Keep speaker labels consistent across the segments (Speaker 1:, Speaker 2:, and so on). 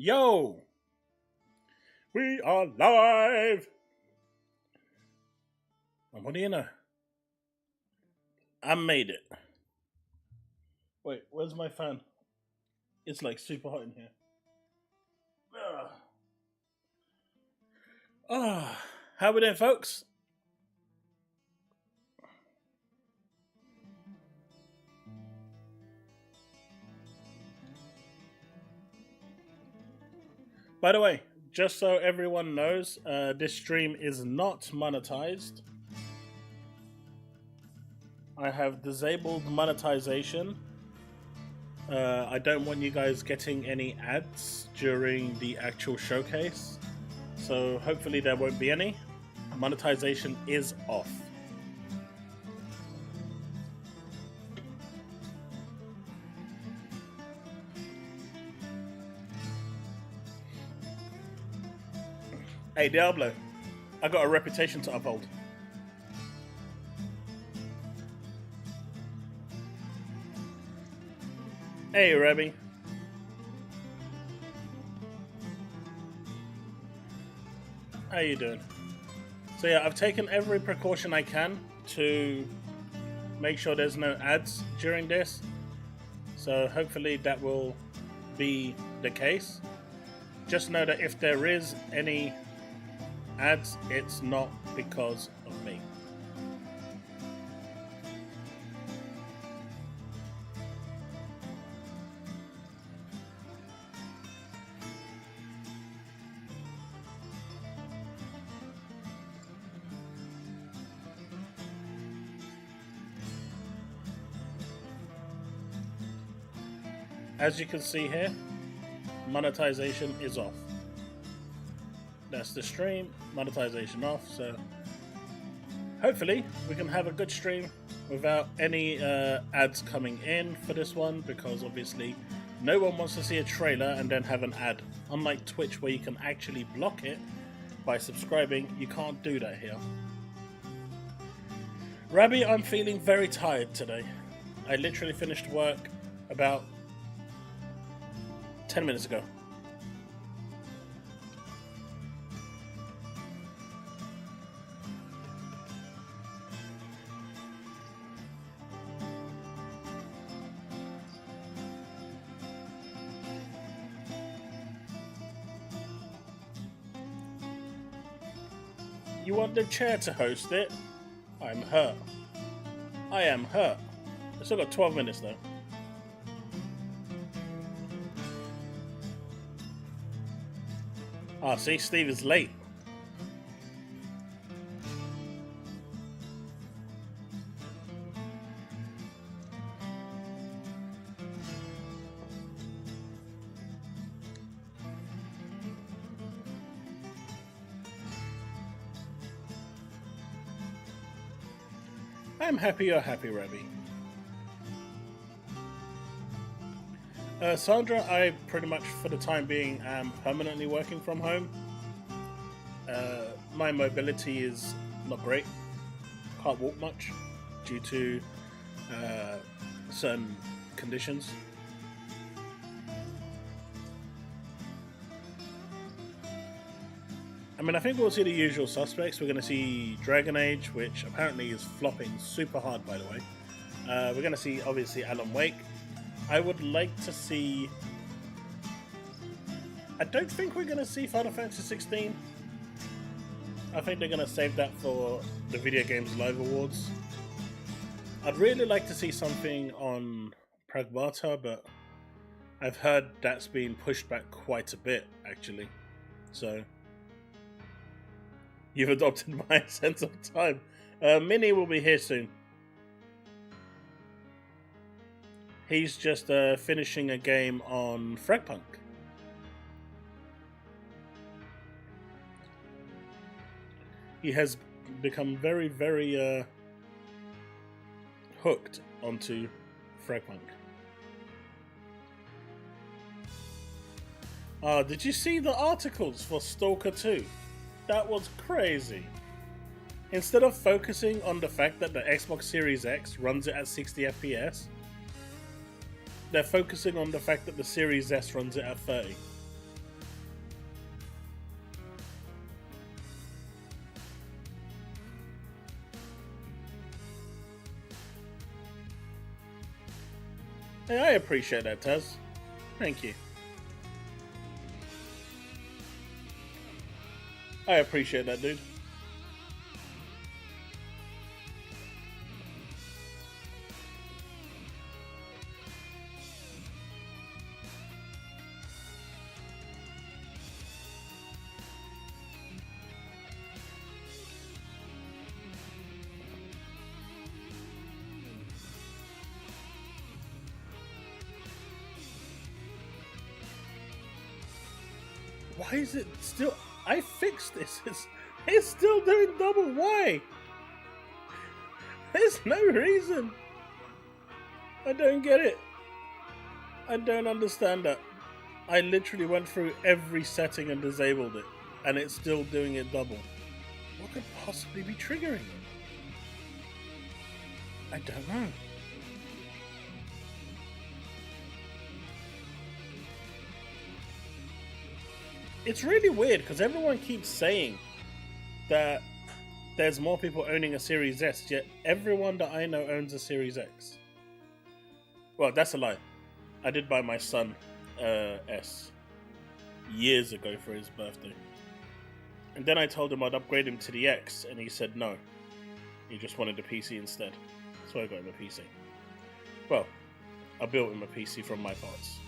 Speaker 1: Yo! We are live! And what do you know? I made it. Wait, where's my fan? It's like super hot in here. How we doing, folks? By the way, just so everyone knows, this stream is not monetized. I have disabled monetization. I don't want you guys getting any ads during the actual showcase, so hopefully there won't be any. Monetization is off. Hey Diablo, I got a reputation to uphold. Hey Rebby. How you doing? So yeah, I've taken every precaution I can to make sure there's no ads during this. So hopefully that will be the case. Just know that if there is any ads, it's not because of me. As you can see here, monetization is off. That's the stream, monetization off, so hopefully we can have a good stream without any ads coming in for this one, because obviously no one wants to see a trailer and then have an ad. Unlike Twitch, where you can actually block it by subscribing, you can't do that here. Rabbi, I'm feeling very tired today. I literally finished work about 10 minutes ago. You want the chair to host it? I'm hurt. I am hurt. I still got 12 minutes though. Ah, see, Steve is late. I'm happy you're happy, Rebby. Sandra, I pretty much, for the time being, am permanently working from home. My mobility is not great. Can't walk much due to certain conditions. I mean, I think we'll see the usual suspects. We're going to see Dragon Age, which apparently is flopping super hard, by the way. We're going to see, obviously, Alan Wake. I would like to see... I don't think we're going to see Final Fantasy 16. I think they're going to save that for the Video Games Live Awards. I'd really like to see something on Pragmata, but I've heard that's been pushed back quite a bit, actually. So... You've adopted my sense of time. Minnie will be here soon. He's just finishing a game on Fragpunk. He has become very, very hooked onto Fragpunk. Did you see the articles for Stalker 2? That was crazy. Instead of focusing on the fact that the Xbox Series X runs it at 60 FPS, they're focusing on the fact that the Series S runs it at 30. Hey, I appreciate that, Taz. Thank you. I appreciate that, dude. Why is it still... I fixed this. It's still doing double. Why? There's no reason. I don't get it. I don't understand that. I literally went through every setting and disabled it, and it's still doing it double. What could possibly be triggering it? I don't know. It's really weird because everyone keeps saying that there's more people owning a Series S, yet everyone that I know owns a Series X. Well, that's a lie. I did buy my son S years ago for his birthday. And then I told him I'd upgrade him to the X, and he said no. He just wanted a PC instead. So I got him a PC. Well, I built him a PC from my parts.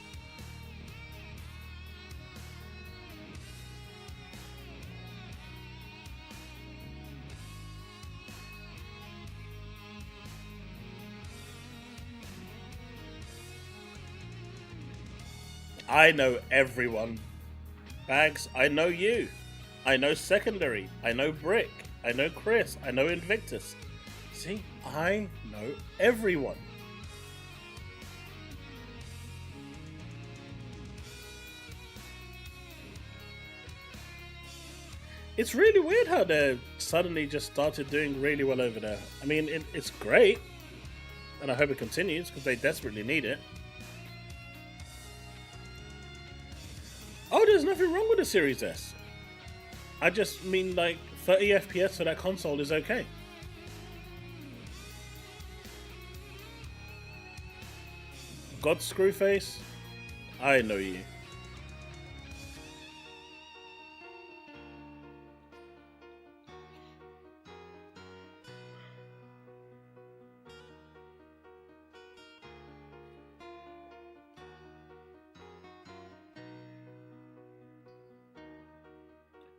Speaker 1: I know everyone. Bags, I know you. I know Secondary. I know Brick. I know Chris. I know Invictus. See, I know everyone. It's really weird how they suddenly just started doing really well over there. I mean, it's great. And I hope it continues because they desperately need it. Oh, there's nothing wrong with the Series S. I just mean, like, 30 FPS for that console is okay. God Screwface, I know you.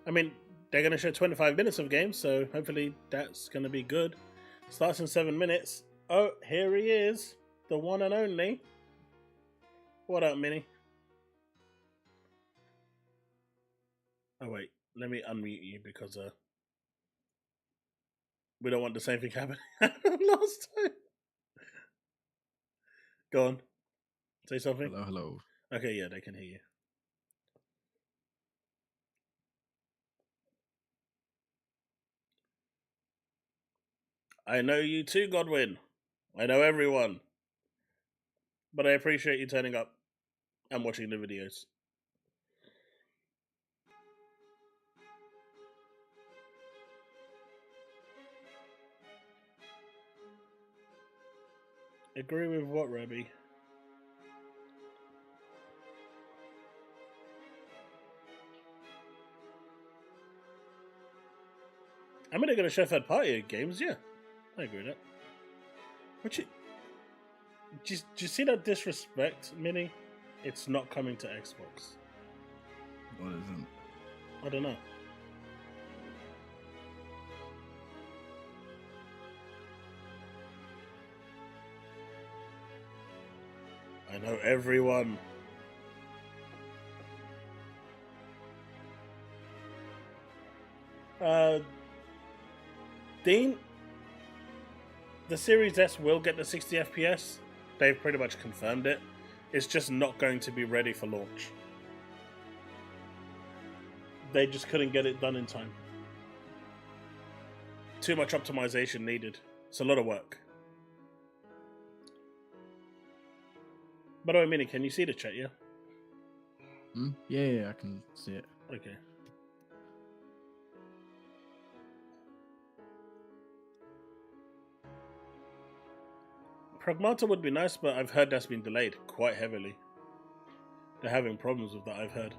Speaker 1: I mean, they're going to show 25 minutes of games, so hopefully that's going to be good. Starts in 7 minutes. Oh, here he is. The one and only. What up, Minnie? Oh, wait. Let me unmute you because we don't want the same thing happening last time. Go on. Say something.
Speaker 2: Hello, hello.
Speaker 1: Okay, yeah, they can hear you. I know you too, Godwin. I know everyone. But I appreciate you turning up and watching the videos. Agree with what, Robbie? I mean, they're going to show third-party games, yeah. I agree with that. But do you see that disrespect, Minnie? It's not coming to Xbox.
Speaker 2: What isn't?
Speaker 1: I don't know. I know everyone. Dean, the Series S will get the 60 FPS. They've pretty much confirmed it. It's just not going to be ready for launch. They just couldn't get it done in time. Too much optimization needed. It's a lot of work. By the way, Minnie, can you see the chat, yeah?
Speaker 2: Yeah, I can see it.
Speaker 1: Okay. Pragmata would be nice, but I've heard that's been delayed quite heavily. They're having problems with that, I've heard.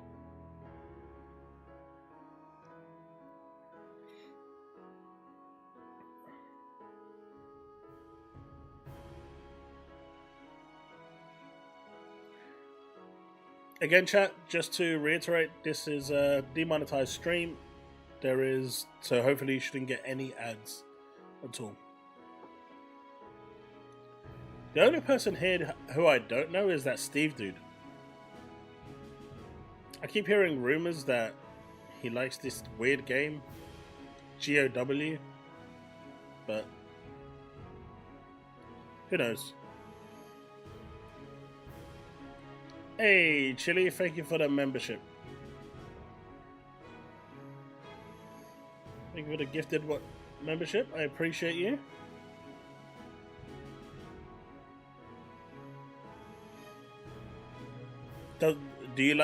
Speaker 1: Again, chat, just to reiterate, this is a demonetized stream. So hopefully you shouldn't get any ads at all. The only person here who I don't know is that Steve dude. I keep hearing rumors that he likes this weird game, GOW, but who knows? Hey, Chille, thank you for the membership. Thank you for the gifted membership. I appreciate you. Do you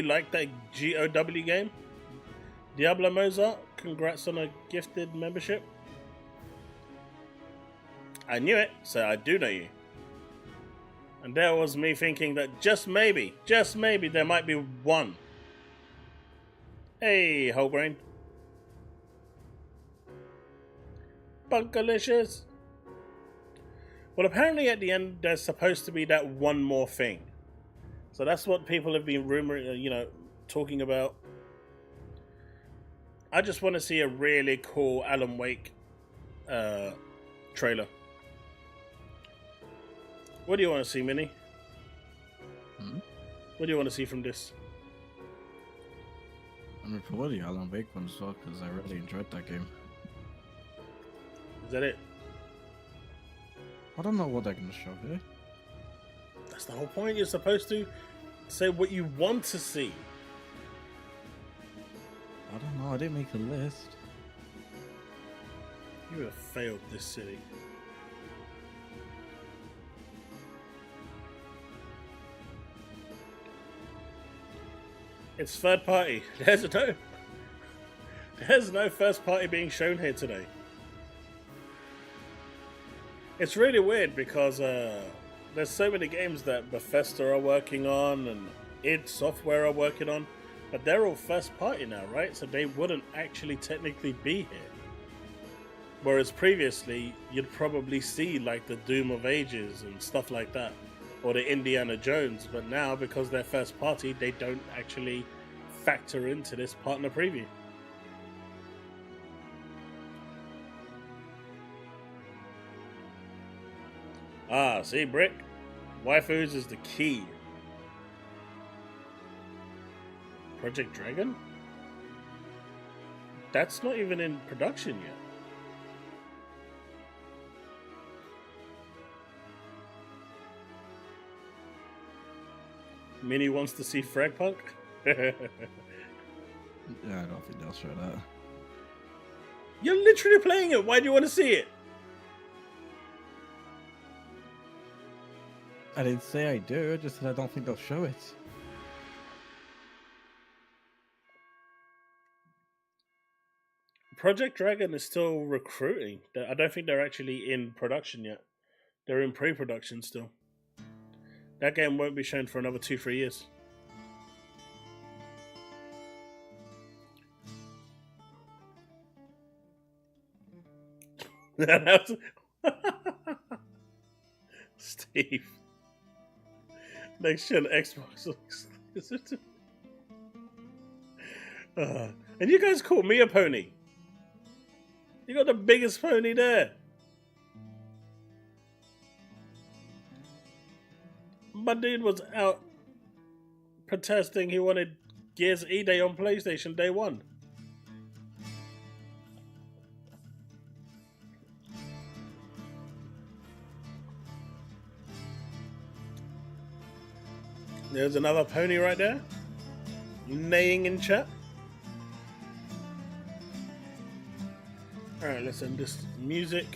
Speaker 1: like that GOW game? diablomozart, congrats on a gifted membership. I knew it, so I do know you. And there was me thinking that just maybe there might be one. Hey, whole grain. Bunkalicious. Well, apparently at the end there's supposed to be that one more thing. So that's what people have been rumoring, talking about. I just want to see a really cool Alan Wake trailer. What do you want to see, Minnie? What do you want to see from this?
Speaker 2: I'm gonna put the Alan Wake one as well because I really enjoyed that game.
Speaker 1: Is that it?
Speaker 2: I don't know what they're gonna show here.
Speaker 1: That's the whole point. You're supposed to say what you want to see.
Speaker 2: I don't know. I didn't make a list.
Speaker 1: You have failed this city. It's third party. There's no first party being shown here today. It's really weird because there's so many games that Bethesda are working on and id Software are working on, but they're all first party now, right? So they wouldn't actually technically be here. Whereas previously, you'd probably see like the Doom of Ages and stuff like that, or the Indiana Jones, but now because they're first party, they don't actually factor into this partner preview. Ah, see, Brick? Waifus is the key. Project Dragon? That's not even in production yet. Minnie wants to see Fragpunk?
Speaker 2: Yeah, I don't think they'll show that.
Speaker 1: You're literally playing it. Why do you want to see it?
Speaker 2: I didn't say I do, I just said I don't think they'll show it.
Speaker 1: Project Dragon is still recruiting. I don't think they're actually in production yet. They're in pre-production still. That game won't be shown for another 2-3 years. Steve. Next gen Xbox exclusive. And you guys call me a pony. You got the biggest pony there. My dude was out protesting he wanted Gears E-Day on PlayStation day one. There's another pony right there, neighing in chat. Alright, let's end this music.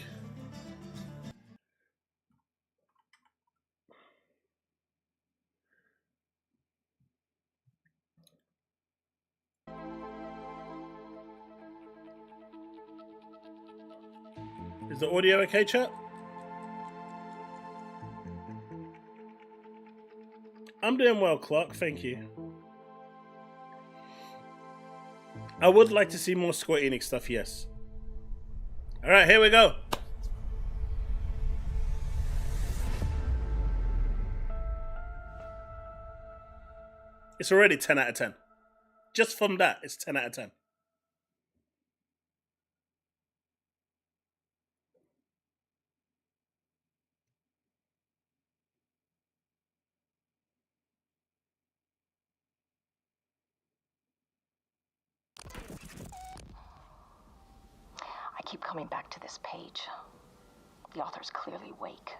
Speaker 1: Is the audio okay, chat? I'm doing well, Clarke. Thank you. I would like to see more Square Enix stuff, yes. Alright, here we go. It's already 10 out of 10. Just from that, it's 10 out of 10.
Speaker 3: I keep coming back to this page. The author's clearly Wake.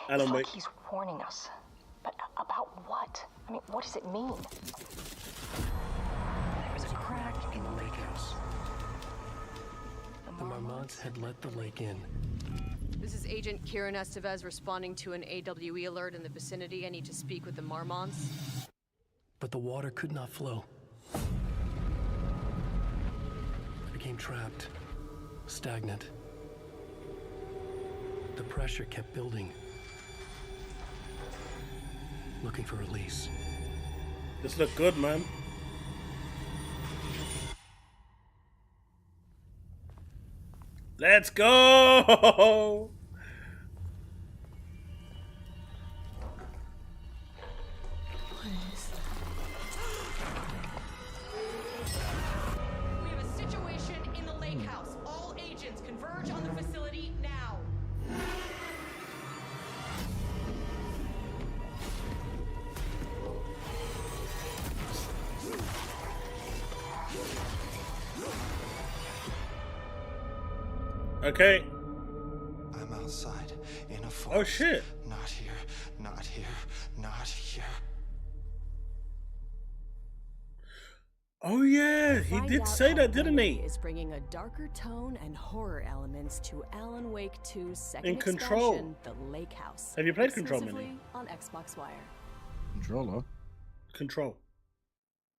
Speaker 1: Alan
Speaker 3: it's like
Speaker 1: Wake.
Speaker 3: he's warning us. But about what? I mean, what does it mean?
Speaker 4: There was a crack in the lake house. The Marmots had let the lake in.
Speaker 5: This is Agent Kieran Estevez responding to an AWE alert in the vicinity. I need to speak with the Marmots.
Speaker 4: But the water could not flow. I became trapped, stagnant. The pressure kept building. Looking for release.
Speaker 1: This look good, man. Let's go!
Speaker 5: We have a situation in the lake house. All agents converge on the facility now.
Speaker 1: Okay.
Speaker 6: I'm outside in a forest.
Speaker 1: Oh shit.
Speaker 6: Not here, not here, not here.
Speaker 1: Oh yeah, he
Speaker 7: Find
Speaker 1: did
Speaker 7: out
Speaker 1: say
Speaker 7: how
Speaker 1: that, didn't he?
Speaker 7: Is bringing a darker tone and horror elements to Alan Wake 2's second
Speaker 1: In Control.
Speaker 7: expansion, The Lake House.
Speaker 1: Have you played Control, Minnie?
Speaker 7: Exclusively on Xbox Wire.
Speaker 2: Controller?
Speaker 1: Control.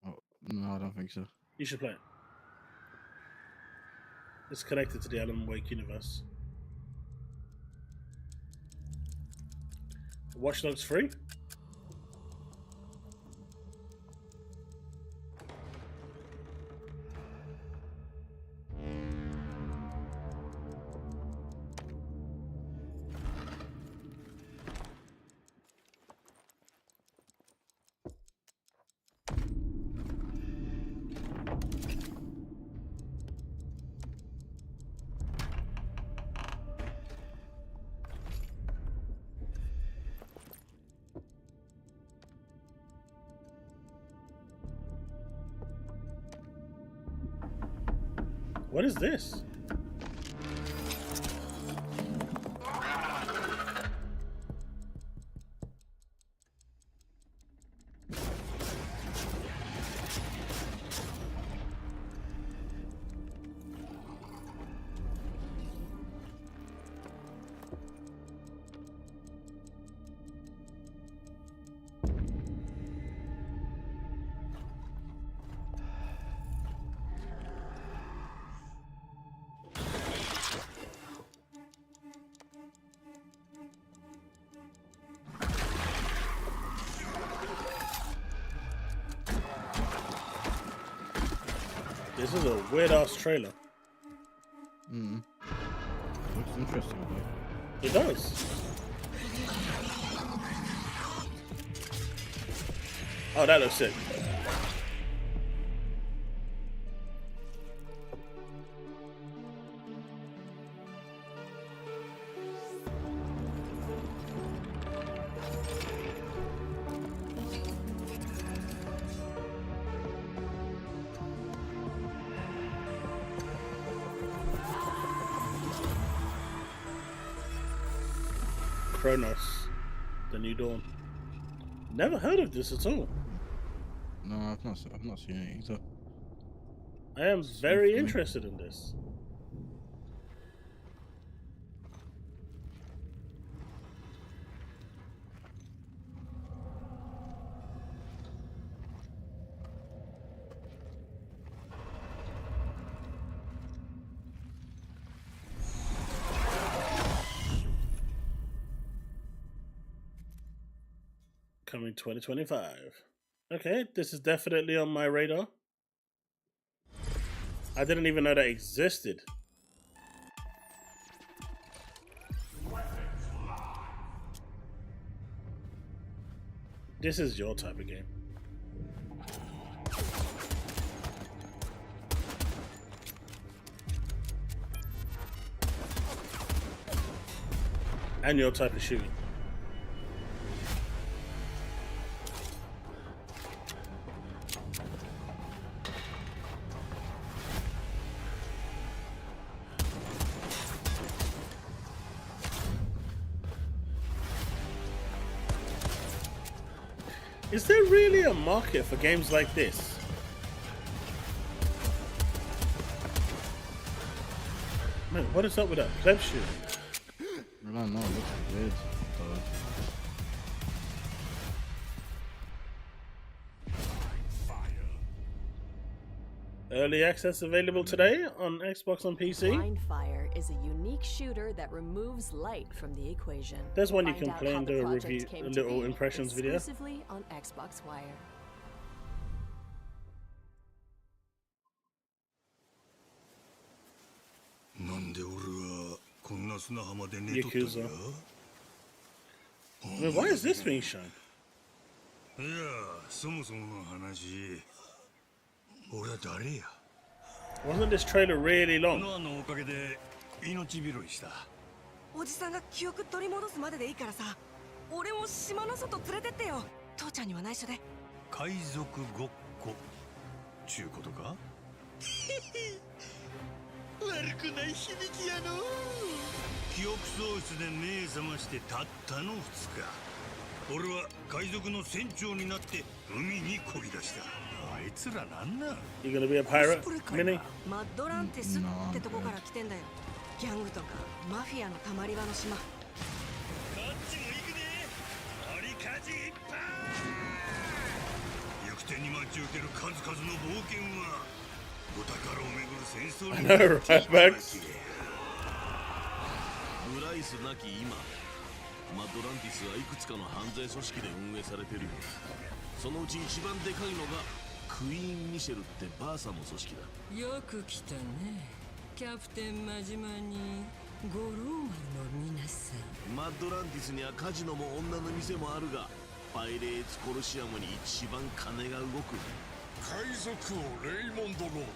Speaker 2: Oh, no, I don't think so.
Speaker 1: You should play it. It's connected to the Alan Wake universe. Watch Dogs 3? What is this? This is a weird ass trailer.
Speaker 2: Looks interesting, though.
Speaker 1: It does. Oh, that looks sick. Kronos, The New Dawn. Never heard of this at all.
Speaker 2: No, I've not seen it either.
Speaker 1: I am very interested in this. Coming 2025. Okay, this is definitely on my radar. I didn't even know that existed. This is your type of game. And your type of shooting. Is there really a market for games like this? Man, what is up with that pleb shooting?
Speaker 2: I don't know, it looks weird.
Speaker 1: Early access available today on Xbox and PC.
Speaker 7: Blind Fire is a unique shooter that removes light from the equation.
Speaker 1: There's one you
Speaker 7: Find
Speaker 1: can
Speaker 7: out
Speaker 1: play
Speaker 7: how
Speaker 1: and
Speaker 7: the
Speaker 1: do a
Speaker 7: project
Speaker 1: review,
Speaker 7: came
Speaker 1: a
Speaker 7: to
Speaker 1: little
Speaker 7: be
Speaker 1: impressions video.
Speaker 7: exclusively on Xbox Wire.
Speaker 1: Yakuza. I mean, why is this being shown? Wasn't this trailer really long?
Speaker 8: おじさんが記憶取り戻すまででいいからさ、俺も島の外連れてってよ。父ちゃんには内緒で。
Speaker 9: 海賊ごっこちゅうことか？悪くない響きやの。記憶喪失で目覚ましてたったの2日。俺は海賊の船長になって海に漕ぎ出した。あいつらなんなん？
Speaker 1: You gonna be a pirate, Minnie?
Speaker 8: マッドランテスってとこから来てんだよ。ギャングとかマフィアのたまり場の島。こっちも行くね。取りかじいっぱい。行く手に待ち受ける数々の冒険はお宝を巡る戦争に。
Speaker 1: I know, right, Max?
Speaker 10: ブライスなき今、マッドランティスはいくつかの犯罪組織で運営されてる。そのうち一番でかいのがクイーン・ミシェルってバーサの組織だ。
Speaker 11: よく来たね。キャプテン真島に五郎丸の皆さん。
Speaker 10: マッドランティスにはカジノも女の店もあるが、パイレーツコルシアムに一番金が動く。
Speaker 9: 海賊王レイモンド・ローだ。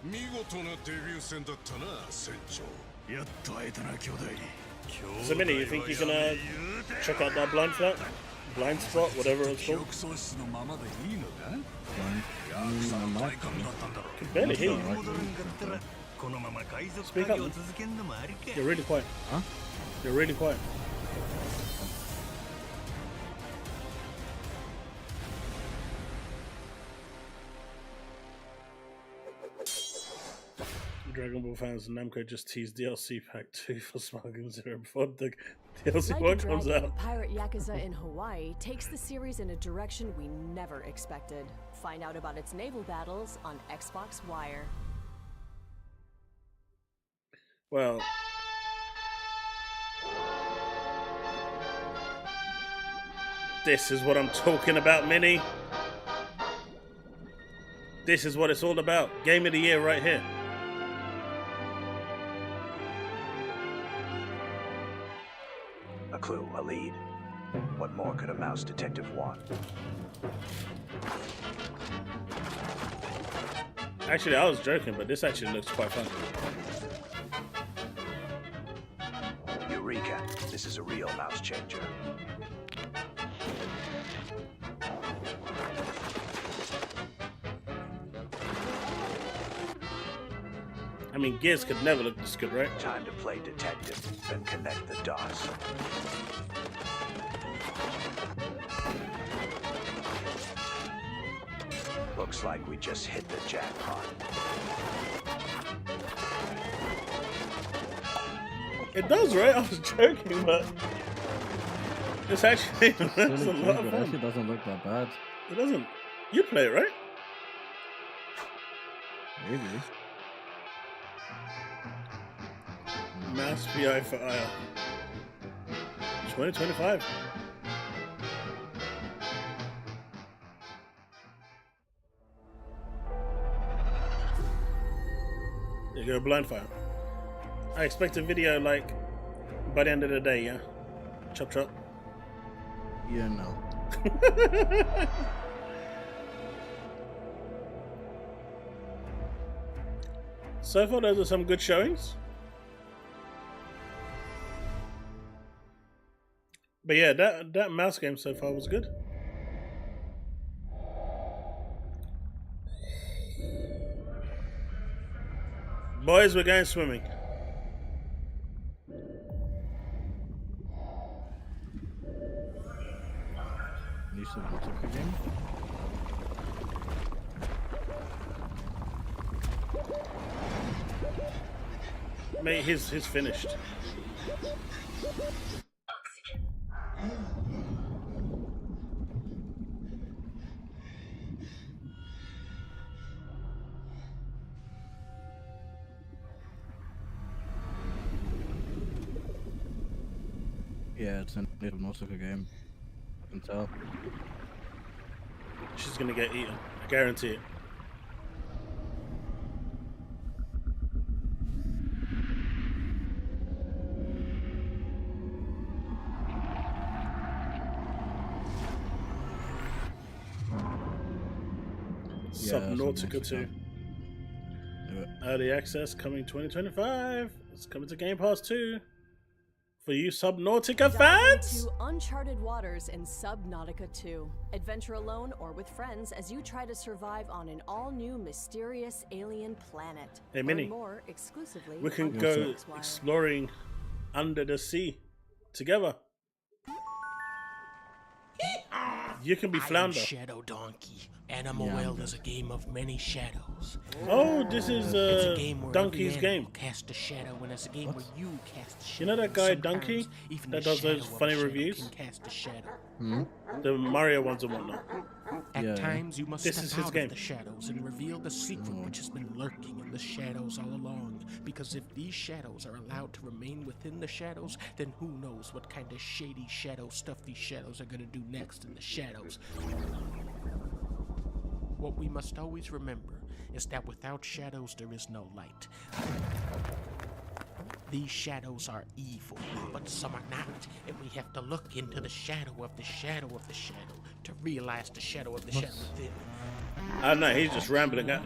Speaker 9: 見事なデビュー戦だったな、船長。やっと会えたな、兄弟。
Speaker 1: So, Minnie, you think you can check out that blind spot? Blind spot, whatever it's called? Can barely hear you. Speak up, man. You're really quiet.
Speaker 2: Huh?
Speaker 1: You're really quiet. Dragon Ball fans, Namco just teased DLC Pack 2 for Smuggling Zero before the DLC 1 comes out.
Speaker 7: Pirate Yakuza in Hawaii takes the series in a direction we never expected. Find out about its naval battles on Xbox Wire.
Speaker 1: Well, this is what I'm talking about, Minnie. This is what it's all about. Game of the year right here.
Speaker 12: A clue, a lead. What more could a mouse detective want?
Speaker 1: Actually, I was joking, but this actually looks quite fun.
Speaker 12: Eureka! This is a real mouse changer.
Speaker 1: I mean, Gears could never look this good, right?
Speaker 12: Time to play detective and connect the dots. Looks like we just hit the jackpot.
Speaker 1: It does, right? I was joking, but it's actually that's a lot of
Speaker 2: It
Speaker 1: fun.
Speaker 2: actually doesn't look that bad.
Speaker 1: It doesn't. You play it, right?
Speaker 2: Maybe.
Speaker 1: Mass PI for 2025. go blind fire. I expect a video like by the end of the day, yeah? Chop chop.
Speaker 2: Yeah, no.
Speaker 1: So far, those are some good showings. But yeah, that mouse game so far was good. Boys, we're going swimming.
Speaker 2: New Subnautica game?
Speaker 1: Mate, he's finished.
Speaker 2: Yeah, it's a new Subnautica game. I can tell.
Speaker 1: She's gonna get eaten. I guarantee it. Subnautica 2. Early access coming 2025. It's coming to Game Pass 2. For you Subnautica fans?
Speaker 7: To uncharted waters in Subnautica 2. Adventure alone or with friends as you try to survive on an all-new mysterious alien planet.
Speaker 1: Hey, Minnie.
Speaker 7: Learn more exclusively
Speaker 1: We can
Speaker 7: on
Speaker 1: go
Speaker 7: Xbox One.
Speaker 1: exploring under the sea together. You can be Flounder.
Speaker 13: Shadow Donkey. Animal World is a game of many shadows.
Speaker 1: Oh, this is
Speaker 13: It's a game where
Speaker 1: Donkey's
Speaker 13: every
Speaker 1: game.
Speaker 13: animal casts a shadow, and it's a game where you cast a shadow.
Speaker 1: You know that guy
Speaker 13: Sometimes
Speaker 1: Donkey
Speaker 13: even
Speaker 1: that
Speaker 13: the
Speaker 1: does those
Speaker 13: shadow of a
Speaker 1: funny
Speaker 13: shadow
Speaker 1: reviews?
Speaker 13: can cast a shadow.
Speaker 1: The Mario ones and whatnot.
Speaker 13: At times, you must
Speaker 1: This
Speaker 13: step
Speaker 1: is his
Speaker 13: out
Speaker 1: game.
Speaker 13: of the shadows and reveal the secret which has been lurking in the shadows all along. Because if these shadows are allowed to remain within the shadows, then who knows what kind of shady shadow stuff these shadows are going to do next in the shadows. What we must always remember is that without shadows, there is no light. These shadows are evil, but some are not, and we have to look into the shadow of the shadow of the shadow to realize the shadow of the shadow within.
Speaker 1: I don't know, he's just rambling out.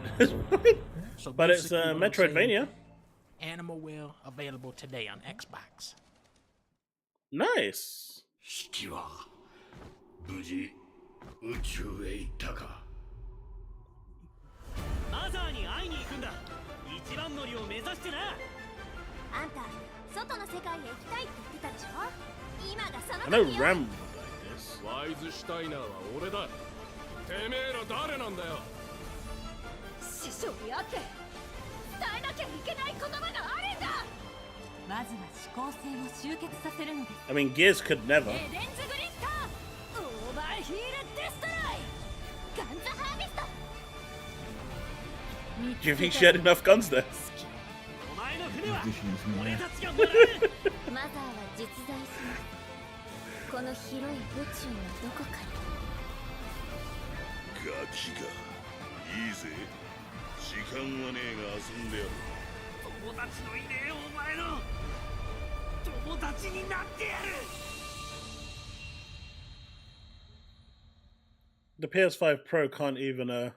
Speaker 13: So
Speaker 1: But it's
Speaker 13: basically what I'm saying,
Speaker 1: Metroidvania.
Speaker 13: Animal Will available today on Xbox.
Speaker 1: Nice.
Speaker 14: シキは無事宇宙へ行ったか。
Speaker 15: マザーに会いに行くんだ。一番乗りを目指してな。
Speaker 16: あんた外の世界へ行きたいって言ってたでしょ。今がそ
Speaker 1: I
Speaker 16: の
Speaker 1: know
Speaker 16: 時よ。
Speaker 1: ramble like this.
Speaker 17: ワイズシュタイナーは俺だ。てめえら誰なんだよ。
Speaker 16: 師匠に会って伝えなきゃいけない言葉があるんだ。まずは思考性を集結させるのです。
Speaker 1: I mean, Gears could never.
Speaker 16: エデンズグリッター、オーバーヒールデストロイ、ガンズハーベスト。
Speaker 1: Do you think she had enough guns there?
Speaker 15: お前の船は俺たちがもらう。
Speaker 16: マザーは実在します。この広い宇宙のどこかに。
Speaker 10: ガキがいいぜ。時間はねえが遊んでやる。
Speaker 15: 友達のいねえお前の友達になってやる。
Speaker 1: The PS5 Pro can't even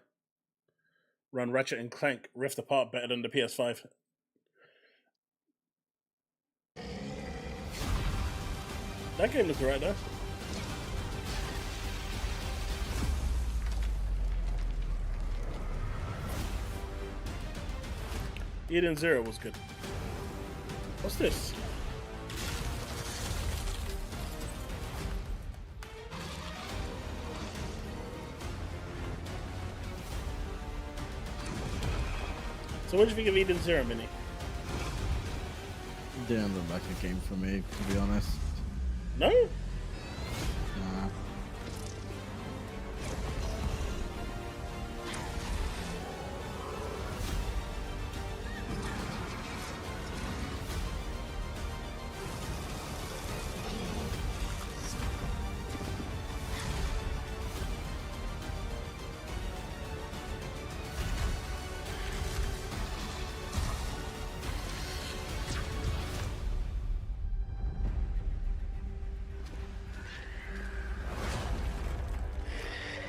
Speaker 1: run Ratchet and Clank Rift Apart better than the PS5. That game looks right though. Eden Zero was good. What's this? So what do you think of Eden Zero, Mini?
Speaker 2: Didn't look like a game for me, to be honest.
Speaker 1: No?
Speaker 2: Nah.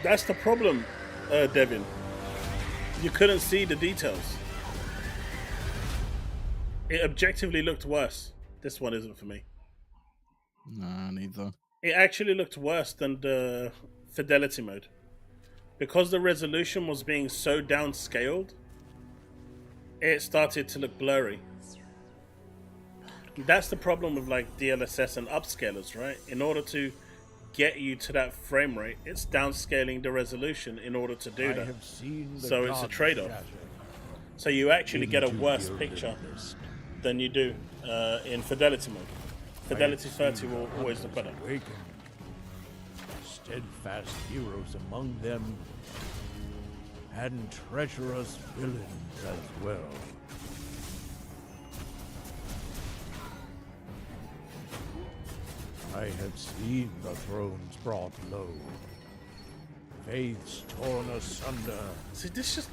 Speaker 1: That's the problem, Devin. You couldn't see the details. It objectively looked worse. This one isn't for me.
Speaker 2: Nah, neither.
Speaker 1: It actually looked worse than the fidelity mode. Because the resolution was being so downscaled, it started to look blurry. That's the problem with like DLSS and upscalers, right? In order to get you to that frame rate, it's downscaling the resolution in order to do that. So it's a trade-off. So you actually get a worse picture than you do in fidelity mode. Fidelity 30 will always look better.
Speaker 18: Steadfast heroes among them, and treacherous villains as well. I have seen the thrones brought low, faiths torn asunder.
Speaker 1: See, this just...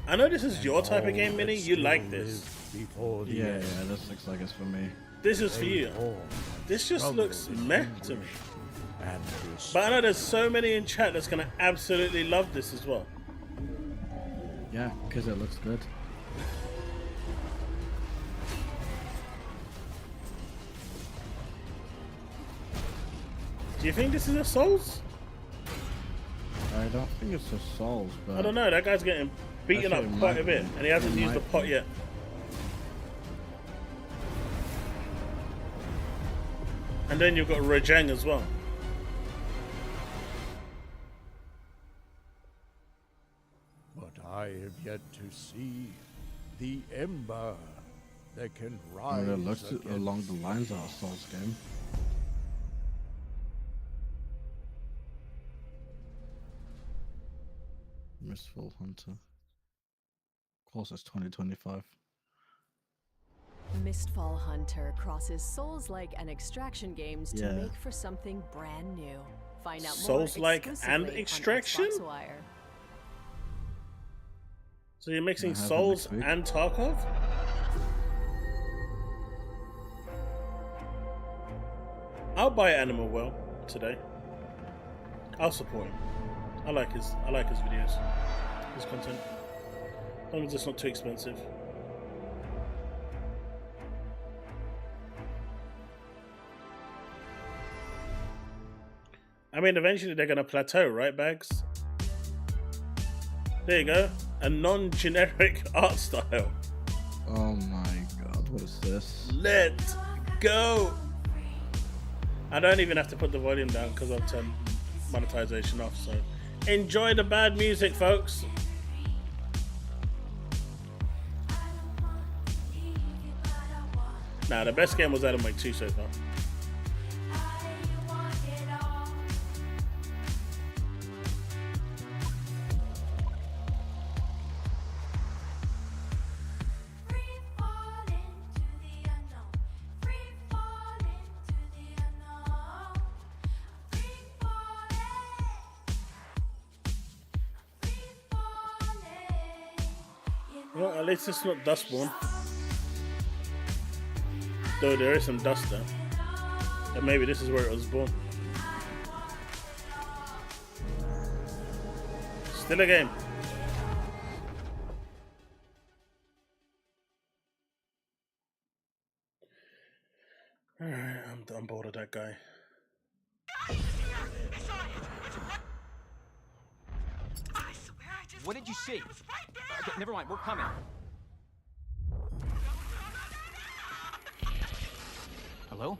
Speaker 1: I know this is your type of game, Mini. You like this.
Speaker 2: Yeah, this looks like it's for me.
Speaker 1: This is for you. This just looks meh to me. But I know there's so many in chat that's going to absolutely love this as well.
Speaker 2: Yeah, because it looks good.
Speaker 1: Do you think this is a Souls?
Speaker 2: I don't think it's a Souls, but...
Speaker 1: I don't know, that guy's getting beaten up quite a bit, and he hasn't used the pot yet. And then you've got Rajang as well.
Speaker 18: But I have yet to see the ember that can rise.
Speaker 2: It looks along the lines of a Souls game. Mistfall Hunter. Of course, it's 2025.
Speaker 7: Mistfall Hunter crosses Souls-like and extraction games to
Speaker 2: Yeah.
Speaker 7: make for something brand new. Find out more
Speaker 1: Souls-like
Speaker 7: exclusively
Speaker 1: and
Speaker 7: on
Speaker 1: extraction?
Speaker 7: Xbox Wire.
Speaker 1: So you're mixing
Speaker 2: I have it
Speaker 1: Souls
Speaker 2: next week.
Speaker 1: and Tarkov? I'll buy Animal Well today. I'll support him. I like his videos, his content. As long as it's not too expensive. I mean, eventually they're gonna plateau, right, Bags? There you go. A non-generic art style.
Speaker 2: Oh my god, what is this?
Speaker 1: Let's go! I don't even have to put the volume down because I've turned monetization off, so enjoy the bad music, folks. Nah, the best game was Alan Wake 2 so far. Well, at least it's not Dustborn. Though there is some dust there. And maybe this is where it was born. Still a game. Alright, I'm bored of that guy.
Speaker 19: What did you see? Okay, never mind, we're coming. Hello?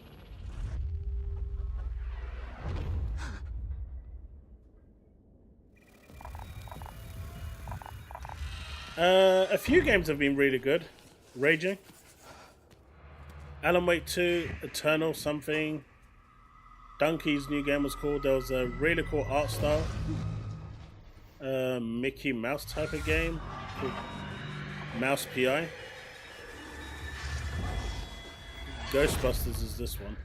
Speaker 1: A few games have been really good. Raging. Alan Wake 2, Eternal something. Donkey's new game was called. There was a really cool art style. Mickey Mouse type of game called Mouse PI. Ghostbusters is this one.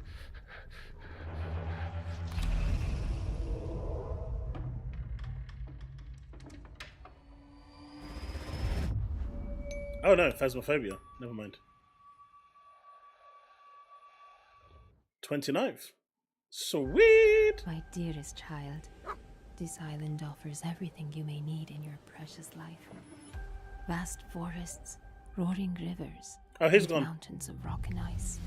Speaker 1: Oh no, Phasmophobia. Never mind. 29th. Sweet!
Speaker 16: My dearest child,
Speaker 20: This island offers everything you may need in your precious life. Vast forests, roaring rivers, and mountains of rock and ice.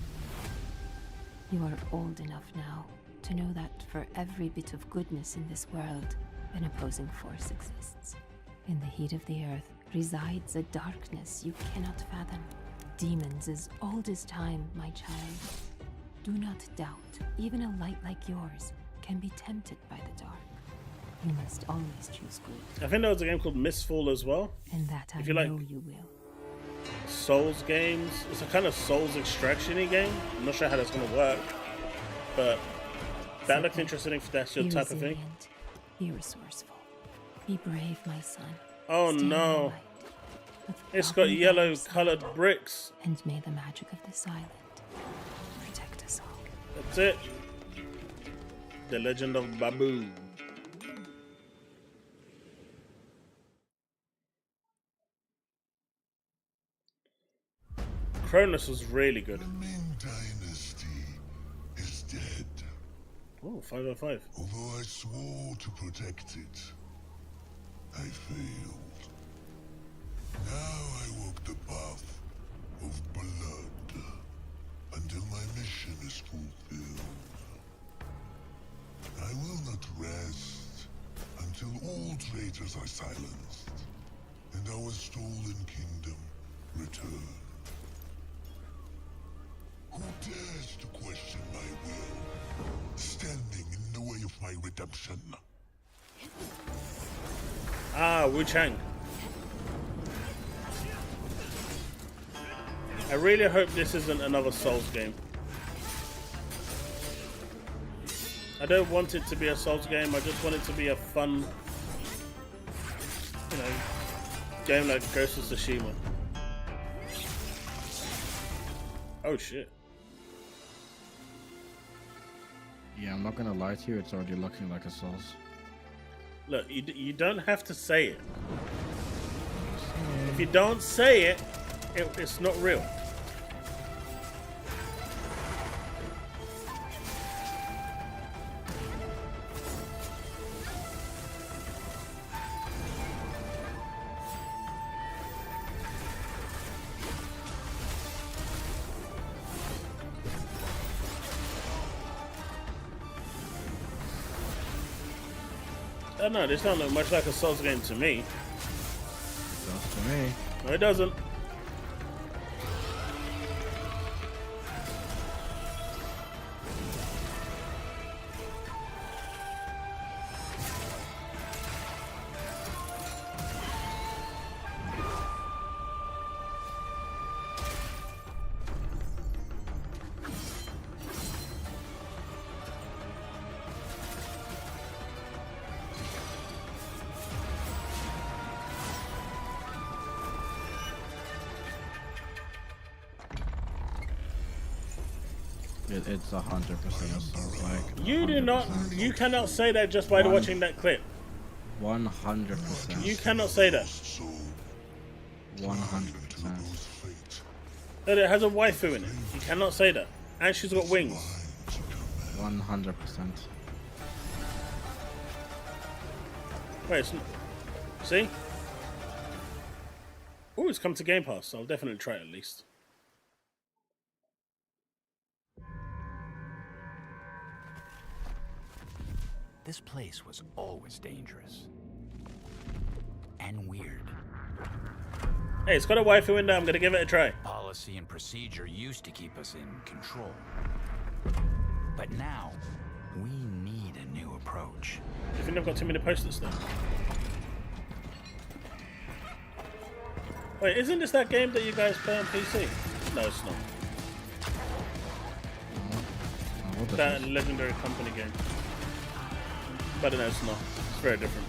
Speaker 20: You are old enough now to know that for every bit of goodness in this world, an opposing force exists. In the heat of the earth resides a darkness you cannot fathom. Demons as old as time, my child. Do not doubt, even a light like yours can be tempted by the dark. You must always choose good.
Speaker 1: I think there was a game called Mistfall as well.
Speaker 20: And that I
Speaker 1: if you
Speaker 20: know
Speaker 1: like
Speaker 20: you will.
Speaker 1: Souls games, it's a kind of Souls extraction-y game. I'm not sure how that's going to work, but that looked interesting if that's your type of thing.
Speaker 20: Be resourceful. Be brave, my son.
Speaker 1: Oh no. It's got yellow-colored bricks.
Speaker 20: And may the magic of this island protect us all.
Speaker 1: That's it. The Legend of Babu. Cronus was really good.
Speaker 21: The Ming Dynasty is dead.
Speaker 1: Oh, 505.
Speaker 21: Although I swore to protect it, I failed. Now I walk the path of blood until my mission is fulfilled. I will not rest until all traitors are silenced and our stolen kingdom returned. Who dares to question my will, standing in the way of my redemption?
Speaker 1: Ah, Wu Chang. I really hope this isn't another Souls game. I don't want it to be a Souls game, I just want it to be a fun, you know, game like Ghost of Tsushima. Oh shit.
Speaker 2: Yeah, I'm not gonna lie to you, it's already looking like a Souls.
Speaker 1: Look, you don't have to say it. If you don't say it, it's not real. I don't know, this don't look much like a Souls game to me.
Speaker 2: It does to me.
Speaker 1: No, it doesn't.
Speaker 2: It's 100% like.
Speaker 1: You do not. You cannot say that just by watching that clip.
Speaker 2: 100%.
Speaker 1: You cannot say that.
Speaker 2: 100%.
Speaker 1: That it has a waifu in it. You cannot say that. And she's got wings.
Speaker 2: 100%.
Speaker 1: Wait, see? Oh, it's come to Game Pass, so I'll definitely try it at least.
Speaker 22: This place was always dangerous. And weird.
Speaker 1: Hey, it's got a waifu in there, I'm gonna give it a try.
Speaker 22: Policy and procedure used to keep us in control. But now, we need a new approach.
Speaker 1: Do you think I've got too many posters though? Wait, isn't this that game that you guys play on PC? No, it's not. That Legendary Company game. But no, it's not. It's very different.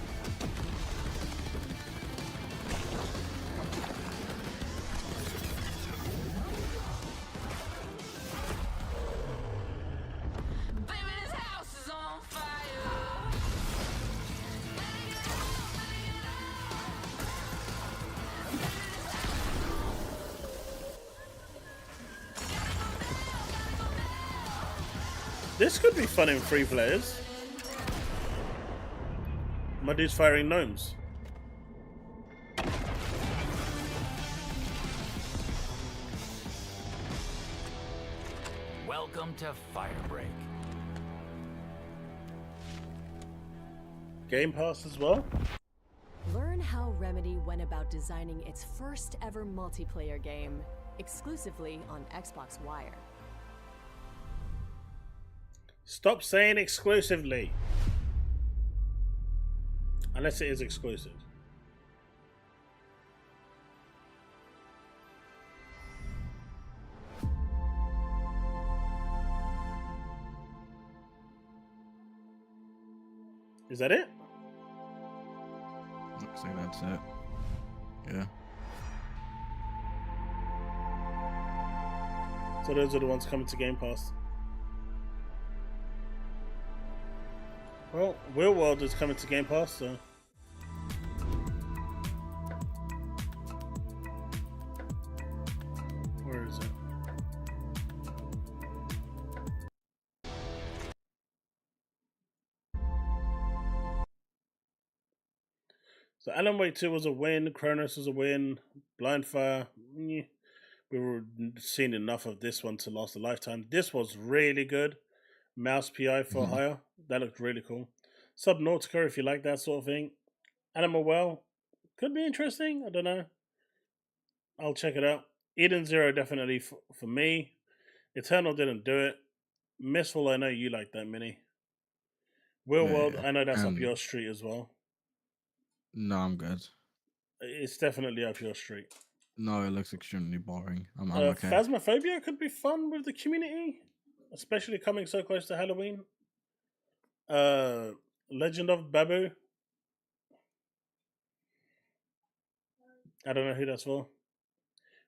Speaker 1: This could be fun in 3 players. My dude's firing gnomes.
Speaker 22: Welcome to Firebreak.
Speaker 1: Game Pass as well.
Speaker 7: Learn how Remedy went about designing its first ever multiplayer game, exclusively on Xbox Wire.
Speaker 1: Stop saying exclusively. Unless it is exclusive. Is that it?
Speaker 2: Looks like that's it. Yeah.
Speaker 1: So those are the ones coming to Game Pass. Well, Real World is coming to Game Pass, so. Where is it? So Alan Wake 2 was a win, Kronos was a win, Blindfire, we were seeing enough of this one to last a lifetime. This was really good. Mouse PI for hire. That looked really cool. Subnautica, if you like that sort of thing. Animal Well, could be interesting. I don't know. I'll check it out. Eden Zero, definitely for me. Eternal didn't do it. Mistfall, I know you like that, Mini. Real World, I know that's up your street as well.
Speaker 2: No, I'm good.
Speaker 1: It's definitely up your street.
Speaker 2: No, it looks extremely boring. I'm okay.
Speaker 1: Phasmophobia could be fun with the community, especially coming so close to Halloween. Legend of Babu. I don't know who that's for.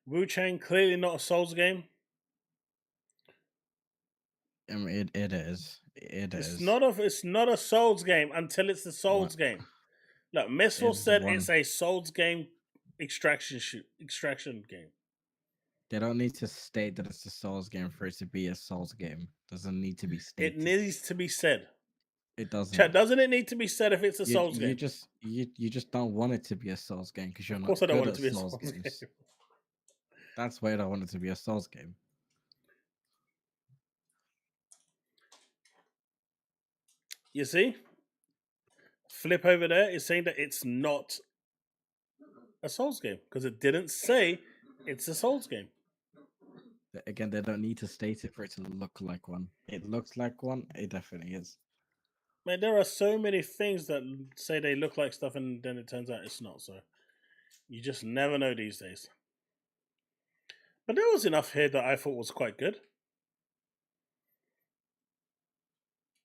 Speaker 1: Wu Chang, clearly not a Souls game.
Speaker 2: I mean, it is.
Speaker 1: It's not a Souls game until it's a Souls game. Look, Mistfall said it's a Souls game extraction game.
Speaker 2: They don't need to state that it's a Souls game for it to be a Souls game. Doesn't need to be stated.
Speaker 1: It needs to be said.
Speaker 2: It doesn't.
Speaker 1: Chat, doesn't it need to be said if it's a Souls game?
Speaker 2: You just don't want it to be a Souls game because you're not.
Speaker 1: Of course, I don't
Speaker 2: good
Speaker 1: want it to
Speaker 2: at
Speaker 1: be a Souls
Speaker 2: games.
Speaker 1: game.
Speaker 2: That's why I don't want it to be a Souls game.
Speaker 1: You see? Flip over there is saying that it's not a Souls game because it didn't say it's a Souls game.
Speaker 2: Again, they don't need to state it for it to look like one. It looks like one. It definitely is.
Speaker 1: Man, there are so many things that say they look like stuff and then it turns out it's not. So you just never know these days. But there was enough here that I thought was quite good.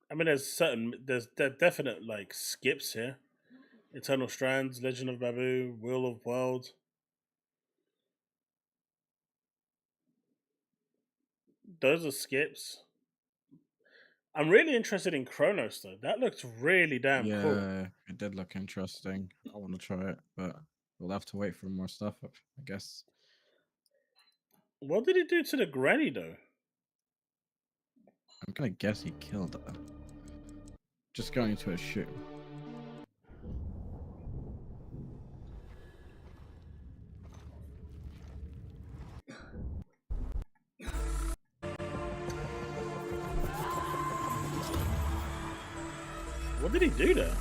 Speaker 1: I mean, there's definite like skips here. Eternal Strands, Legend of Babu, Wheel of World. Those are skips. I'm really interested in Kronos though. That looked really damn cool.
Speaker 2: Yeah, it did look interesting. I want to try it, but we'll have to wait for more stuff, I guess.
Speaker 1: What did he do to the granny though?
Speaker 2: I'm gonna guess he killed her. Just going into a shoe.
Speaker 1: What did he do there?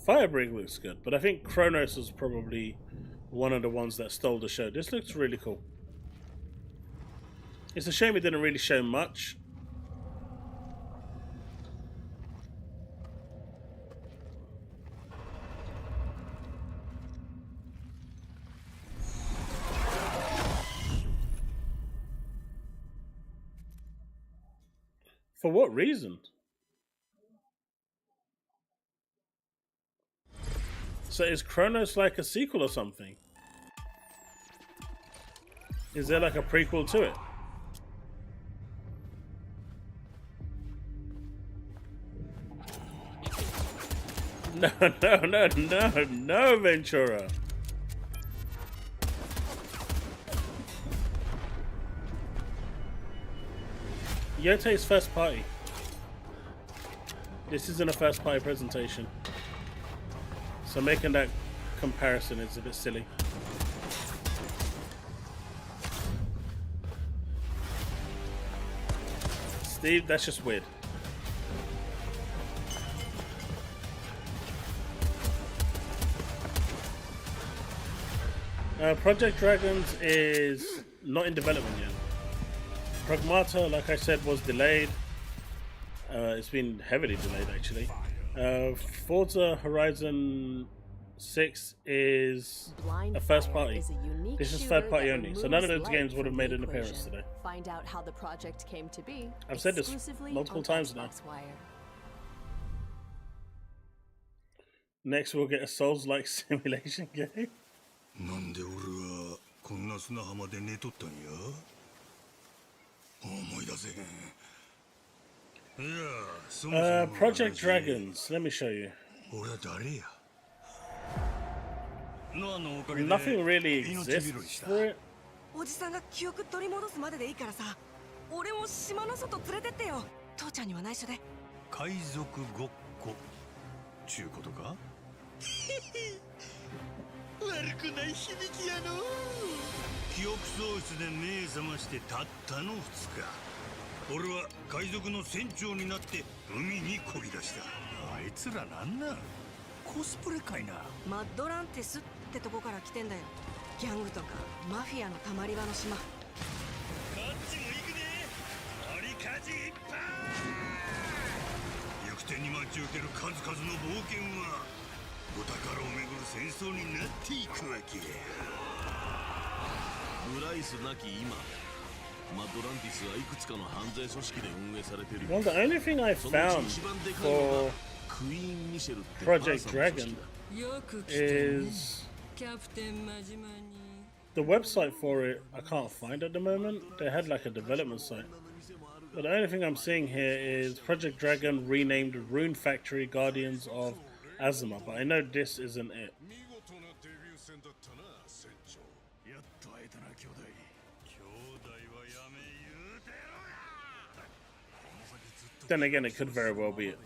Speaker 1: Firebreak looks good, but I think Kronos is probably one of the ones that stole the show. This looks really cool. It's a shame it didn't really show much. For what reason? So is Kronos like a sequel or something? Is there like a prequel to it? No, Ventura. Yote's first party. This isn't a first party presentation. So making that comparison is a bit silly. Steve, that's just weird. Project Dragons is not in development yet. Pragmata, like I said, was delayed. It's been heavily delayed, actually. Forza Horizon 6 is a first party. This is third party only, so none of those games would have made an appearance today.
Speaker 7: Find out how the project came to be.
Speaker 1: I've said this multiple times now. Next, we'll get a Souls-like simulation game. Project Dragons. Let me show you. Nothing really exists for it.
Speaker 8: おじさんが記憶取り戻すまででいいからさ、俺も島の外連れてってよ。父ちゃんには内緒で。
Speaker 9: 海賊ごっこちゅうことか？悪くない響きやの。記憶喪失で目覚ましてたったの2日。俺は海賊の船長になって海に漕ぎ出した。あいつらなんなん？コスプレかいな。
Speaker 8: マッドランティスってとこから来てんだよ。ギャングとかマフィアのたまり場の島。こ
Speaker 9: っちも行くね。ありかじいっぱい。行く手に待ち受ける数々の冒険はお宝をめぐる戦争になっていくわけや。
Speaker 10: ブライスなき今、マッドランティスはいくつかの犯罪組織で運営されている。
Speaker 1: Well, the only thing I found for Project Dragon is the website for it. I can't find at the moment. They had like a development site, but the only thing I'm seeing here is Project Dragon renamed Rune Factory Guardians of Azuma, but I know this isn't it. Then again, it could very well be it.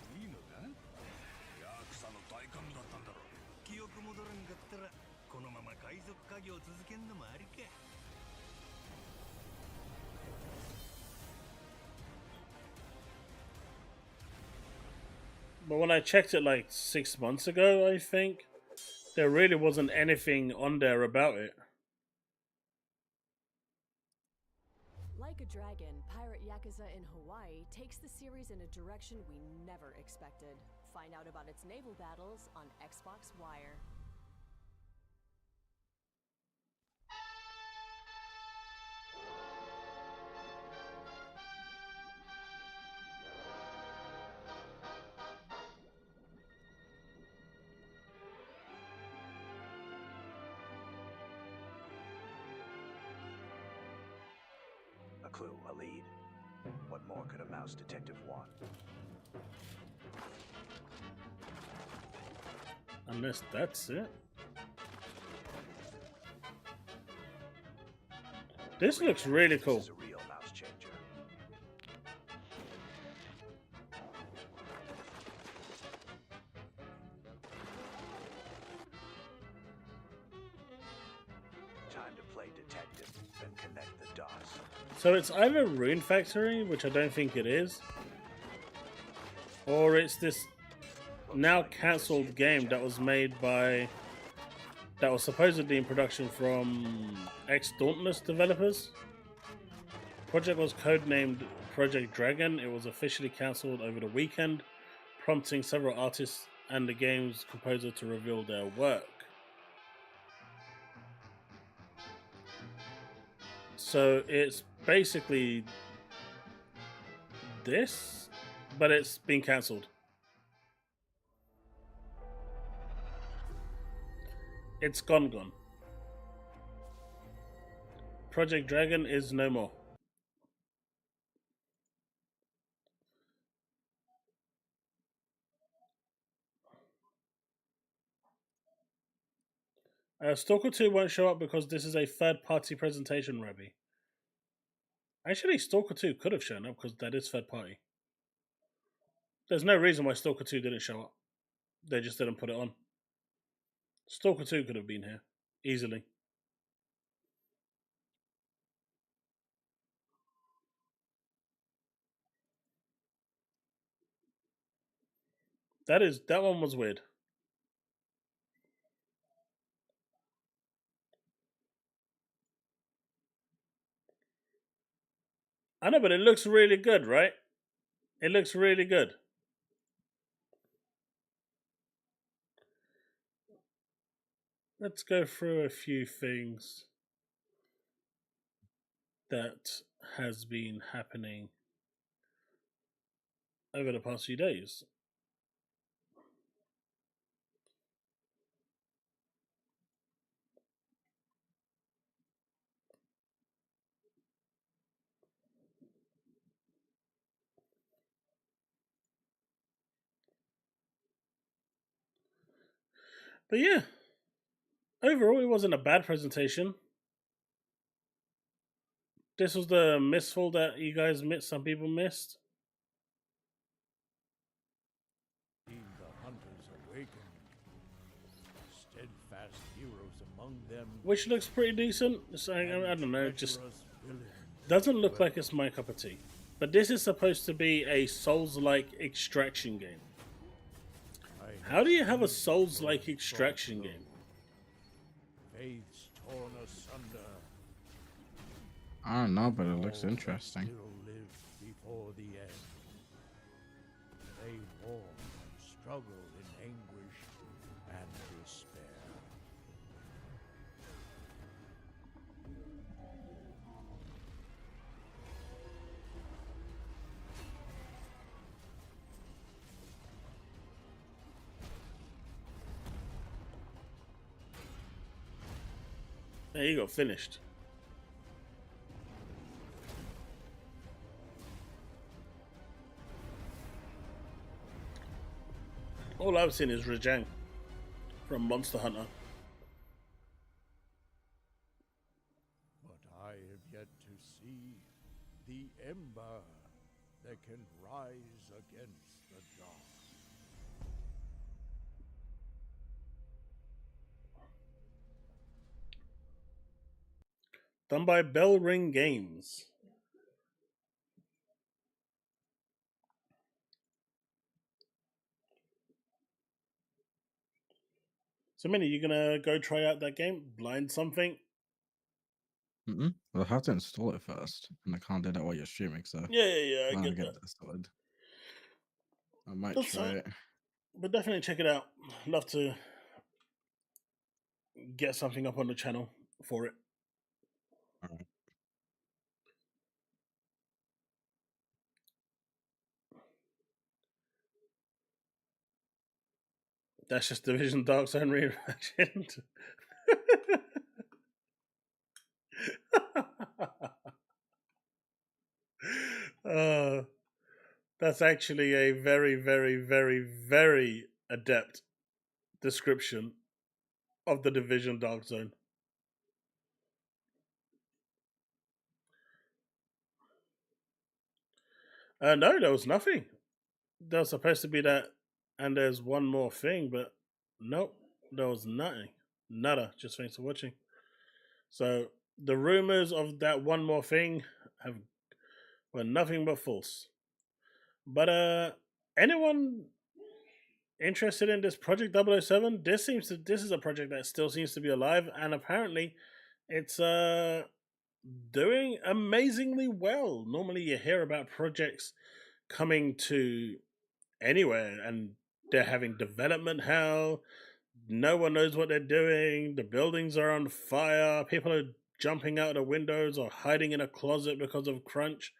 Speaker 1: But when I checked it like 6 months ago, I think, there really wasn't anything on there about it.
Speaker 7: Like a Dragon, Pirate Yakuza in Hawaii takes the series in a direction we never expected. Find out about its naval battles on Xbox Wire.
Speaker 12: A clue, a lead. What more could a mouse detective want?
Speaker 1: Unless that's it. This looks really cool.
Speaker 12: This is a real mouse changer. Time to play detective and connect the dots.
Speaker 1: So it's either Rune Factory, which I don't think it is, or it's this now cancelled game that was made by, that was supposedly in production from ex-Dauntless developers. Project was codenamed Project Dragon. It was officially cancelled over the weekend, prompting several artists and the game's composer to reveal their work. So it's basically this, but it's been cancelled. It's gone. Project Dragon is no more. Stalker 2 won't show up because this is a third-party presentation, Rabbi. Actually, Stalker 2 could have shown up because that is third party. There's no reason why Stalker 2 didn't show up. They just didn't put it on. Stalker 2 could have been here easily. That one was weird. I know, but it looks really good, right? It looks really good. Let's go through a few things that has been happening over the past few days. But yeah, overall, it wasn't a bad presentation. This was the missful that you guys missed. Some people missed.
Speaker 18: The hunters awaken, steadfast heroes among them.
Speaker 1: Which looks pretty decent. I don't know, it just doesn't look like it's my cup of tea. But this is supposed to be a Souls-like extraction game. How do you have a Souls-like extraction game?
Speaker 18: Faiths torn asunder.
Speaker 2: I don't know, but it looks interesting.
Speaker 18: Still live before the end. They war, struggle in anguish and despair.
Speaker 1: There you go, finished. All I've seen is Rajang from Monster Hunter.
Speaker 18: But I have yet to see the ember that can rise against the dark.
Speaker 1: Done by Bell Ring Games. So, Minnie, you gonna go try out that game? Blind something?
Speaker 2: Well, I have to install it first, and I can't do that while you're streaming, so
Speaker 1: Yeah, I
Speaker 2: I'll
Speaker 1: get
Speaker 2: get
Speaker 1: that.
Speaker 2: that started. I might
Speaker 1: That's
Speaker 2: try
Speaker 1: fine.
Speaker 2: it.
Speaker 1: But definitely check it out. Love to get something up on the channel for it.
Speaker 2: Alright.
Speaker 1: That's just Division Dark Zone reimagined. That's actually a very, very, very, very adept description of the Division Dark Zone. No, there was nothing. There was supposed to be that, and there's one more thing, but nope, there was nothing. Nada. Just thanks for watching. So the rumors of that one more thing were nothing but false. But anyone interested in this Project 007? This is a project that still seems to be alive, and apparently it's doing amazingly well. Normally you hear about projects coming to anywhere and they're having development hell. No one knows what they're doing. The buildings are on fire. People are jumping out of the windows or hiding in a closet because of crunch.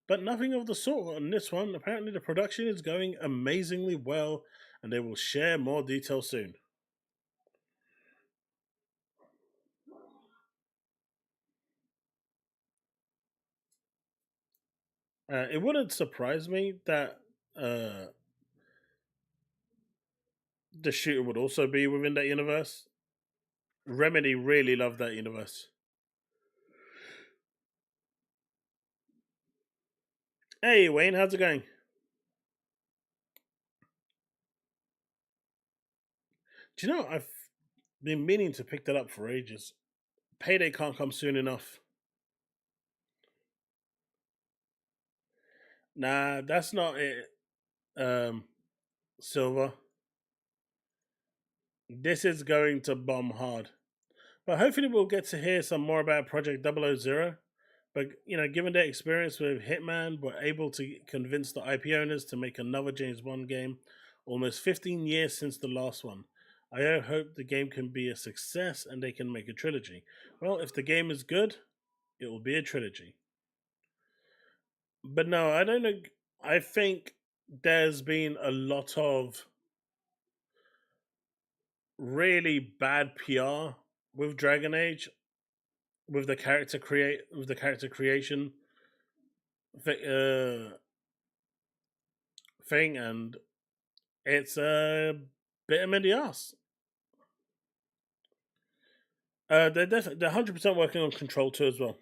Speaker 1: But nothing of the sort on this one. Apparently the production is going amazingly well, and they will share more details soon. It wouldn't surprise me that the shooter would also be within that universe. Remedy really loved that universe. Hey, Wayne, how's it going? Do you know, I've been meaning to pick that up for ages. Payday can't come soon enough. Nah, that's not it, Silver. This is going to bomb hard. But hopefully we'll get to hear some more about Project 000. But, given their experience with Hitman, we're able to convince the IP owners to make another James Bond game almost 15 years since the last one. I hope the game can be a success and they can make a trilogy. Well, if the game is good, it will be a trilogy. But no, I don't know. I think there's been a lot of really bad PR with Dragon Age, with the character creation thing, and it's a bit of in the ass. They're 100% working on Control 2 as well.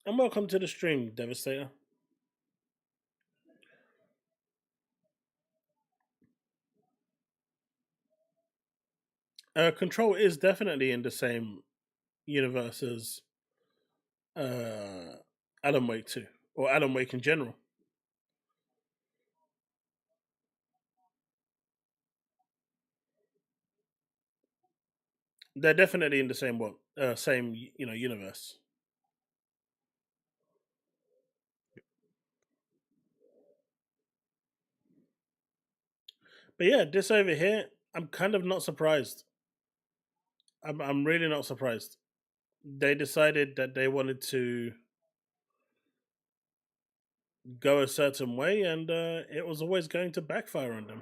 Speaker 1: And welcome to the stream, Devastator. Control is definitely in the same universe as Alan Wake 2, or Alan Wake in general. They're definitely in the same universe. But yeah, this over here, I'm kind of not surprised. I'm really not surprised. They decided that they wanted to go a certain way, and it was always going to backfire on them.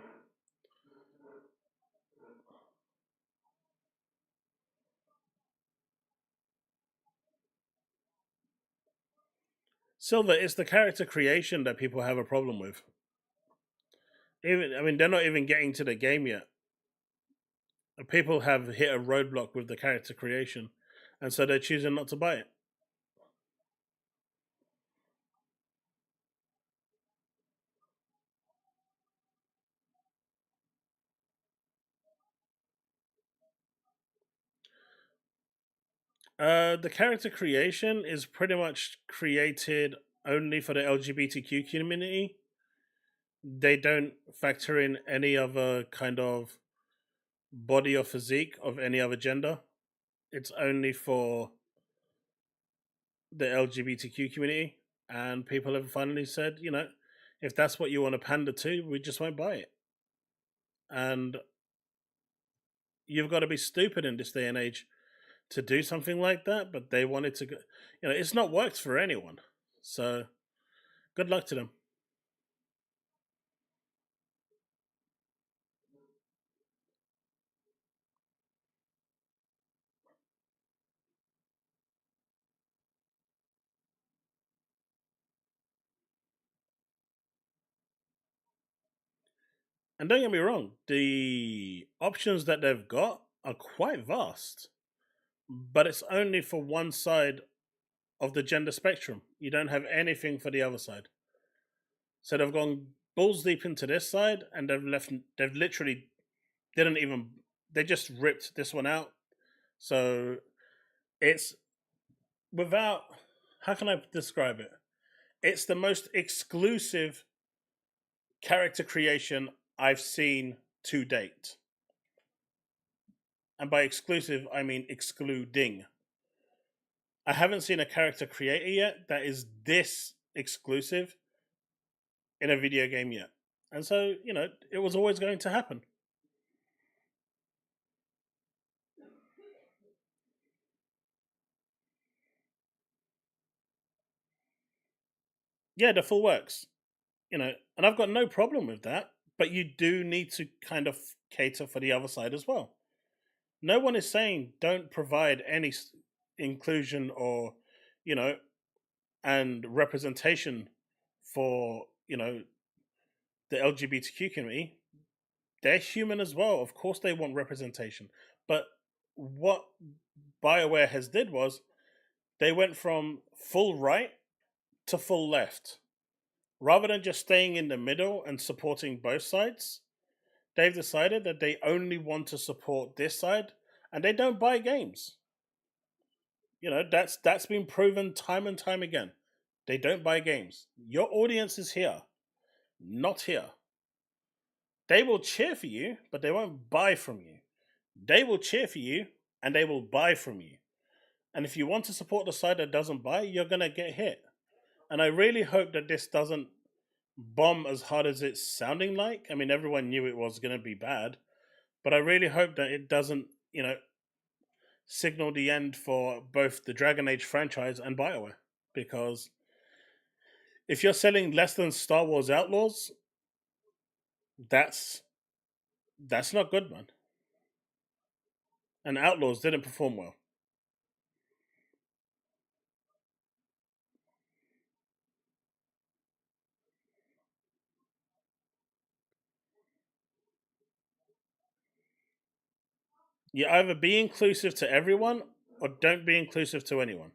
Speaker 1: Silver, it's the character creation that people have a problem with. They're not even getting to the game yet. People have hit a roadblock with the character creation, and so they're choosing not to buy it. The character creation is pretty much created only for the LGBTQ community. They don't factor in any other kind of body or physique of any other gender. It's only for the LGBTQ community. And people have finally said, if that's what you want to pander to, we just won't buy it. And you've got to be stupid in this day and age to do something like that, but they wanted to go, it's not worked for anyone. So good luck to them. And don't get me wrong, the options that they've got are quite vast, but it's only for one side of the gender spectrum. You don't have anything for the other side. So they've gone balls deep into this side, and they've literally they just ripped this one out. So it's without, how can I describe it? It's the most exclusive character creation I've seen to date. And by exclusive, I mean excluding. I haven't seen a character creator yet that is this exclusive in a video game yet. And so, it was always going to happen. Yeah, the full works. And I've got no problem with that, but you do need to kind of cater for the other side as well. No one is saying don't provide any inclusion or, and representation for, the LGBTQ community. They're human as well. Of course they want representation. But what BioWare has did was they went from full right to full left. rather than just staying in the middle and supporting both sides, they've decided that they only want to support this side, and they don't buy games. You know, that's been proven time and time again. They don't buy games. Your audience is here, not here. They will cheer for you, but they won't buy from you. They will cheer for you, and they will buy from you. And if you want to support the side that doesn't buy, you're going to get hit. And I really hope that this doesn't bomb as hard as it's sounding like. I mean, everyone knew it was going to be bad, but I really hope that it doesn't, you know, signal the end for both the Dragon Age franchise and BioWare. Because if you're selling less than Star Wars Outlaws, that's not good, man. And Outlaws didn't perform well. You either be inclusive to everyone or don't be inclusive to anyone.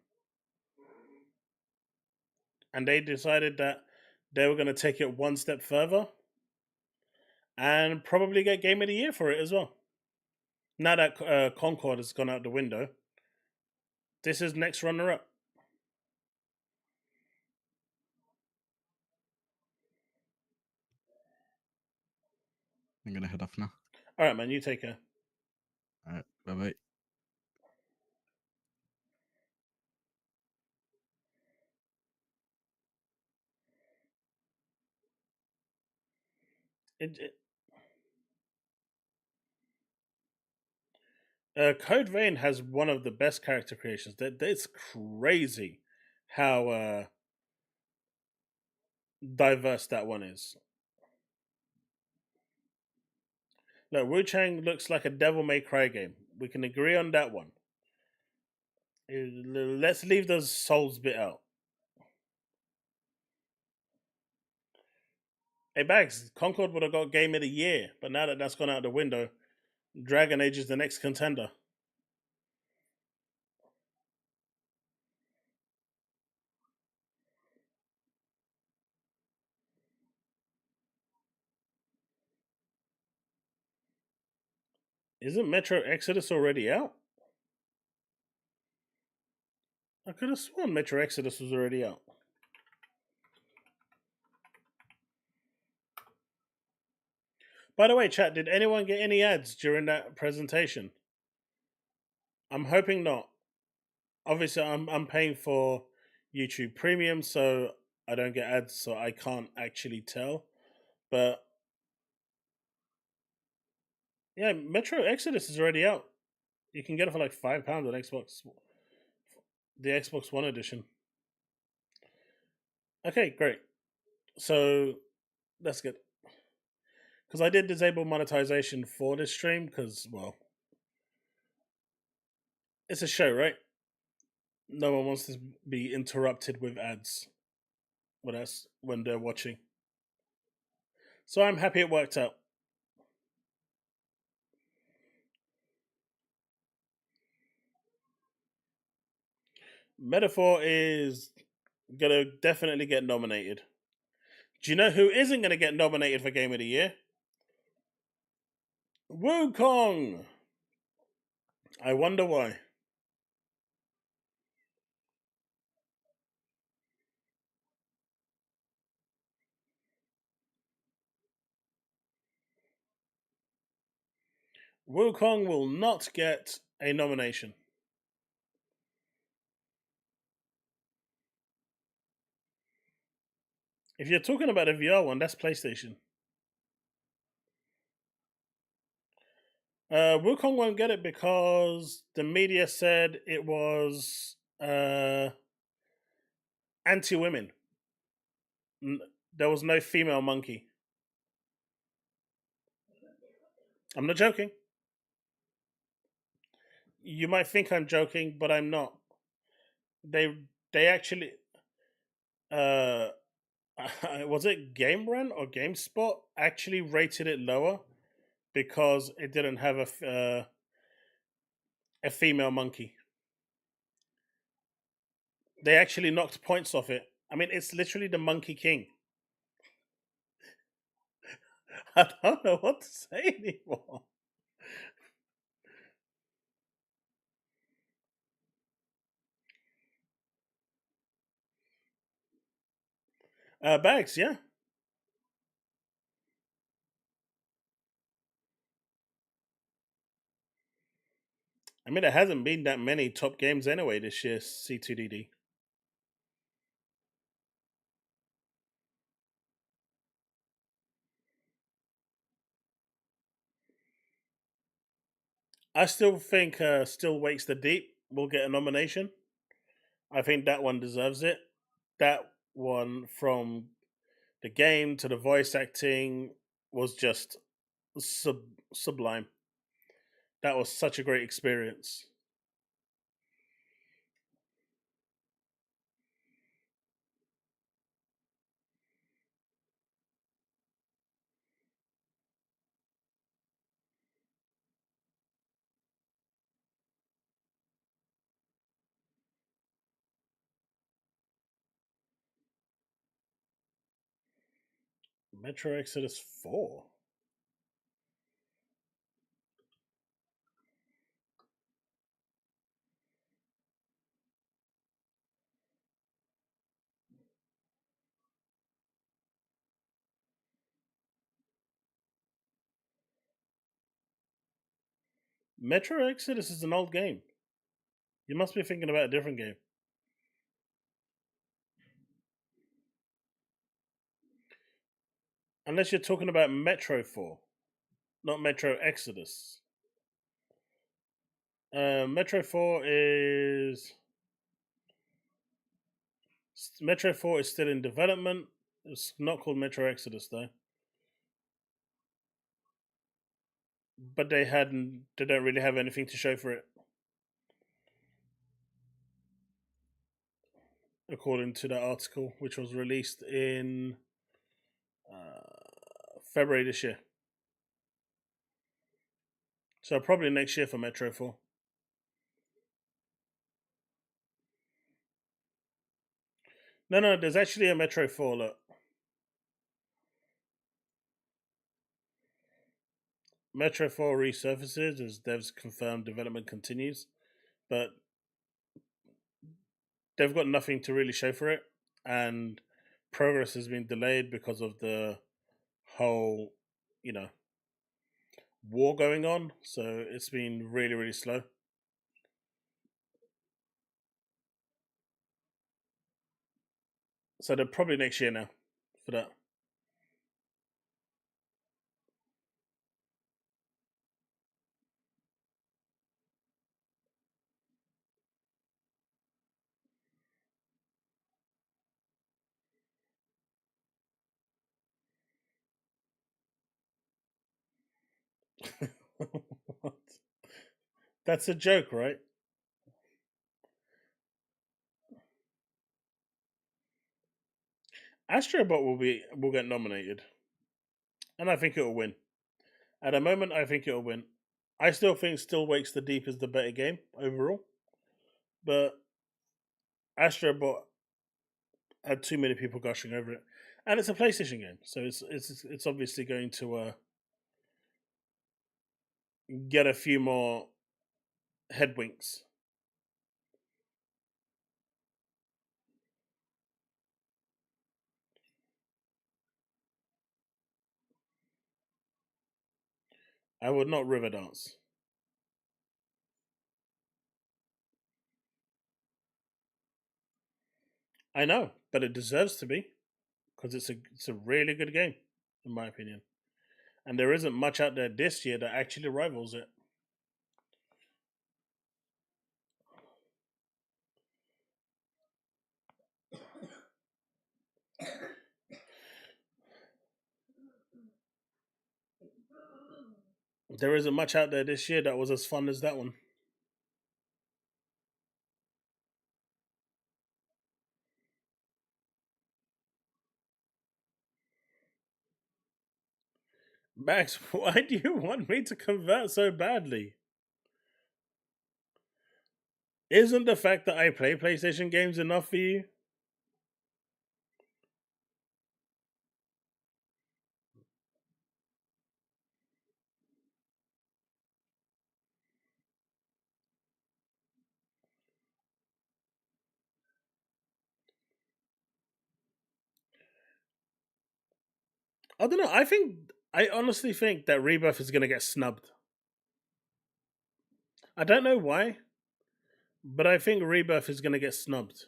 Speaker 1: And they decided that they were going to take it one step further and probably get Game of the Year for it as well. Now that Concord has gone out the window, this is next runner-up.
Speaker 2: I'm going to head off now.
Speaker 1: All right, man. You take care.
Speaker 2: All right. Bye-bye. Code Vein has one of the best character creations. It's crazy how diverse that one is. Look, Wu Chang looks like a Devil May Cry game. We can agree on that one. Let's leave the Souls bit out. Hey, Bags, Concord would have got Game of the Year, but now that that's gone out the window, Dragon Age is the next contender. Isn't Metro Exodus already out? I could have sworn Metro Exodus was already out. By the way, chat, did anyone get any ads during that presentation? I'm hoping not. Obviously, I'm paying for YouTube Premium, so I don't get ads, so I can't actually tell. But yeah, Metro Exodus is already out. You can get it for like £5 on Xbox, the Xbox One edition. Okay, great. So that's good. Because I did disable monetization for this stream because, well, it's a show, right? No one wants to be interrupted with ads when they're watching. So I'm happy it worked out. Metaphor is gonna definitely get nominated. Do you know who isn't gonna get nominated for Game of the Year? Wukong! I wonder why. Wukong will not get a nomination. If you're talking about a VR one, that's PlayStation. Wukong won't get it because the media said it was anti-women. There was no female monkey. I'm not joking. You might think I'm joking, but I'm not. They actually was it Game Run or GameSpot actually rated it lower because it didn't have a female monkey. They actually knocked points off it. I mean, it's literally the Monkey King. I don't know what to say anymore. Bags, yeah. I mean, there hasn't been that many top games anyway this year, C2DD. I still think Still Wakes the Deep will get a nomination. I think that one deserves it. That one, from the game to the voice acting, was just sublime. That was such a great experience. Metro Exodus 4. Metro Exodus is an old game. You must be thinking about a different game. Unless you're talking about Metro 4, not Metro Exodus. Metro 4 is still in development. It's not called Metro Exodus though. But they don't really have anything to show for it, according to the article, which was released in February this year. So probably next year for Metro 4. No, there's actually a Metro 4, look. Metro 4 resurfaces as devs confirmed development continues, but they've got nothing to really show for it, and progress has been delayed because of the whole, war going on, so it's been really, really slow. So they're probably next year now for that. That's a joke, right? Astrobot will get nominated, and I think it'll win. At the moment, I think it'll win. I still think Still Wakes the Deep is the better game overall, but Astrobot had too many people gushing over it, and it's a PlayStation game, so it's obviously going to get a few more headwinks. I would not river dance. I know, but it deserves to be, because it's a really good game, in my opinion, and there isn't much out there this year that actually rivals it. There isn't much out there this year that was as fun as that one. Max, why do you want me to convert so badly? Isn't the fact that I play PlayStation games enough for you? I don't know. I honestly think that Rebirth is going to get snubbed. I don't know why, but I think Rebirth is going to get snubbed.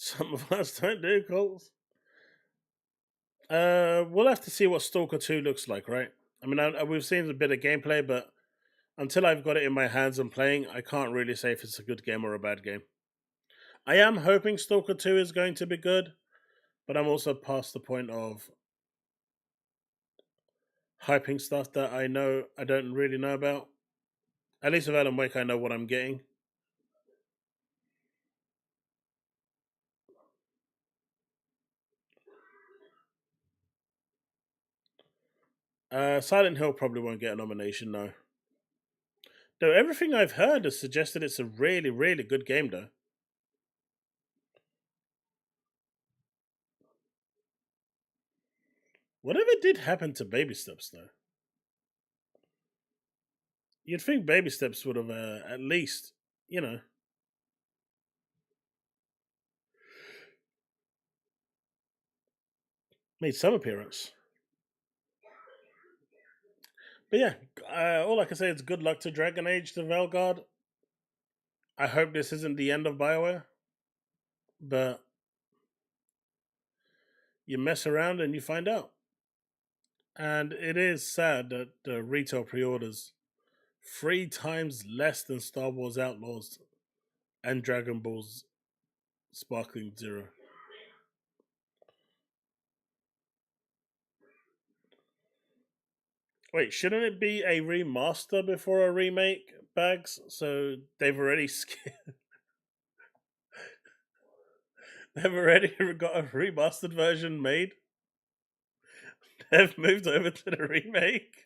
Speaker 2: Some of us don't do calls. We'll have to see what Stalker 2 looks like, right? I mean, we've seen a bit of gameplay, but until I've got it in my hands and playing, I can't really say if it's a good game or a bad game. I am hoping Stalker 2 is going to be good, but I'm also past the point of hyping stuff that I don't really know about. At least with Alan Wake, I know what I'm getting. Silent Hill probably won't get a nomination, no. Though everything I've heard has suggested it's a really, really good game, though. Whatever did happen to Baby Steps, though? You'd think Baby Steps would have at least, made some appearance. But yeah, all I can say is good luck to Dragon Age to Velguard. I hope this isn't the end of BioWare, but you mess around and you find out. And it is sad that the retail pre-orders 3 times less than Star Wars Outlaws and Dragon Ball's Sparkling Zero. Wait, shouldn't it be a remaster before a remake, Bags? So they've already they've already got a remastered version made. They've moved over to the remake.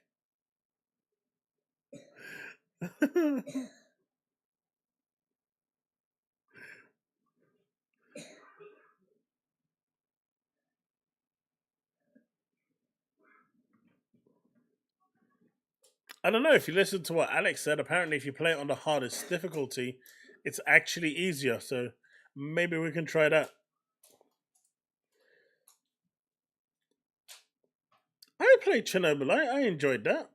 Speaker 2: I don't know if you listen to what Alex said. Apparently, if you play it on the hardest difficulty, it's actually easier. So maybe we can try that. I played Chernobyl. I enjoyed that.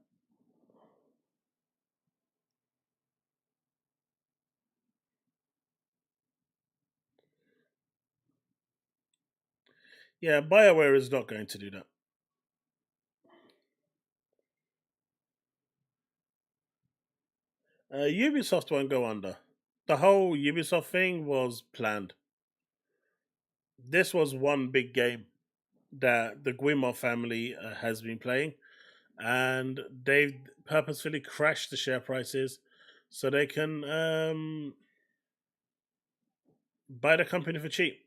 Speaker 2: Yeah, BioWare is not going to do that. Ubisoft won't go under. The whole Ubisoft thing was planned. This was one big game that the Guillemot family has been playing, and they've purposefully crashed the share prices so they can buy the company for cheap.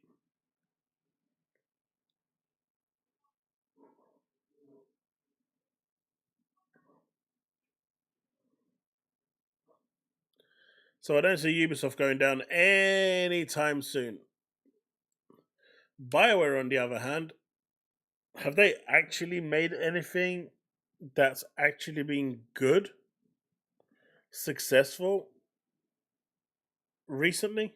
Speaker 2: So I don't see Ubisoft going down anytime soon. BioWare, on the other hand, have they actually made anything that's actually been good, successful recently?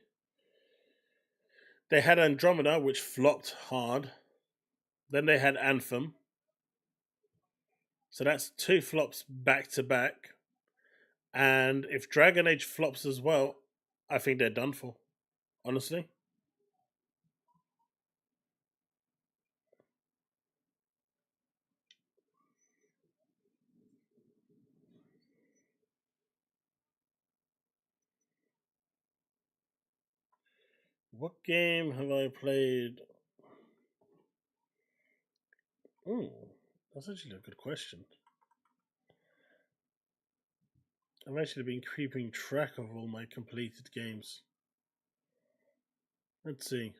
Speaker 2: They had Andromeda, which flopped hard. Then they had Anthem. So that's 2 flops back to back. And if Dragon Age flops as well, I think they're done for. Honestly. What game have I played? Ooh, that's actually a good question. I've actually been keeping track of all my completed games. Let's see.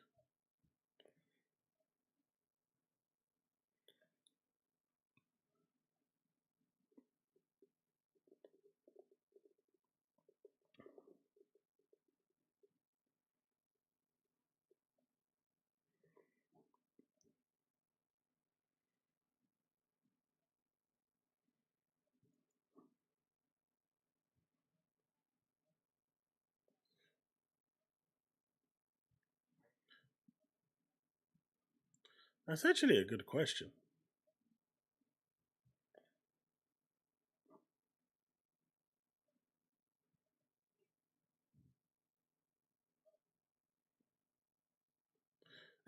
Speaker 2: That's actually a good question.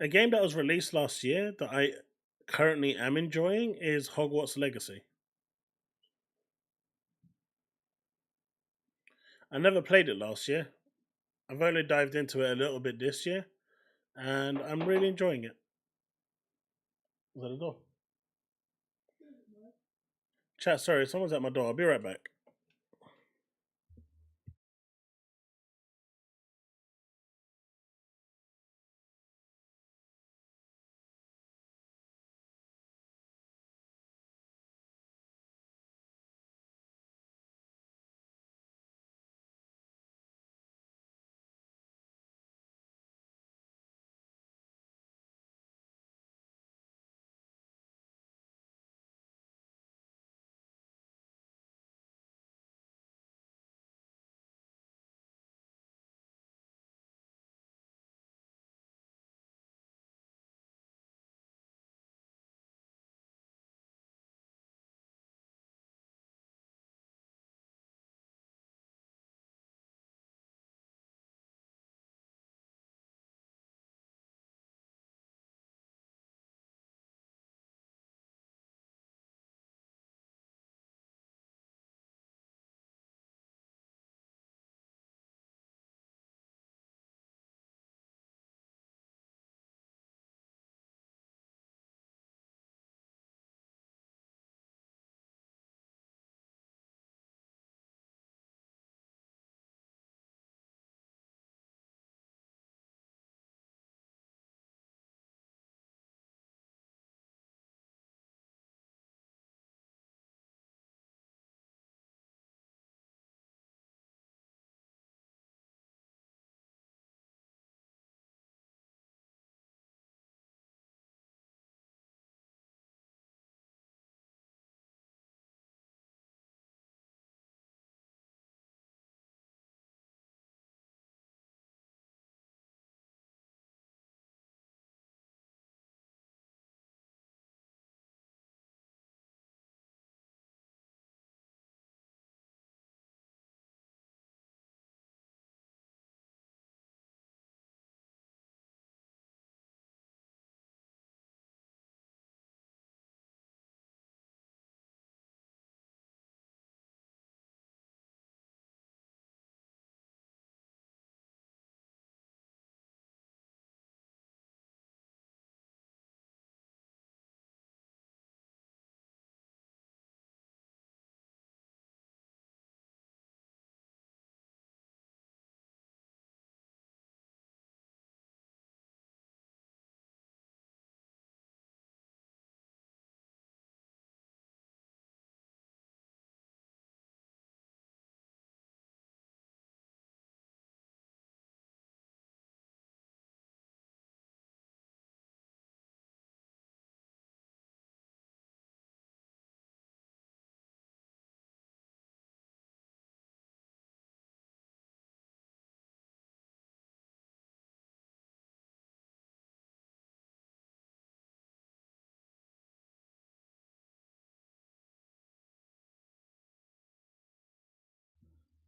Speaker 2: A game that was released last year that I currently am enjoying is Hogwarts Legacy. I never played it last year. I've only dived into it a little bit this year, and I'm really enjoying it. Is that a door? Chat, sorry, someone's at my door. I'll be right back.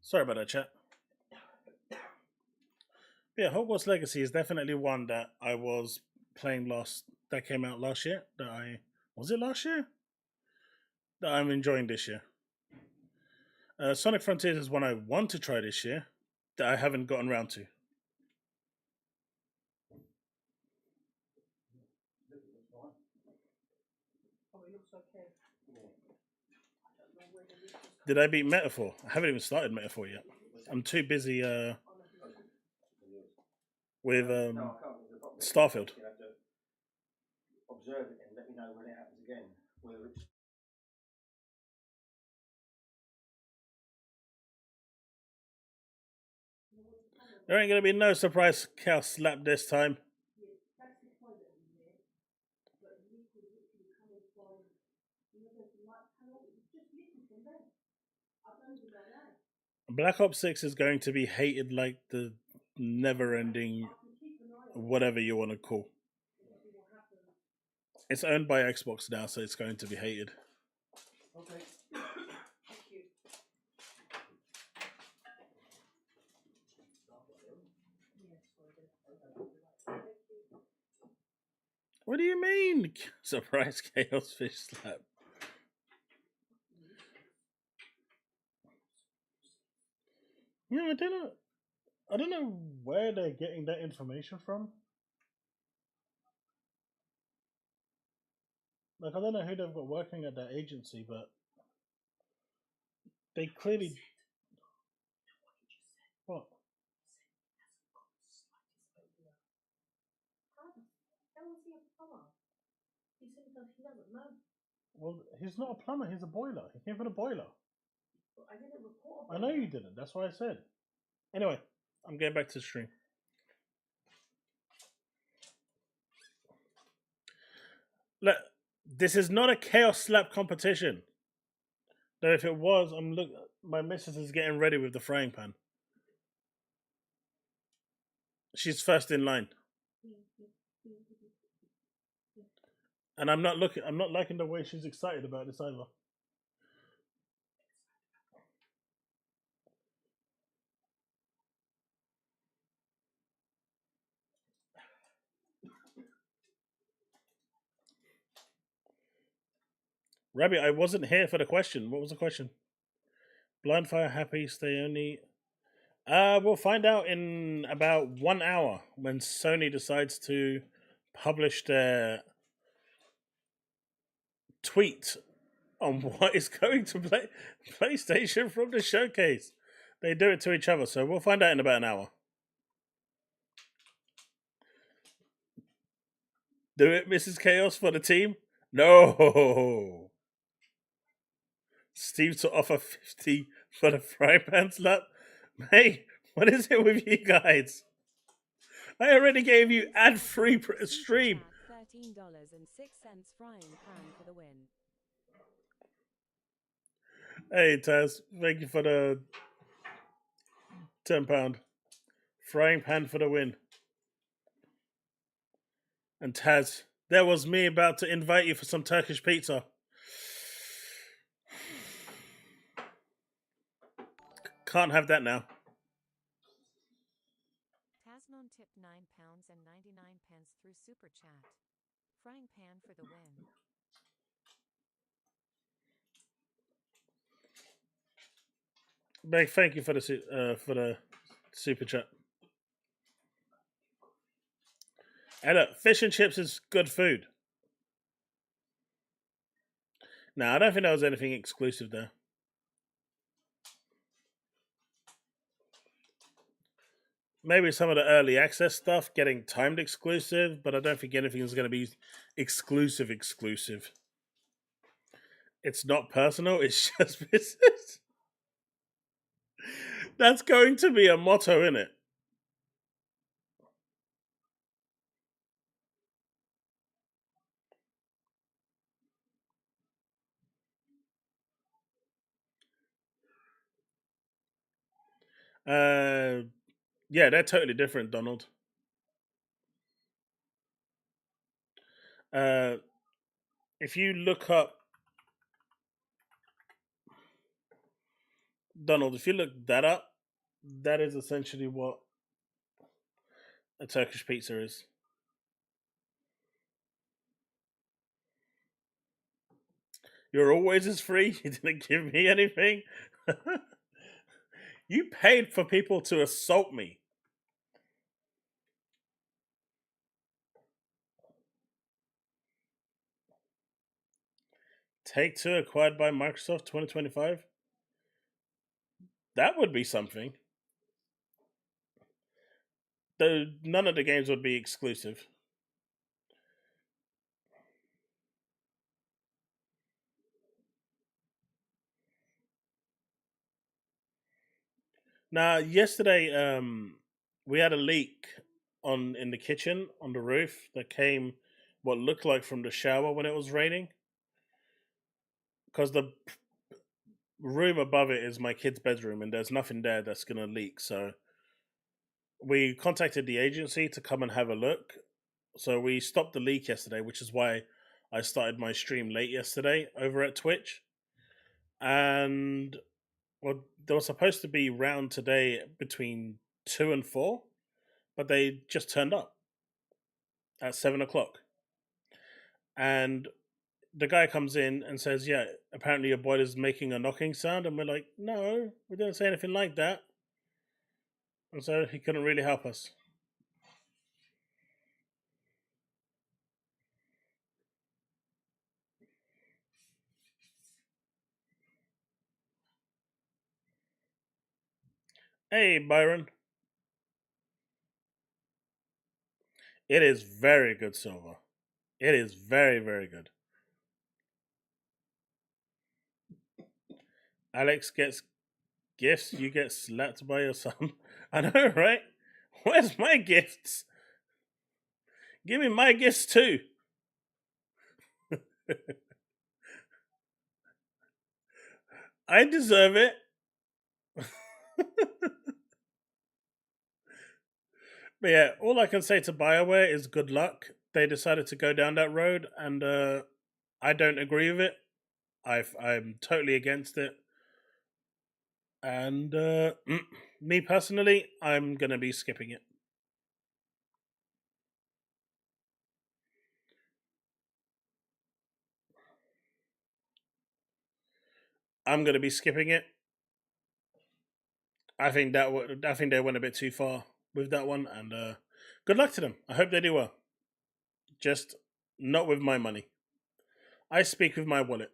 Speaker 2: Sorry about that, chat. Yeah, Hogwarts Legacy is definitely one that I was playing that came out last year. Was it last year? That I'm enjoying this year. Sonic Frontiers is one I want to try this year that I haven't gotten around to. Did I beat Metaphor? I haven't even started Metaphor yet. I'm too busy with Starfield.
Speaker 3: Observe it and let me know when it happens again. Whether it's
Speaker 2: There ain't gonna be no surprise cow slap this time. Black Ops 6 is going to be hated like the never-ending whatever you want to call. It's owned by Xbox now, so it's going to be hated.
Speaker 3: Okay.
Speaker 2: What do you mean? Surprise Chaos Fish Slap. Yeah, I don't know where they're getting that information from. Like, I don't know who they've got working at that agency, but they clearly. What?
Speaker 3: How was he a plumber? He said he doesn't know.
Speaker 2: Well, he's not a plumber, he's a boiler. He came for the boiler.
Speaker 3: But I didn't report about
Speaker 2: I know you didn't, that's why I said. Anyway, I'm getting back to the stream. Look, this is not a Chaos Slap competition. Though if it was, my missus is getting ready with the frying pan. She's first in line. And I'm not liking the way she's excited about this either. Rabbi, I wasn't here for the question. What was the question? Blind Fire happy, stay only. We'll find out in about 1 hour when Sony decides to publish their tweet on what is going to PlayStation from the showcase. They do it to each other, so we'll find out in about an hour. Do it, Mrs. Chaos, for the team? No. Steve to offer 50 for the fry pan slap? Hey, what is it with you guys? I already gave you ad-free stream.
Speaker 7: $13.06 frying pan for the win.
Speaker 2: Hey, Taz, thank you for the £10. Frying pan for the win. And Taz, there was me about to invite you for some Turkish pizza. Can't have that now.
Speaker 7: Tazmon tipped £9.99 through Super Chat. Frying pan for the win.
Speaker 2: Meg, thank you for the Super Chat. Hey, look, fish and chips is good food. No, I don't think there was anything exclusive there. Maybe some of the early access stuff getting timed exclusive, but I don't think anything is going to be exclusive. It's not personal, it's just business. That's going to be a motto, isn't it? Yeah, they're totally different, Donald. If you look up Donald, if you look that up, that is essentially what a Turkish pizza is. You're always as free. You didn't give me anything. You paid for people to assault me. Take-Two acquired by Microsoft 2025. That would be something. Though none of the games would be exclusive. Now, yesterday, we had a leak in the kitchen on the roof that came what looked like from the shower when it was raining. Because the room above it is my kid's bedroom, and there's nothing there that's gonna leak. So we contacted the agency to come and have a look. So we stopped the leak yesterday, which is why I started my stream late yesterday over at Twitch. And well, there was supposed to be round today between 2 and 4, but they just turned up at 7 o'clock. And the guy comes in and says, yeah, apparently your boiler's making a knocking sound. And we're like, no, we didn't say anything like that. And so he couldn't really help us. Hey, Byron. It is very good, Silver. It is very, very good. Alex gets gifts, you get slapped by your son. I know, right? Where's my gifts? Give me my gifts too. I deserve it. But yeah, all I can say to BioWare is good luck. They decided to go down that road, and I don't agree with it. I'm totally against it. And me personally, I'm going to be skipping it. I'm going to be skipping it. I think they went a bit too far with that one, and good luck to them. I hope they do well. Just not with my money. I speak with my wallet.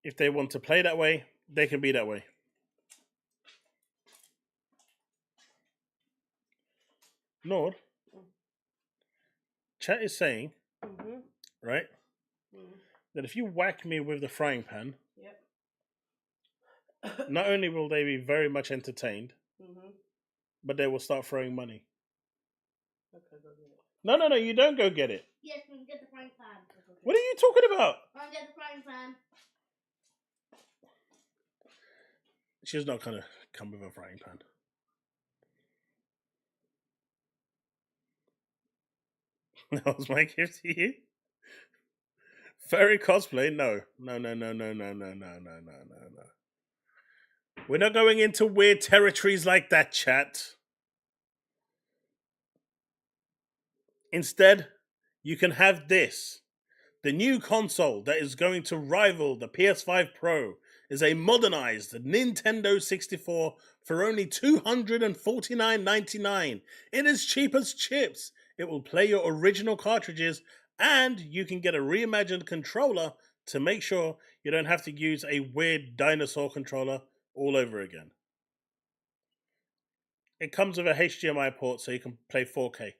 Speaker 2: If they want to play that way, they can be that way. Nord, chat is saying, right, that if you whack me with the frying pan, not only will they be very much entertained, but they will start throwing money.
Speaker 1: Okay, go get it.
Speaker 2: No, you don't go get it.
Speaker 3: Yes, we can get the frying pan.
Speaker 2: What are you talking about?
Speaker 3: I'll get the frying pan.
Speaker 2: She's not going to come with a frying pan. That was my gift to you? Furry cosplay? No. No. We're not going into weird territories like that, chat. Instead, you can have this. The new console that is going to rival the PS5 Pro is a modernized Nintendo 64 for only $249.99. It is cheap as chips. It will play your original cartridges, and you can get a reimagined controller to make sure you don't have to use a weird dinosaur controller all over again. It comes with a HDMI port so you can play 4K.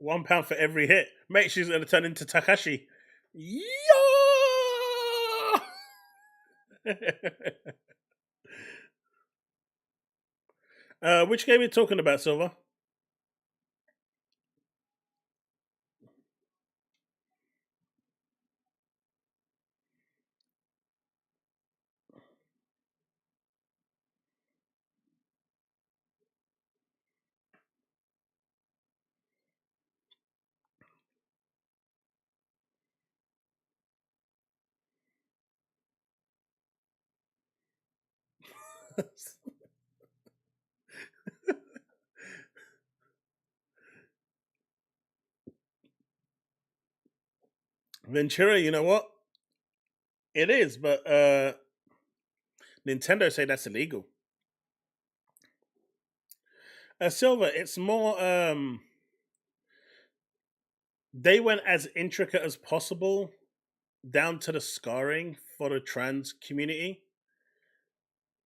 Speaker 2: £1 for every hit. Mate, she's going to turn into Takashi. Yeah! Which game are you talking about, Silver? Ventura, you know what? It is, but Nintendo say that's illegal. Silver, it's more they went as intricate as possible down to the scarring for the trans community.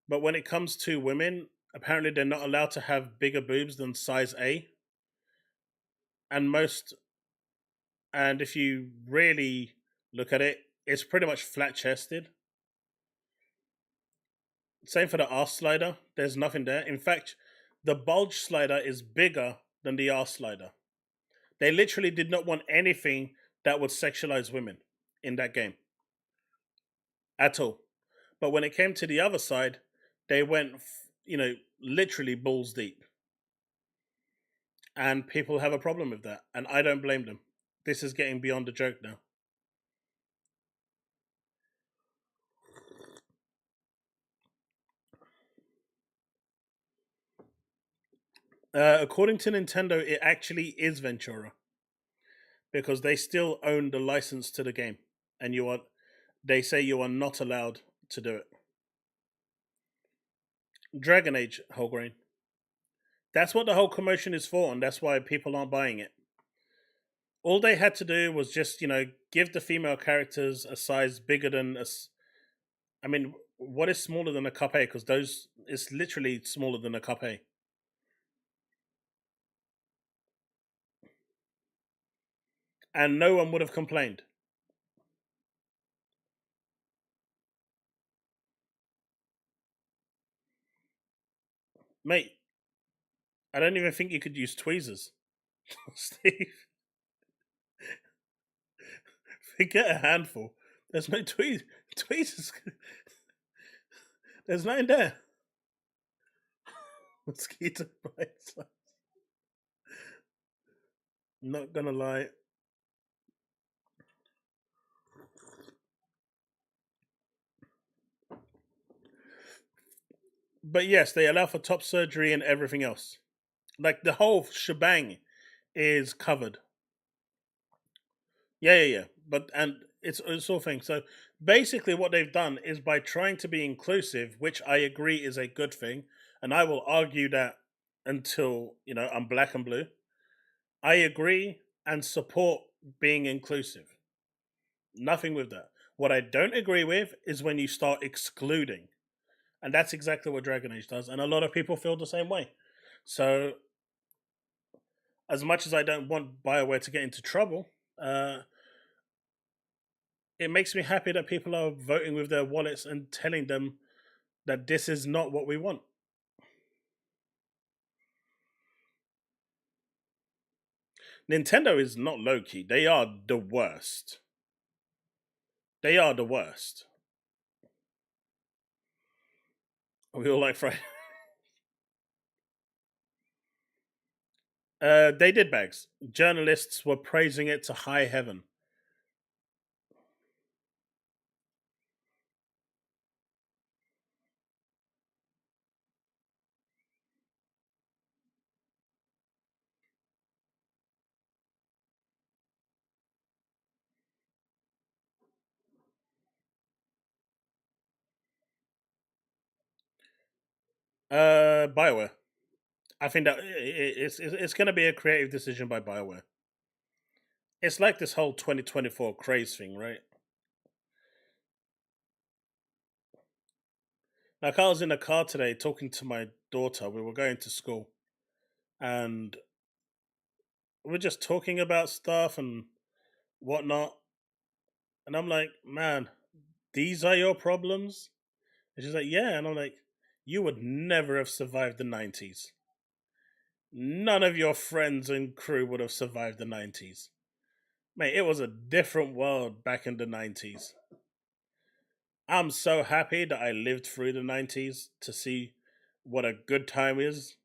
Speaker 2: But when it comes to women, apparently they're not allowed to have bigger boobs than size A. And if you really look at it, it's pretty much flat-chested. Same for the arse slider. There's nothing there. In fact, the bulge slider is bigger than the arse slider. They literally did not want anything that would sexualize women in that game at all. But when it came to the other side, they went, literally balls deep. And people have a problem with that. And I don't blame them. This is getting beyond the joke now. According to Nintendo, it actually is Ventura. Because they still own the license to the game. And they say you are not allowed to do it. Dragon Age, Wholegrain. That's what the whole commotion is for, and that's why people aren't buying it. All they had to do was just, give the female characters a size bigger than what is smaller than a cup A? Because it's literally smaller than a cup A. And no one would have complained. Mate, I don't even think you could use tweezers. Steve. Forget a handful. There's no tweezers. There's nothing there. Mosquito bites. Not gonna lie. But yes, they allow for top surgery and everything else. Like the whole shebang is covered. Yeah. But it's all things. So basically, what they've done is by trying to be inclusive, which I agree is a good thing, and I will argue that until I'm black and blue. I agree and support being inclusive. Nothing with that. What I don't agree with is when you start excluding. And that's exactly what Dragon Age does. And a lot of people feel the same way. So, as much as I don't want BioWare to get into trouble, it makes me happy that people are voting with their wallets and telling them that this is not what we want. Nintendo is not low-key. They are the worst. They are the worst. We all like Friday. They did, Bags. Journalists were praising it to high heaven. BioWare. I think that it's going to be a creative decision by BioWare. It's like this whole 2024 craze thing, right? Like I was in a car today talking to my daughter. We were going to school, and we're just talking about stuff and whatnot. And I'm like, man, these are your problems? And she's like, yeah. And I'm like, you would never have survived the 90s. None of your friends and crew would have survived the 90s. Mate, it was a different world back in the 90s. I'm so happy that I lived through the 90s to see what a good time is.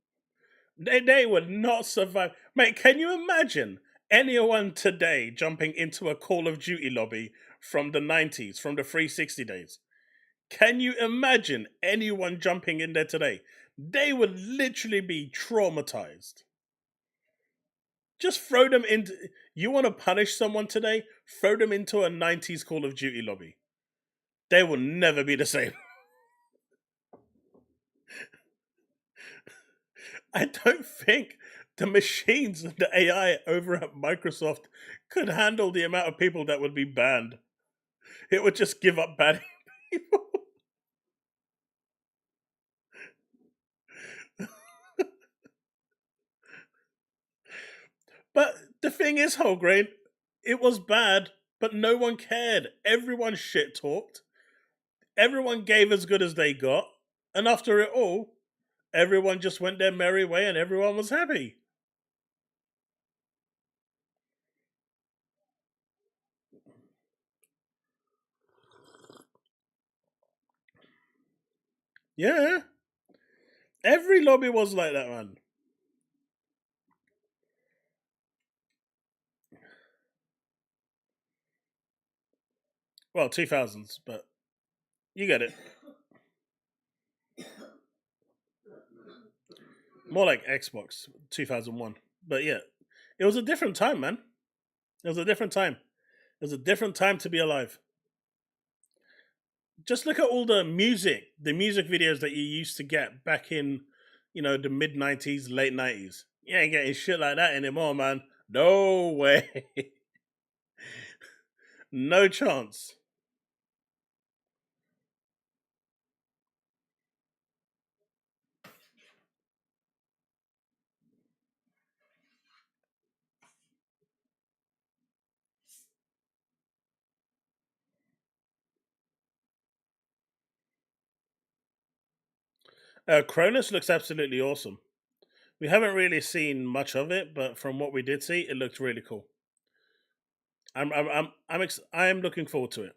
Speaker 2: They would not survive. Mate, can you imagine anyone today jumping into a Call of Duty lobby from the 90s, from the 360 days? Can you imagine anyone jumping in there today? They would literally be traumatized. Just throw them into... You want to punish someone today? Throw them into a 90s Call of Duty lobby. They will never be the same. I don't think the machines and the AI over at Microsoft could handle the amount of people that would be banned. It would just give up banning people. But the thing is, Wholegrain, it was bad, but no one cared. Everyone shit talked. Everyone gave as good as they got. And after it all, everyone just went their merry way and everyone was happy. Yeah. Every lobby was like that, man. Well, 2000s, but you get it. More like Xbox 2001. But yeah, it was a different time, man. It was a different time. It was a different time to be alive. Just look at all the music videos that you used to get back in, the mid 90s, late 90s. You ain't getting shit like that anymore, man. No way. No chance. Cronus looks absolutely awesome. We haven't really seen much of it, but from what we did see, it looked really cool. I'm looking forward to it.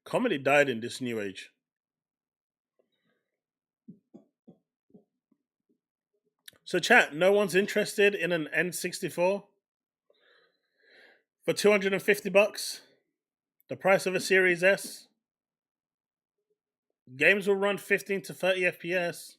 Speaker 2: Comedy died in this new age. So chat, no one's interested in an N64 for $250? The price of a Series S? Games will run 15 to 30 FPS.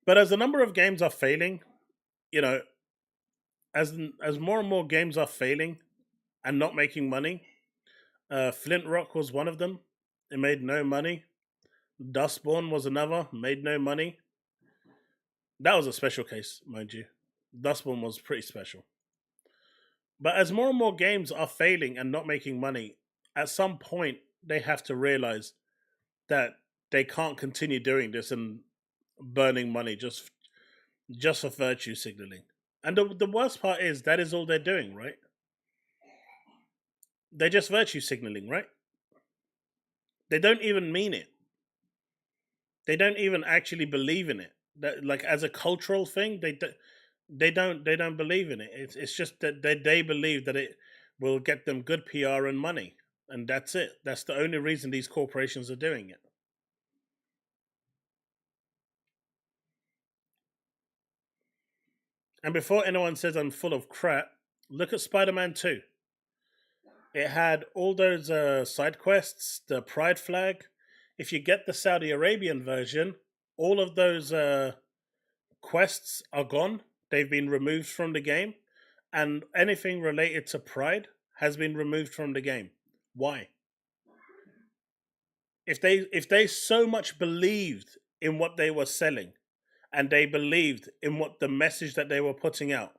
Speaker 2: But as the number of games are failing, as more and more games are failing and not making money, Flint Rock was one of them. It made no money. Dustborn was another, made no money. That was a special case, mind you. Dustborn was pretty special. But as more and more games are failing and not making money, at some point they have to realize that they can't continue doing this and burning money just for virtue signaling. And the worst part is that is all they're doing, right? They're just virtue signaling, right? They don't even mean it. They don't even actually believe in it. That, like, as a cultural thing, they don't believe in it. It's just that they believe that it will get them good PR and money, and that's it. That's the only reason these corporations are doing it. And before anyone says I'm full of crap, look at Spider-Man 2. It had all those side quests, the Pride flag. If you get the Saudi Arabian version, all of those quests are gone. They've been removed from the game. And anything related to Pride has been removed from the game. Why? If they so much believed in what they were selling, and they believed in what the message that they were putting out,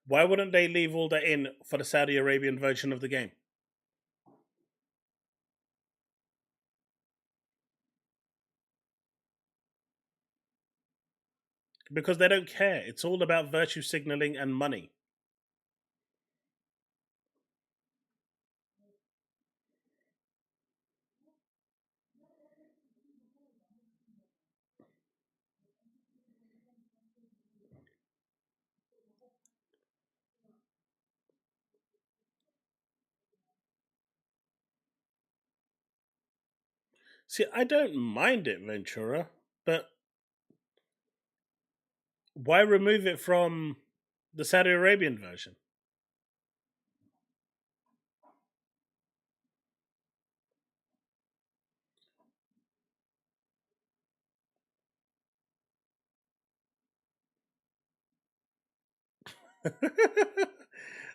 Speaker 2: why wouldn't they leave all that in for the Saudi Arabian version of the game? Because they don't care. It's all about virtue signaling and money. See, I don't mind it, Ventura, but why remove it from the Saudi Arabian version?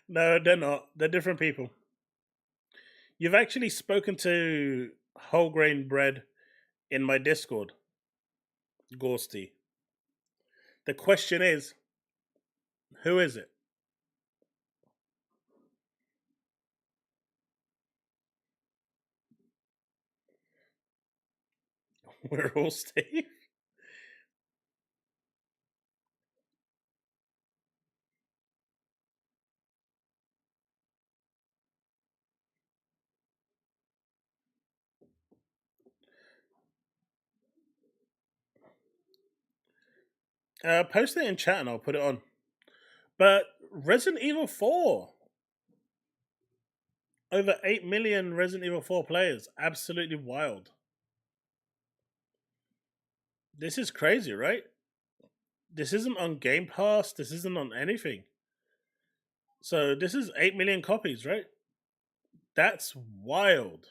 Speaker 2: No, they're not. They're different people. You've actually spoken to Whole Grain Bread in my Discord, Gorsty. The question is, who is it? We're all Steve. Post it in chat and I'll put it on. But Resident Evil 4. Over 8 million Resident Evil 4 players. Absolutely wild. This is crazy, right? This isn't on Game Pass. This isn't on anything. So this is 8 million copies, right? That's wild.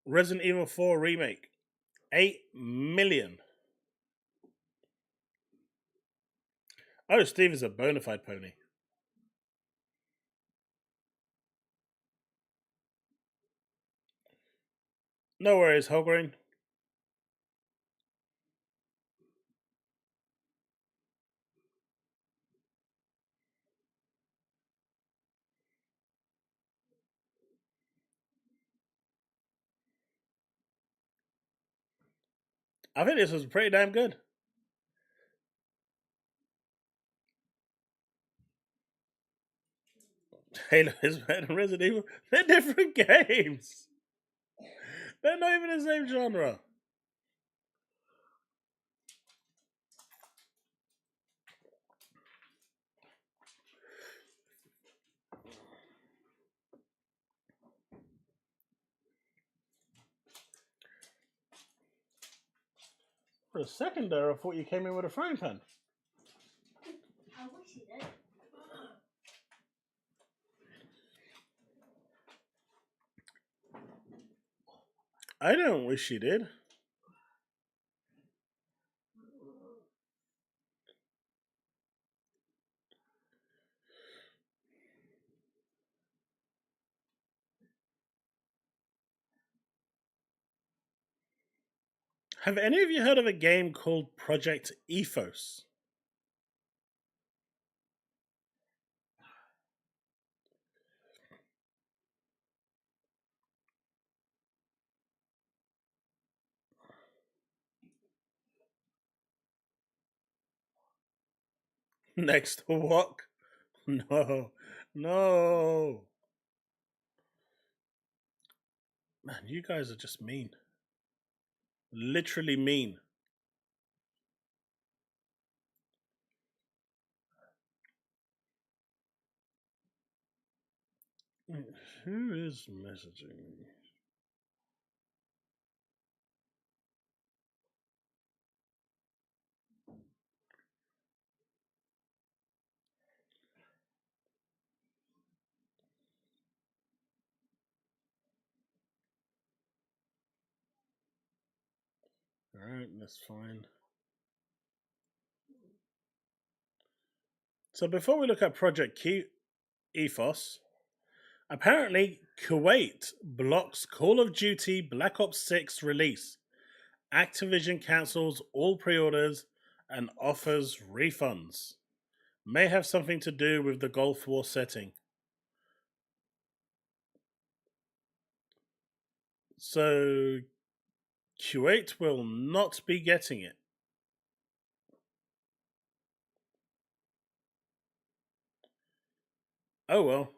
Speaker 2: Resident Evil 4 Remake. 8 million. Oh, Steve is a bona fide pony. No worries, Holgrain. I think this was pretty damn good. Halo is better than Resident Evil. They're different games. They're not even the same genre. For a second there, I thought you came in with a frying pan.
Speaker 3: I wish you did.
Speaker 2: I don't wish you did. Have any of you heard of a game called Project Ethos? Next to walk? No. No. Man, you guys are just mean. Literally mean. Who is messaging me? Alright, that's fine. So before we look at Project Ethos, apparently Kuwait blocks Call of Duty Black Ops 6 release. Activision cancels all pre-orders and offers refunds. May have something to do with the Gulf War setting. So Kuwait will not be getting it. Oh well.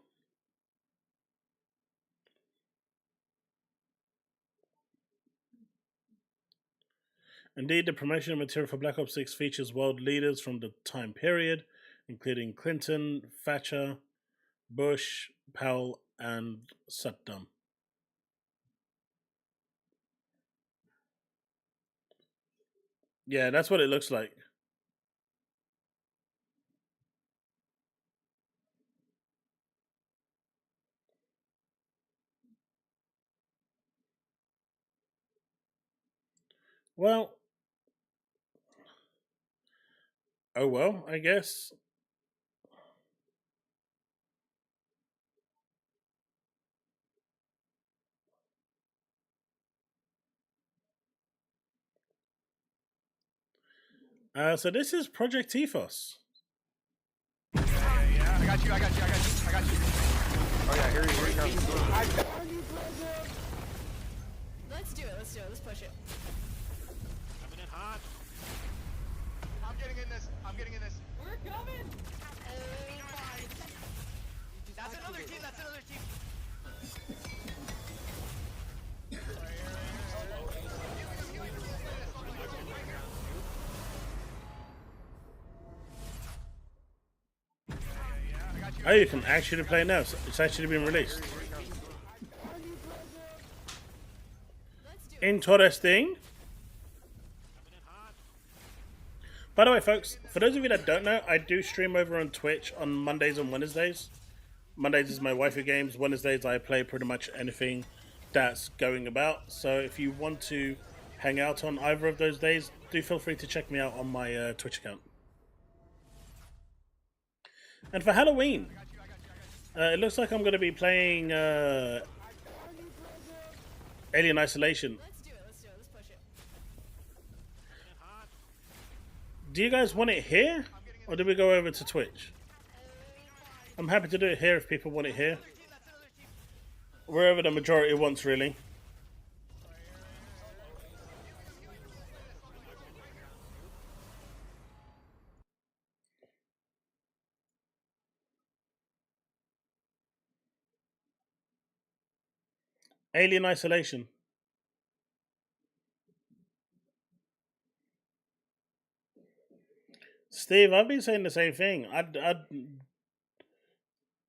Speaker 2: Indeed, the promotional material for Black Ops 6 features world leaders from the time period, including Clinton, Thatcher, Bush, Powell, and Saddam. Yeah, that's what it looks like. Well, oh well, I guess. So this is Project Ethos.
Speaker 4: I got got you. Oh yeah, here he comes.
Speaker 7: Let's do it. Let's push it.
Speaker 4: Coming in hot. I'm getting in this. We're coming. That's another team.
Speaker 2: Oh, you can actually play now. It's actually been released. Interesting. By the way, folks, for those of you that don't know, I do stream over on Twitch on Mondays and Wednesdays. Mondays is my waifu games. Wednesdays I play pretty much anything that's going about. So if you want to hang out on either of those days, do feel free to check me out on my Twitch account. And for Halloween, it looks like I'm going to be playing Alien Isolation.
Speaker 7: Let's do it. Let's push it.
Speaker 2: Do you guys want it here, or do we go over to Twitch? I'm happy to do it here if people want it here. Wherever the majority wants, really. Alien Isolation. Steve, I've been saying the same thing.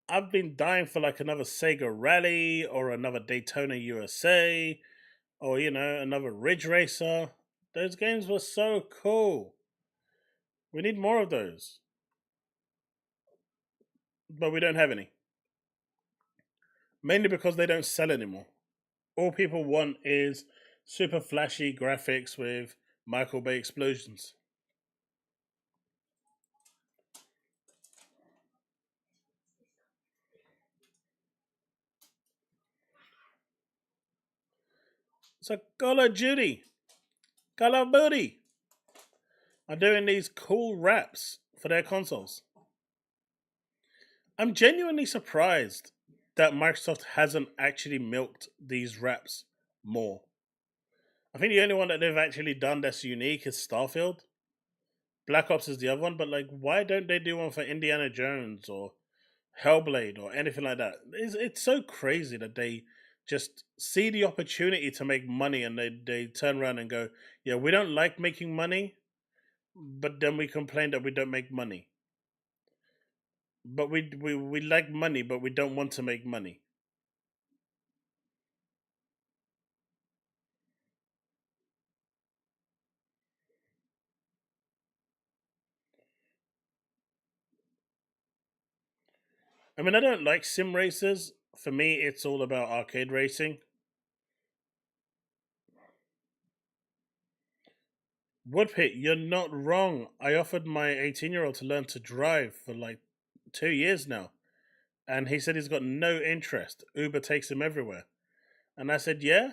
Speaker 2: I've been dying for like another Sega Rally or another Daytona USA or, you know, another Ridge Racer. Those games were so cool. We need more of those. But we don't have any. Mainly because they don't sell anymore. All people want is super flashy graphics with Michael Bay explosions. So Call of Duty, Call of Duty are doing these cool raps for their consoles. I'm genuinely surprised that Microsoft hasn't actually milked these raps more. I think the only one that they've actually done that's unique is Starfield. Black Ops is the other one, but like, why don't they do one for Indiana Jones or Hellblade or anything like that? It's so crazy that they just see the opportunity to make money and they turn around and go, yeah, we don't like making money, but then we complain that we don't make money. But we like money, but we don't want to make money. I mean, I don't like sim races. For me, it's all about arcade racing. Woodpit, you're not wrong. I offered my 18-year-old to learn to drive for like 2 years now. And he said he's got no interest. Uber takes him everywhere. And I said, yeah?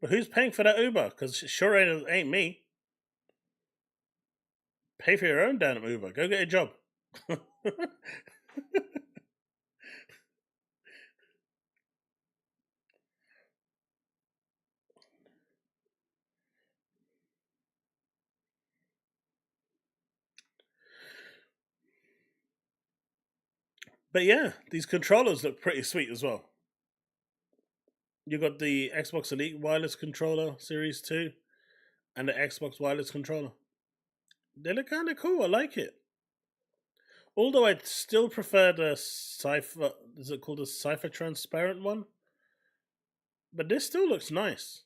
Speaker 2: But who's paying for that Uber? Because sure ain't me. Pay for your own damn Uber. Go get a job. But yeah, these controllers look pretty sweet as well. You got the Xbox Elite Wireless Controller Series 2 and the Xbox Wireless Controller. They look kind of cool. I like it. Although I'd still prefer the Cypher... Is it called the Cypher Transparent one? But this still looks nice.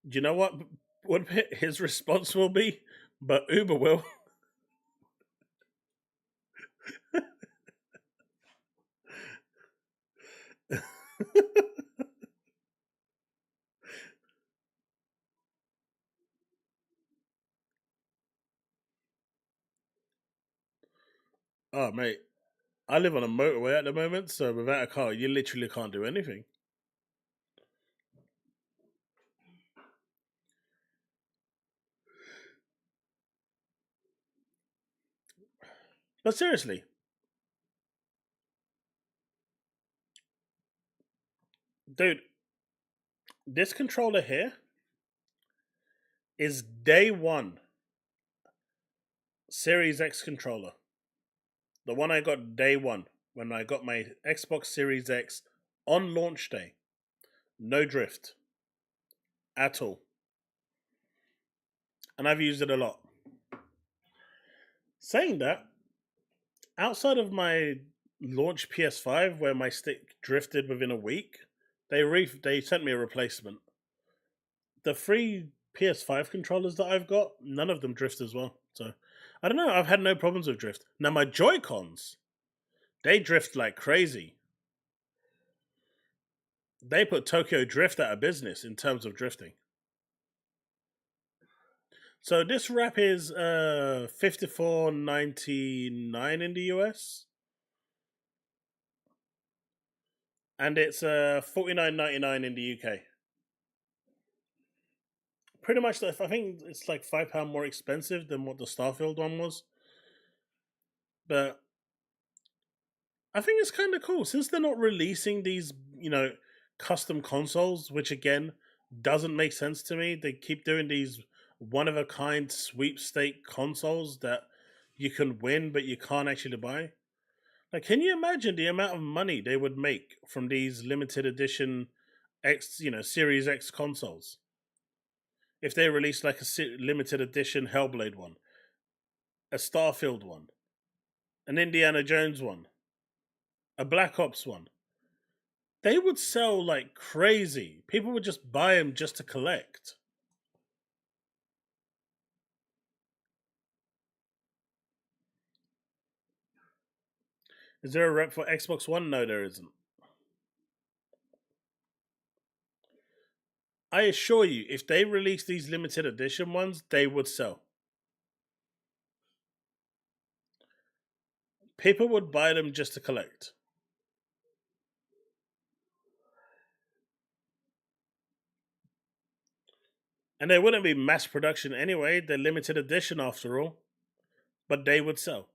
Speaker 2: Do you know what his response will be? But Uber will. Oh, mate. I live on a motorway at the moment, so without a car, you literally can't do anything. But seriously, dude, this controller here is day one Series X controller. The one I got day one when I got my Xbox Series X on launch day. No drift at all. And I've used it a lot. Saying that, outside of my launch PS5 where my stick drifted within a week, they sent me a replacement. The free PS5 controllers that I've got, none of them drift as well. So, I don't know, I've had no problems with drift. Now my Joy-Cons, they drift like crazy. They put Tokyo Drift out of business in terms of drifting. So this wrap is $54.99 in the US. And it's $49.99 in the UK. Pretty much, I think it's like £5 more expensive than what the Starfield one was. But I think it's kind of cool. Since they're not releasing these, custom consoles, which again, doesn't make sense to me. They keep doing these one-of-a-kind sweepstake consoles that you can win, but you can't actually buy. Like, can you imagine the amount of money they would make from these limited edition Series X consoles? If they released like a limited edition Hellblade one, a Starfield one, an Indiana Jones one, a Black Ops one, they would sell like crazy. People would just buy them just to collect. Is there a rep for Xbox One? No, there isn't. I assure you, if they release these limited edition ones, they would sell. People would buy them just to collect. And they wouldn't be mass production anyway. They're limited edition after all. But they would sell.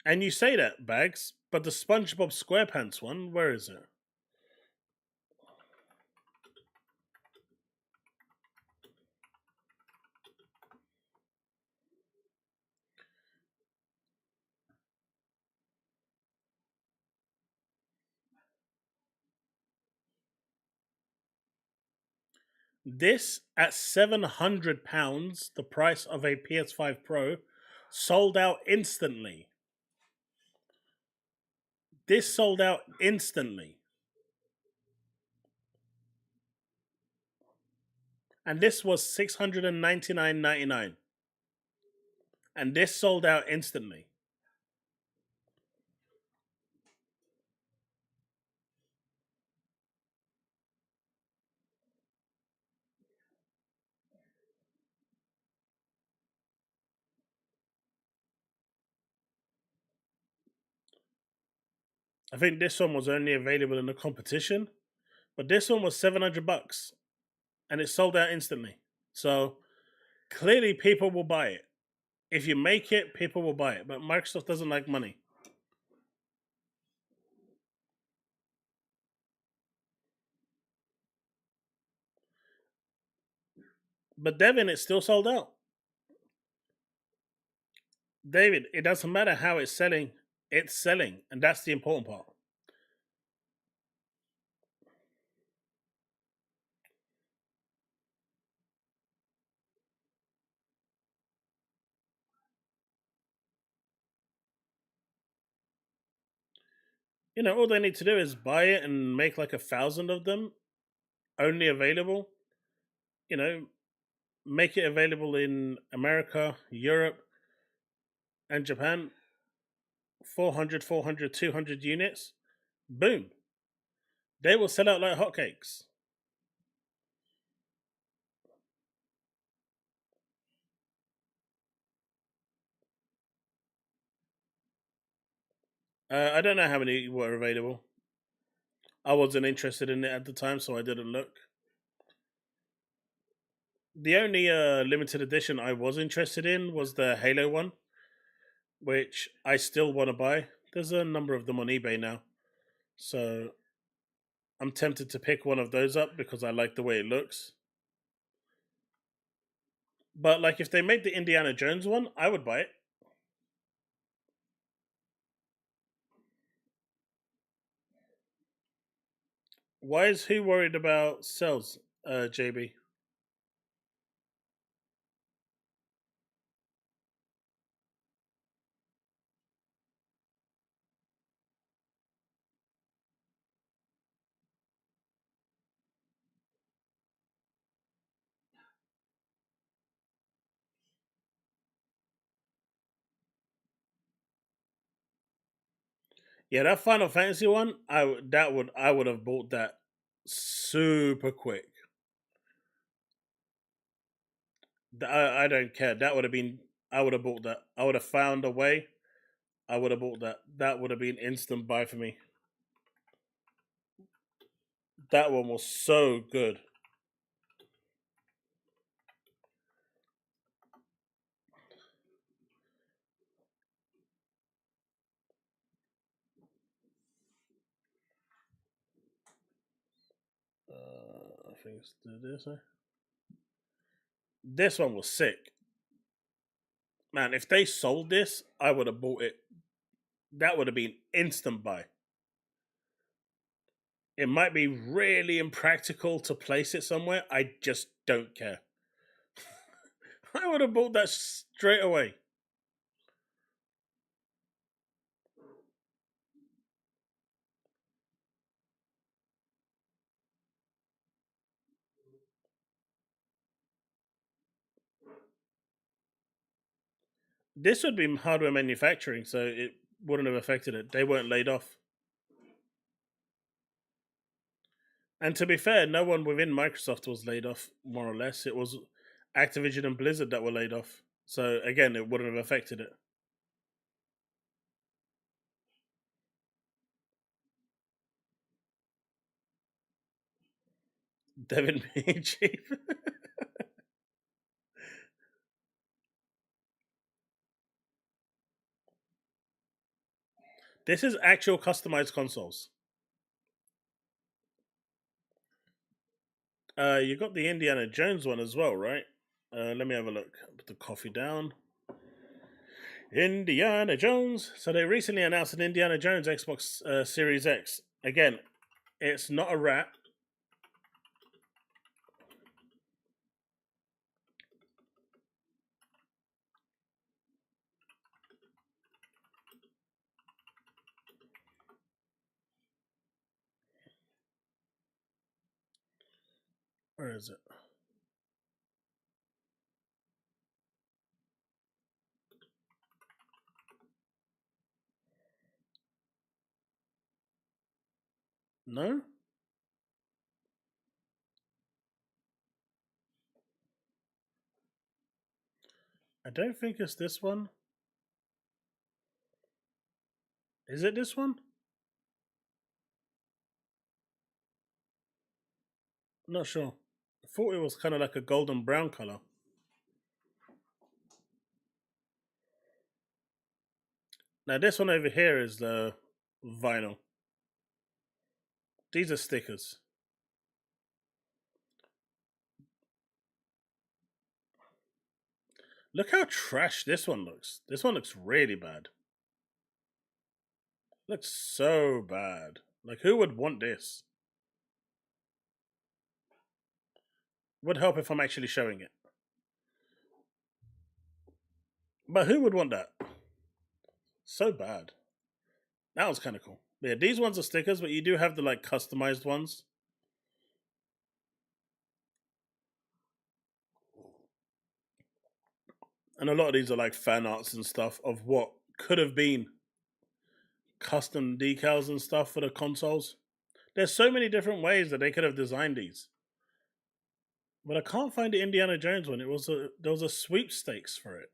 Speaker 2: And you say that, Bags, but the SpongeBob SquarePants one, where is it? This, at £700, the price of a PS5 Pro, sold out instantly. This sold out instantly. And this was $699.99. And this sold out instantly. I think this one was only available in the competition, but this one was $700 and it sold out instantly. So clearly people will buy it. If you make it, people will buy it, but Microsoft doesn't like money. But Devin, it's still sold out. David, it doesn't matter how it's selling, and that's the important part. All they need to do is buy it and make like 1,000 of them only available. Make it available in America, Europe, and Japan. 400, 200 units. Boom. They will sell out like hotcakes. I don't know how many were available. I wasn't interested in it at the time, so I didn't look. The only limited edition I was interested in was the Halo one, which I still want to buy. There's a number of them on eBay now, so I'm tempted to pick one of those up because I like the way it looks. But like, if they made the Indiana Jones one, I would buy it. Why is who worried about cells, JB? Yeah, that Final Fantasy one, I would have bought that super quick. I don't care. That would have been. I would have bought that. I would have found a way. I would have bought that. That would have been instant buy for me. That one was so good. I think it's this. This one was sick. Man, if they sold this, I would have bought it. That would have been instant buy. It might be really impractical to place it somewhere. I just don't care. I would have bought that straight away. This would be hardware manufacturing, so it wouldn't have affected it. They weren't laid off. And to be fair, no one within Microsoft was laid off, more or less. It was Activision and Blizzard that were laid off. So again, it wouldn't have affected it. Devin being cheap. This is actual customized consoles. You got the Indiana Jones one as well, right? Let me have a look. Put the coffee down. Indiana Jones. So they recently announced an Indiana Jones Xbox Series X. Again, it's not a wrap. Where is it? No? I don't think it's this one. Is it this one? I'm not sure. I thought it was kind of like a golden brown color. Now this one over here is the vinyl. These are stickers. Look how trash this one looks. This one looks really bad. Looks so bad. Like, who would want this? Would help if I'm actually showing it. But who would want that? So bad. That was kind of cool. Yeah, these ones are stickers, but you do have the like customized ones. And a lot of these are like fan arts and stuff of what could have been custom decals and stuff for the consoles. There's so many different ways that they could have designed these. But I can't find the Indiana Jones one. There was a sweepstakes for it.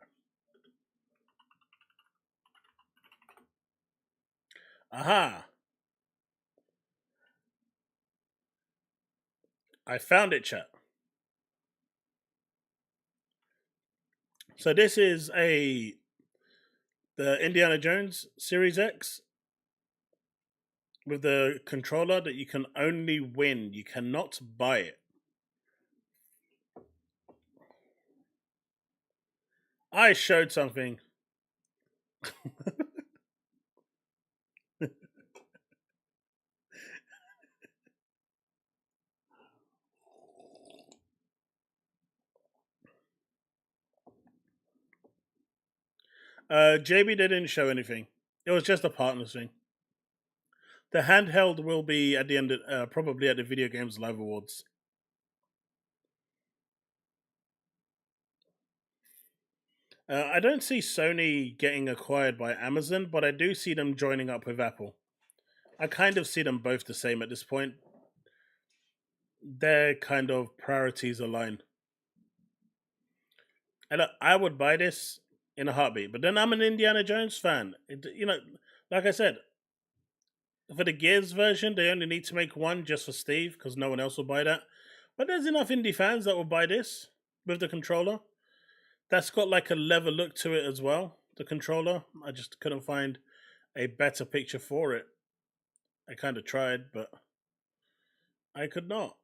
Speaker 2: Aha! I found it, chat. So this is the Indiana Jones Series X with the controller that you can only win. You cannot buy it. I showed something. JB didn't show anything. It was just a partners thing. The handheld will be at the end, probably at the Video Games Live Awards. I don't see Sony getting acquired by Amazon, but I do see them joining up with Apple. I kind of see them both the same at this point. Their kind of priorities align. And I would buy this in a heartbeat, but then I'm an Indiana Jones fan. Like I said, for the Gears version, they only need to make one just for Steve because no one else will buy that. But there's enough indie fans that will buy this with the controller. That's got like a leather look to it as well, the controller. I just couldn't find a better picture for it. I kind of tried, but I could not.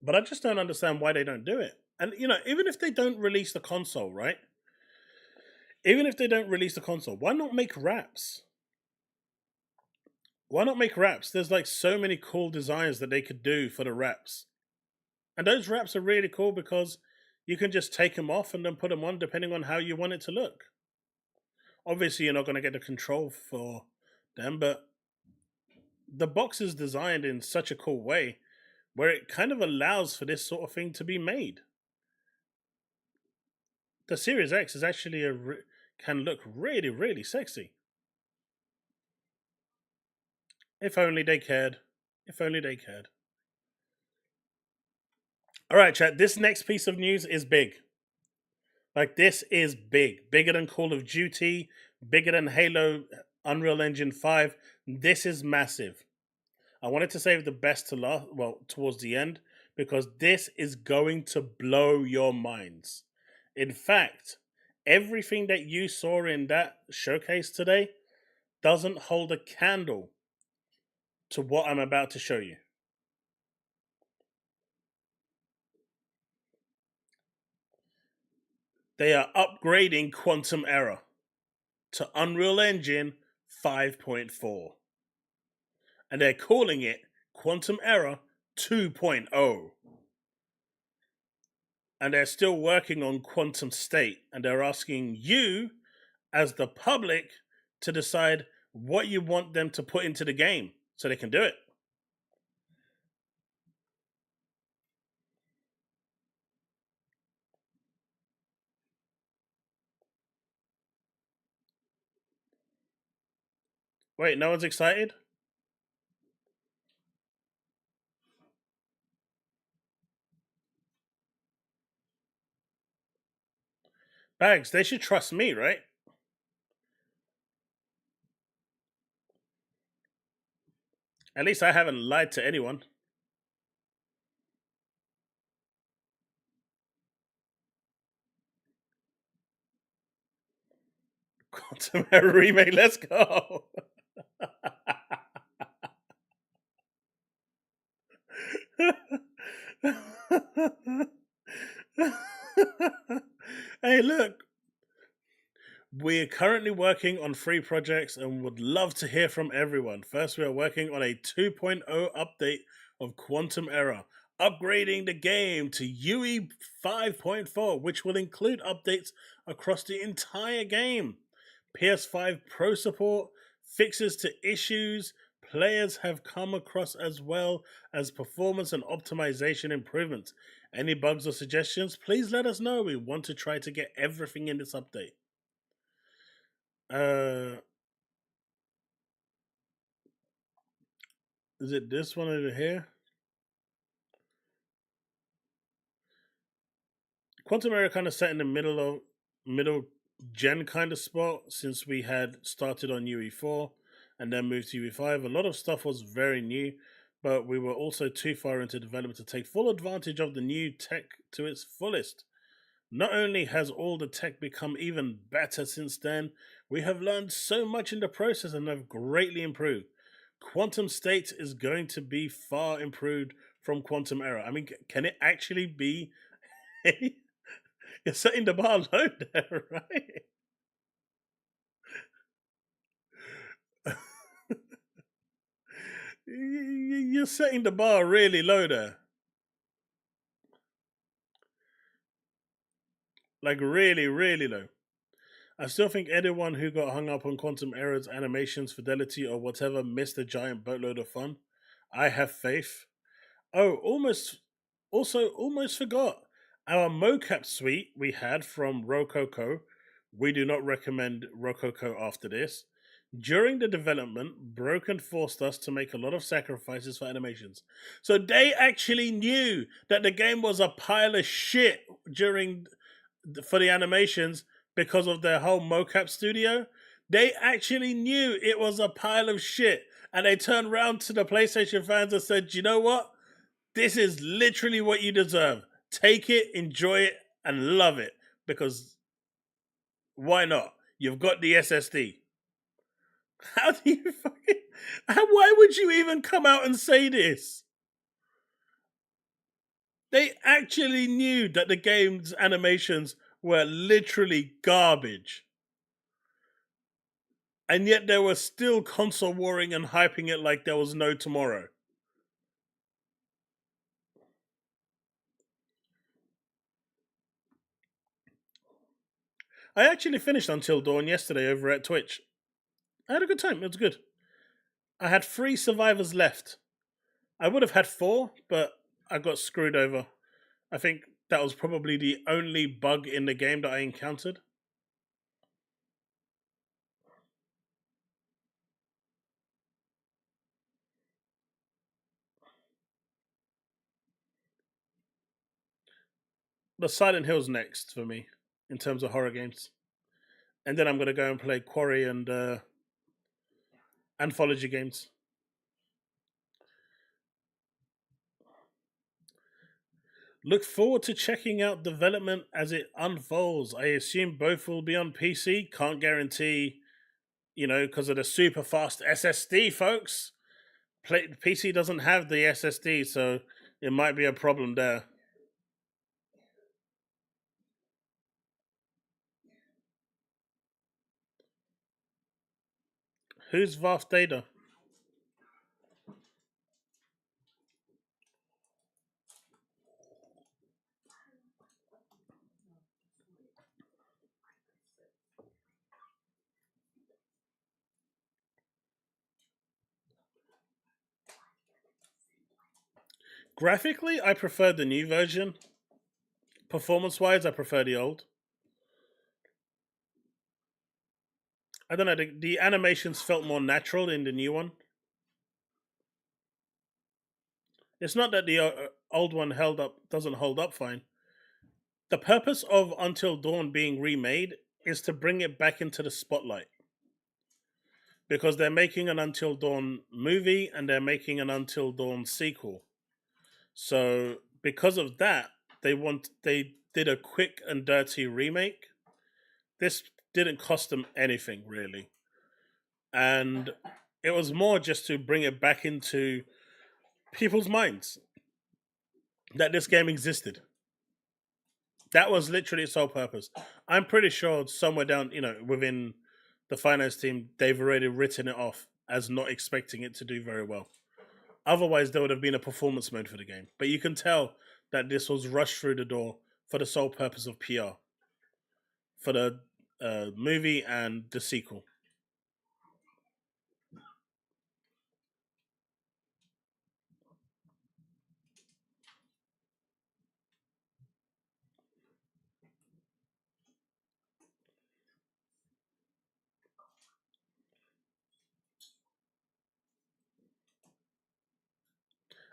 Speaker 2: But I just don't understand why they don't do it. And, even if they don't release the console, right? Even if they don't release the console, why not make wraps? Why not make wraps? There's like so many cool designs that they could do for the wraps. And those wraps are really cool because you can just take them off and then put them on depending on how you want it to look. Obviously, you're not going to get the control for them, but the box is designed in such a cool way where it kind of allows for this sort of thing to be made. The Series X is actually can look really, really sexy. If only they cared. If only they cared. All right, chat. This next piece of news is big. Like, this is big. Bigger than Call of Duty. Bigger than Halo, Unreal Engine 5. This is massive. I wanted to save the best to last, towards the end, because this is going to blow your minds. In fact, everything that you saw in that showcase today doesn't hold a candle to what I'm about to show you. They are upgrading Quantum Error to Unreal Engine 5.4. And they're calling it Quantum Error 2.0. And they're still working on Quantum State. And they're asking you, as the public, to decide what you want them to put into the game so they can do it. Wait, no one's excited? Bags, they should trust me, right? At least I haven't lied to anyone. Quantum Error remake, let's go. Hey, look. We're currently working on 3 projects and would love to hear from everyone. First, we are working on a 2.0 update of Quantum Error, upgrading the game to UE 5.4, which will include updates across the entire game. PS5 Pro support, fixes to issues players have come across, as well as performance and optimization improvements. Any bugs or suggestions, please let us know. We want to try to get everything in this update. Is it this one over here? Quantum Era kind of set in the middle gen kind of spot since we had started on UE4 and then moved to UE5. A lot of stuff was very new, but we were also too far into development to take full advantage of the new tech to its fullest. Not only has all the tech become even better since then, we have learned so much in the process and have greatly improved. Quantum State is going to be far improved from Quantum Era. I mean, can it actually be? You're setting the bar low there, right? You're setting the bar really low there. Like really, really low. I still think anyone who got hung up on Quantum Era's animations, fidelity, or whatever missed a giant boatload of fun. I have faith. Oh, almost forgot. Our mocap suite we had from Rococo. We do not recommend Rococo after this. During the development, Broken forced us to make a lot of sacrifices for animations. So they actually knew that the game was a pile of shit for the animations because of their whole mocap studio. They actually knew it was a pile of shit. And they turned around to the PlayStation fans and said, you know what? This is literally what you deserve. Take it, enjoy it, and love it. Because why not? You've got the SSD. How do you fucking... Why would you even come out and say this? They actually knew that the game's animations were literally garbage. And yet they were still console warring and hyping it like there was no tomorrow. I actually finished Until Dawn yesterday over at Twitch. I had a good time. It was good. I had 3 survivors left. I would have had 4, but I got screwed over. I think that was probably the only bug in the game that I encountered. But Silent Hill's next for me in terms of horror games. And then I'm going to go and play Quarry and anthology games. Look forward to checking out development as it unfolds. I assume both will be on PC. Can't guarantee, because of the super fast SSD, folks. PC doesn't have the SSD, so it might be a problem there. Who's Varth Data? Graphically, I prefer the new version. Performance-wise, I prefer the old. I don't know, the animations felt more natural in the new one. It's not that the old one doesn't hold up fine. The purpose of Until Dawn being remade is to bring it back into the spotlight. Because they're making an Until Dawn movie and they're making an Until Dawn sequel. So because of that, they did a quick and dirty remake. This didn't cost them anything, really. And it was more just to bring it back into people's minds that this game existed. That was literally its sole purpose. I'm pretty sure somewhere down, within the finance team, they've already written it off as not expecting it to do very well. Otherwise, there would have been a performance mode for the game. But you can tell that this was rushed through the door for the sole purpose of PR. For the movie and the sequel.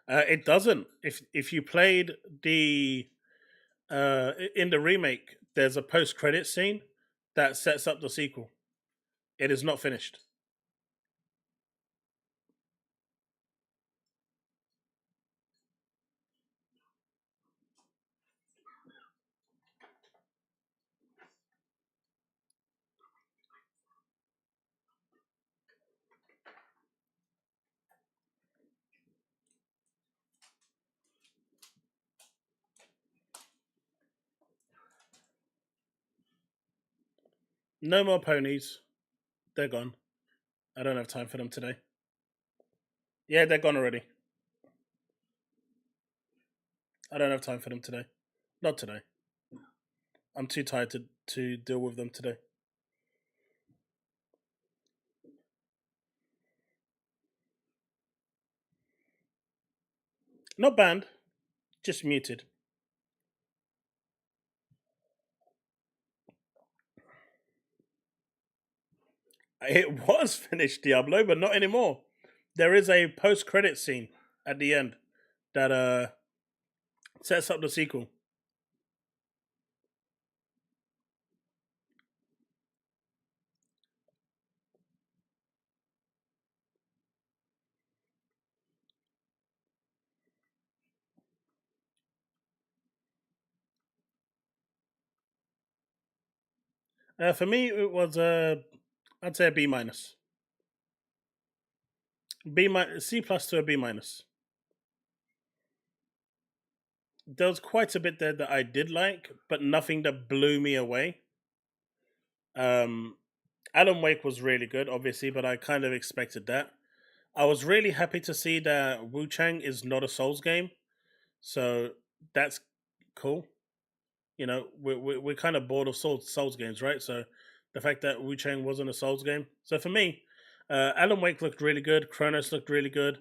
Speaker 2: It doesn't. If you played the in the remake, there's a post-credit scene that sets up the sequel. It is not finished. No more ponies. They're gone. I don't have time for them today. Yeah, they're gone already. I don't have time for them today. Not today. I'm too tired to deal with them today. Not banned, just muted. It was finished, Diablo, but not anymore. There is a post-credit scene at the end that sets up the sequel. For me, it was I'd say a B minus. C plus to a B minus. There was quite a bit there that I did like, but nothing that blew me away. Alan Wake was really good, obviously, but I kind of expected that. I was really happy to see that Wu Chang is not a Souls game, so that's cool. You know, we're kind of bored of Souls games, right? So the fact that Wu Chang wasn't a Souls game. So for me, Alan Wake looked really good. Chronos looked really good.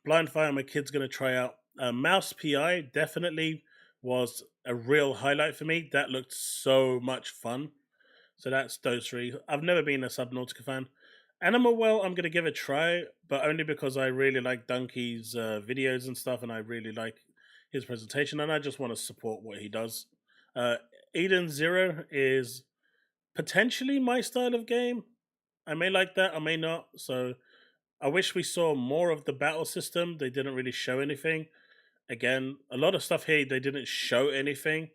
Speaker 2: Blind Fire, my kid's going to try out. Mouse PI definitely was a real highlight for me. That looked so much fun. So that's those three. I've never been a Subnautica fan. Animal Well, I'm going to give it a try, but only because I really like Donkey's videos and stuff, and I really like his presentation, and I just want to support what he does. Eden Zero is potentially my style of game. I may like that, I may not. So I wish we saw more of the battle system. They didn't really show anything. Again, a lot of stuff here, they didn't show anything.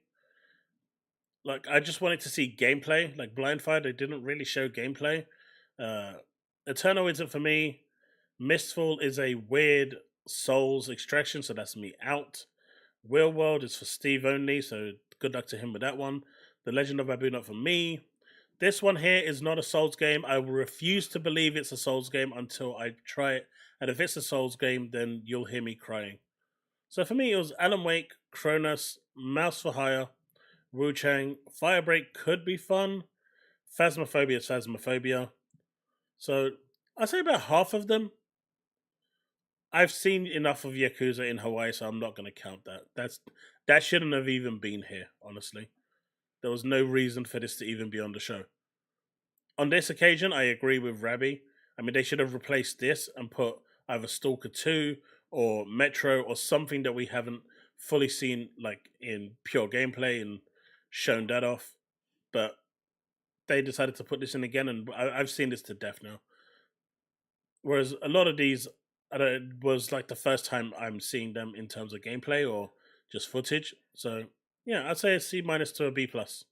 Speaker 2: Like, I just wanted to see gameplay. Like Blind Fire, they didn't really show gameplay. Eternal isn't for me. Mistfall is a weird Souls extraction, so that's me out. Real World is for Steve only, so good luck to him with that one. The Legend of Abu, not for me. This one here is not a Souls game. I will refuse to believe it's a Souls game until I try it. And if it's a Souls game, then you'll hear me crying. So for me, it was Alan Wake, Chronos, Mouse for Hire, Wu Chang. Firebreak could be fun. Phasmophobia is Phasmophobia. So I'd say about half of them. I've seen enough of Yakuza in Hawaii, so I'm not going to count that. That shouldn't have even been here, honestly. There was no reason for this to even be on the show. On this occasion, I agree with Rabbi. I mean, they should have replaced this and put either Stalker 2 or Metro or something that we haven't fully seen, like in pure gameplay, and shown that off. But they decided to put this in again, and I've seen this to death now. Whereas a lot of these, was like the first time I'm seeing them in terms of gameplay or just footage. So yeah, I'd say a C minus to a B plus.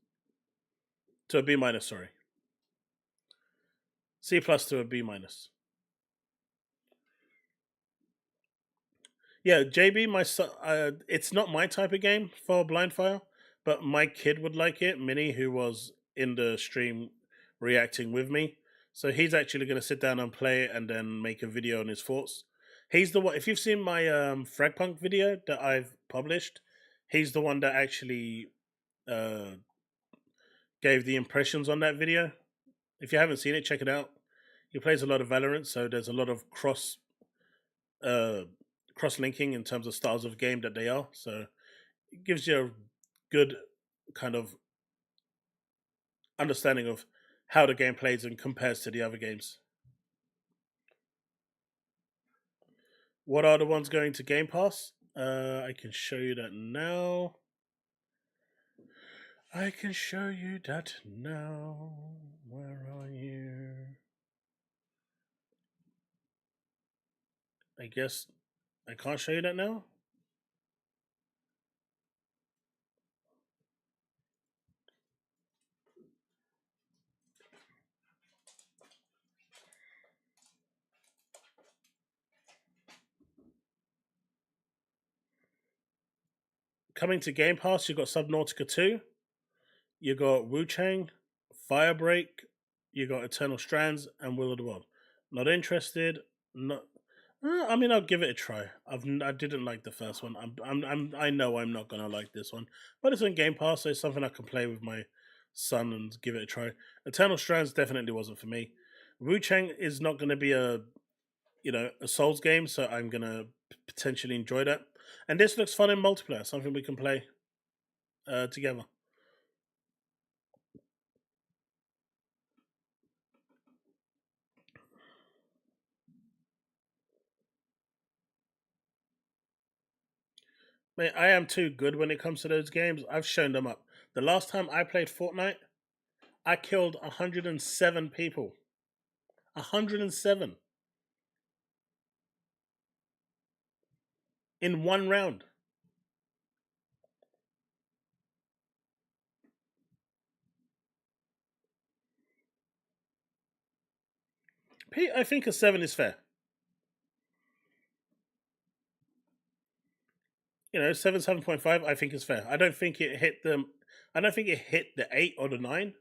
Speaker 2: To a B minus, sorry. C plus to a B minus. Yeah, JB, my son, it's not my type of game for Blind Fire, but my kid would like it. Minnie, who was in the stream reacting with me, so he's actually going to sit down and play it and then make a video on his thoughts. He's the one. If you've seen my Fragpunk video that I've published, he's the one that actually gave the impressions on that video. If you haven't seen it, check it out. He plays a lot of Valorant, so there's a lot of cross linking in terms of styles of game that they are. So it gives you a good kind of understanding of how the game plays and compares to the other games. What are the ones going to Game Pass? I can show you that now. I can show you that now. Where are you? I guess I can't show you that now. Coming to Game Pass, you got Subnautica 2, you got Wu Chang, Firebreak, you got Eternal Strands, and Will of the World. Not interested. Not. I mean, I'll give it a try. I didn't like the first one. I know I'm not gonna like this one, but it's on Game Pass, so it's something I can play with my son and give it a try. Eternal Strands definitely wasn't for me. Wu Chang is not gonna be a Souls game, so I'm gonna potentially enjoy that. And this looks fun in multiplayer, something we can play together. Mate, I am too good when it comes to those games. I've shown them up. The last time I played Fortnite, I killed 107 people. 107. In one round. Pete, I think a 7 is fair. 7, 7.5, I think is fair. I don't think it hit the 8 or the 9.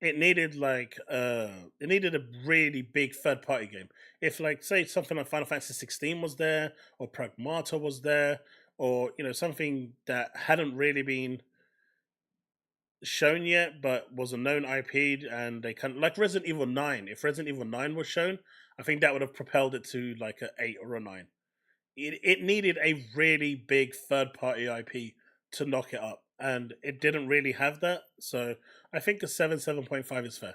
Speaker 2: It needed a really big third party game. If say something like Final Fantasy 16 was there, or Pragmata was there, or something that hadn't really been shown yet but was a known IP, and they like Resident Evil 9. If Resident Evil 9 was shown, I think that would have propelled it to like an 8 or a 9. It needed a really big third party IP to knock it up, and it didn't really have that. So I think a 7, 7.5 is fair.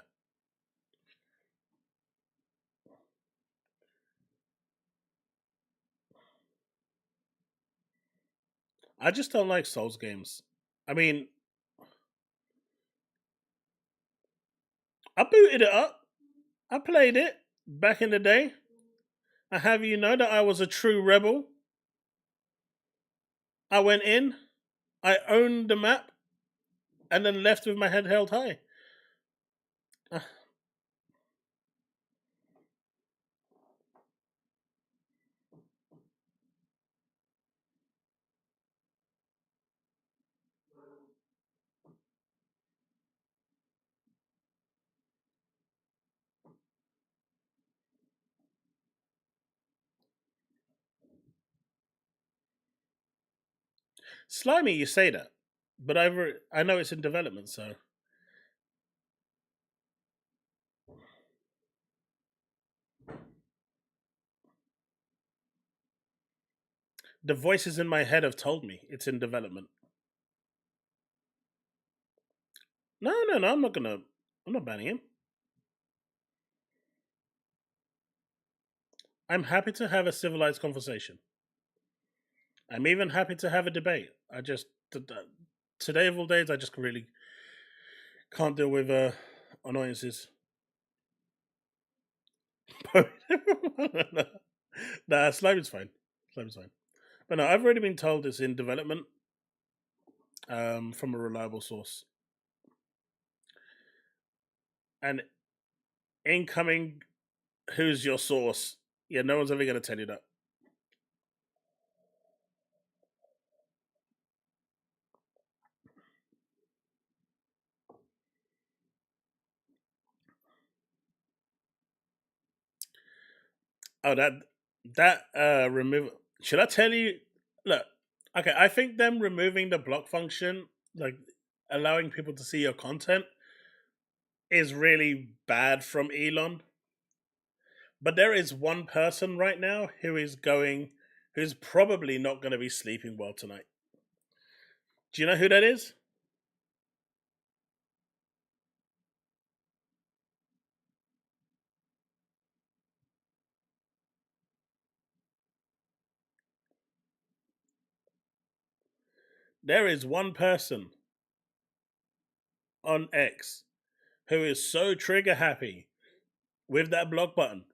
Speaker 2: I just don't like Souls games. I mean, I booted it up. I played it back in the day. I have you know that I was a true rebel. I went in, I owned the map, and then left with my head held high. Slimy, you say that, but I know it's in development, so. The voices in my head have told me it's in development. No, I'm not banning him. I'm happy to have a civilized conversation. I'm even happy to have a debate. I just today of all days, I just really can't deal with annoyances. Nah, Slime's fine. Slime's fine. But no, I've already been told it's in development from a reliable source. And incoming, who's your source? Yeah, no one's ever going to tell you that. Oh, that remove. Should I tell you? Look, okay. I think them removing the block function, like allowing people to see your content, is really bad from Elon. But there is one person right now who's probably not going to be sleeping well tonight. Do you know who that is? There is one person on X who is so trigger happy with that block button,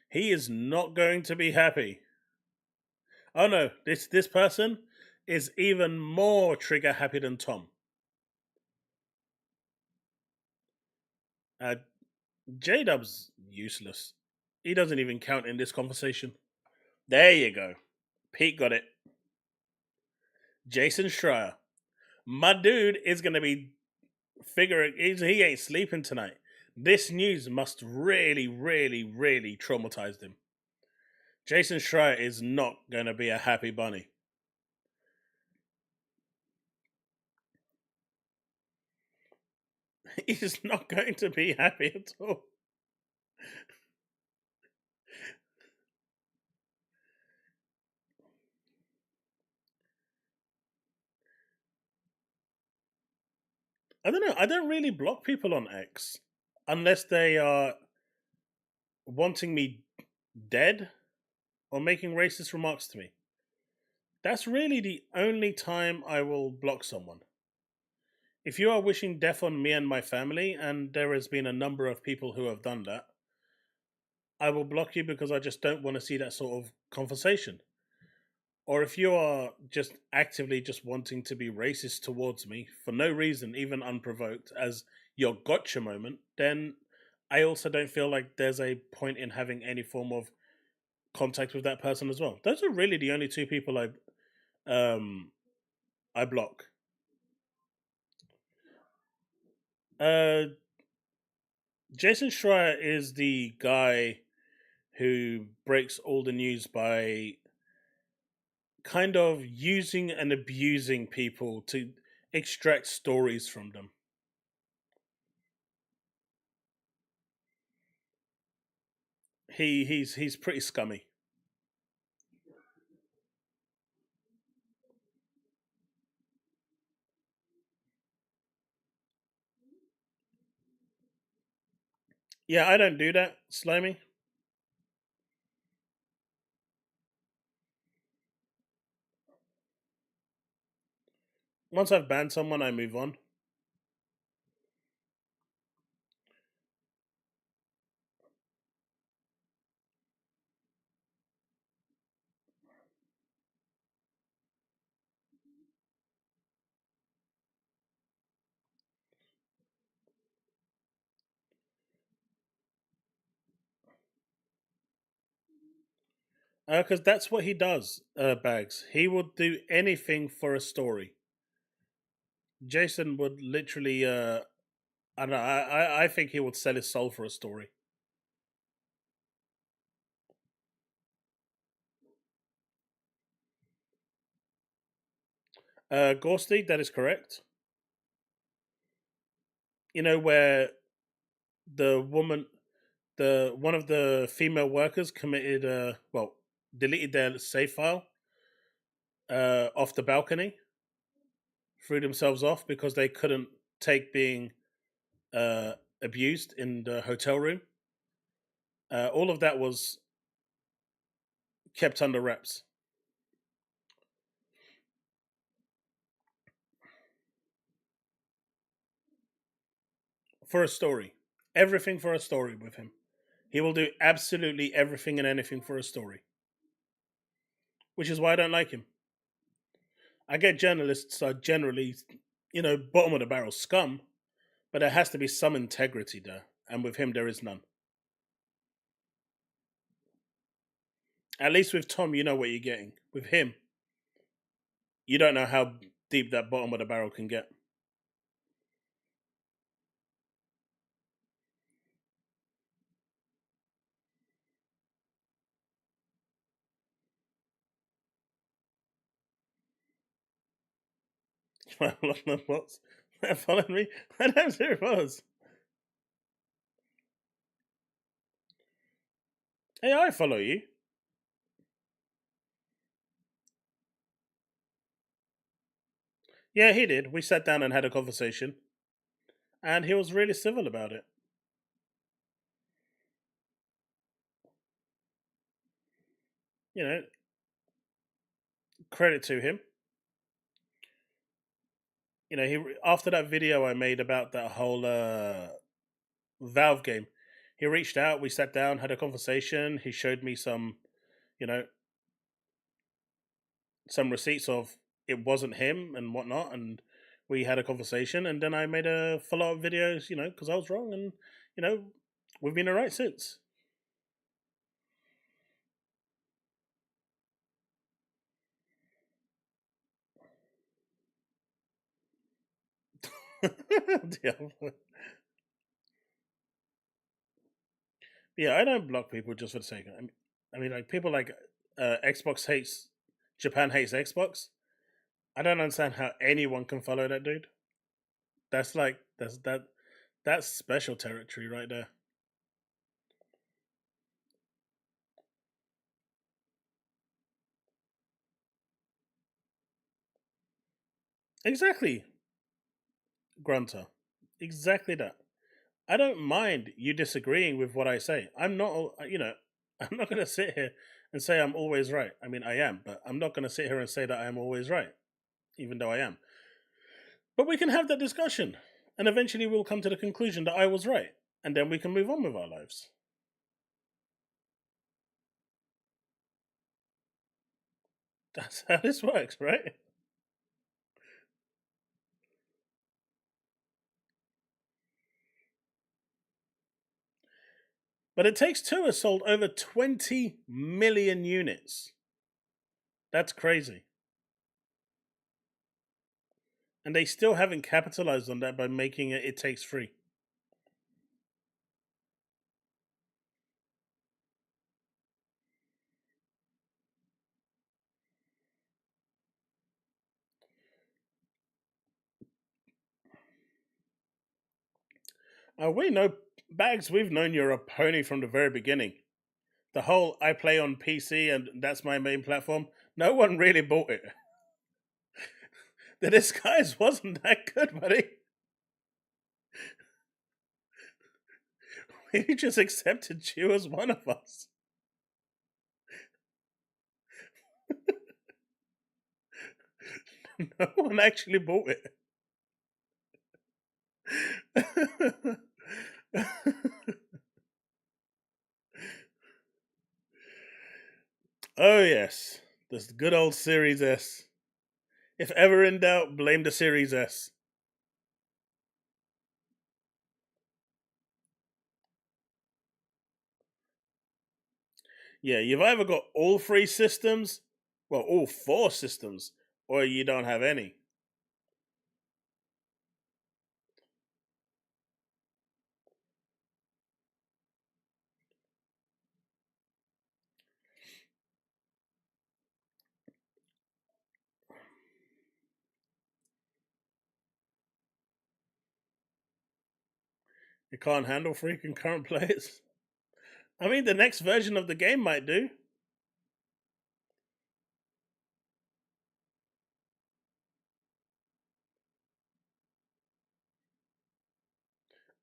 Speaker 2: he is not going to be happy. Oh no, this person is even more trigger happy than Tom. J-Dub's useless. He doesn't even count in this conversation. There you go. Pete got it. Jason Schreier. My dude is going to be figuring, he ain't sleeping tonight. This news must really, really, really traumatize him. Jason Schreier is not going to be a happy bunny. He's not going to be happy at all. I don't know. I don't really block people on X unless they are wanting me dead or making racist remarks to me. That's really the only time I will block someone. If you are wishing death on me and my family, and there has been a number of people who have done that, I will block you because I just don't want to see that sort of conversation. Or if you are just actively just wanting to be racist towards me for no reason, even unprovoked, as your gotcha moment, then I also don't feel like there's a point in having any form of contact with that person as well. Those are really the only two people I block. Jason Schreier is the guy who breaks all the news by kind of using and abusing people to extract stories from them. He's pretty scummy. Yeah, I don't do that, Slimy. Once I've banned someone, I move on. Because that's what he does, Bags. He would do anything for a story. Jason would literally, I don't know, I think he would sell his soul for a story. Gorsty, that is correct. You know, where the woman, one of the female workers committed, deleted their save file off the balcony, threw themselves off because they couldn't take being abused in the hotel room. All of that was kept under wraps. For a story. Everything for a story with him. He will do absolutely everything and anything for a story. Which is why I don't like him. I get journalists are generally, bottom of the barrel scum, but there has to be some integrity there. And with him, there is none. At least with Tom, you know what you're getting. With him, you don't know how deep that bottom of the barrel can get. What's that followed me? I don't see it was. Hey, I follow you. Yeah, he did. We sat down and had a conversation. And he was really civil about it. Credit to him. you know, after that video I made about that whole Valve game, he reached out. We sat down, had a conversation. He showed me some, you know, some receipts of it wasn't him and whatnot, and we had a conversation. And then I made a follow-up videos, you know, because I was wrong, and you know, we've been alright since. Yeah, I don't block people just for the sake of it. I mean, like people like Xbox hates Japan hates Xbox. I don't understand how anyone can follow that dude. That's like that's special territory right there. Exactly, Grunter. Exactly that. I don't mind you disagreeing with what I say. I'm not, you know, I'm not going to sit here and say I'm always right. I mean, I am, but I'm not going to sit here and say that I am always right, even though I am. But we can have that discussion, and eventually we'll come to the conclusion that I was right, and then we can move on with our lives. That's how this works, right? But It Takes Two has sold over 20 million units. That's crazy. And they still haven't capitalized on that by making It Takes Three. We know, Bags, we've known you're a pony from the very beginning. The whole I play on PC and that's my main platform, no one really bought it. The disguise wasn't that good, buddy. We just accepted you as one of us. No one actually bought it. Oh, yes. This good old Series S. If ever in doubt, blame the Series S. Yeah, you've either got all three systems, well, all four systems, or you don't have any. You can't handle three concurrent players. I mean, the next version of the game might do.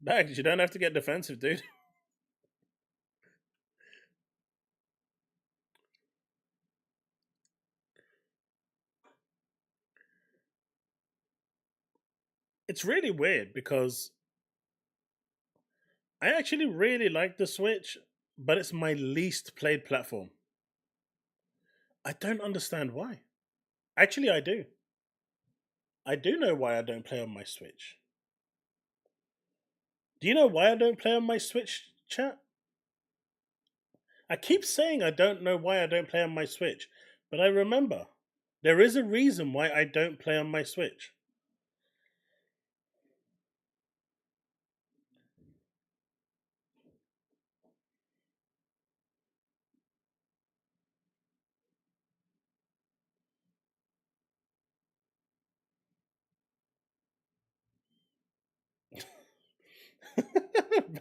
Speaker 2: Bags, you don't have to get defensive, dude. It's really weird because I actually really like the Switch, but it's my least played platform. I don't understand why. Actually, I do. I do know why I don't play on my Switch. Do you know why I don't play on my Switch, chat? I keep saying I don't know why I don't play on my Switch, but I remember there is a reason why I don't play on my Switch.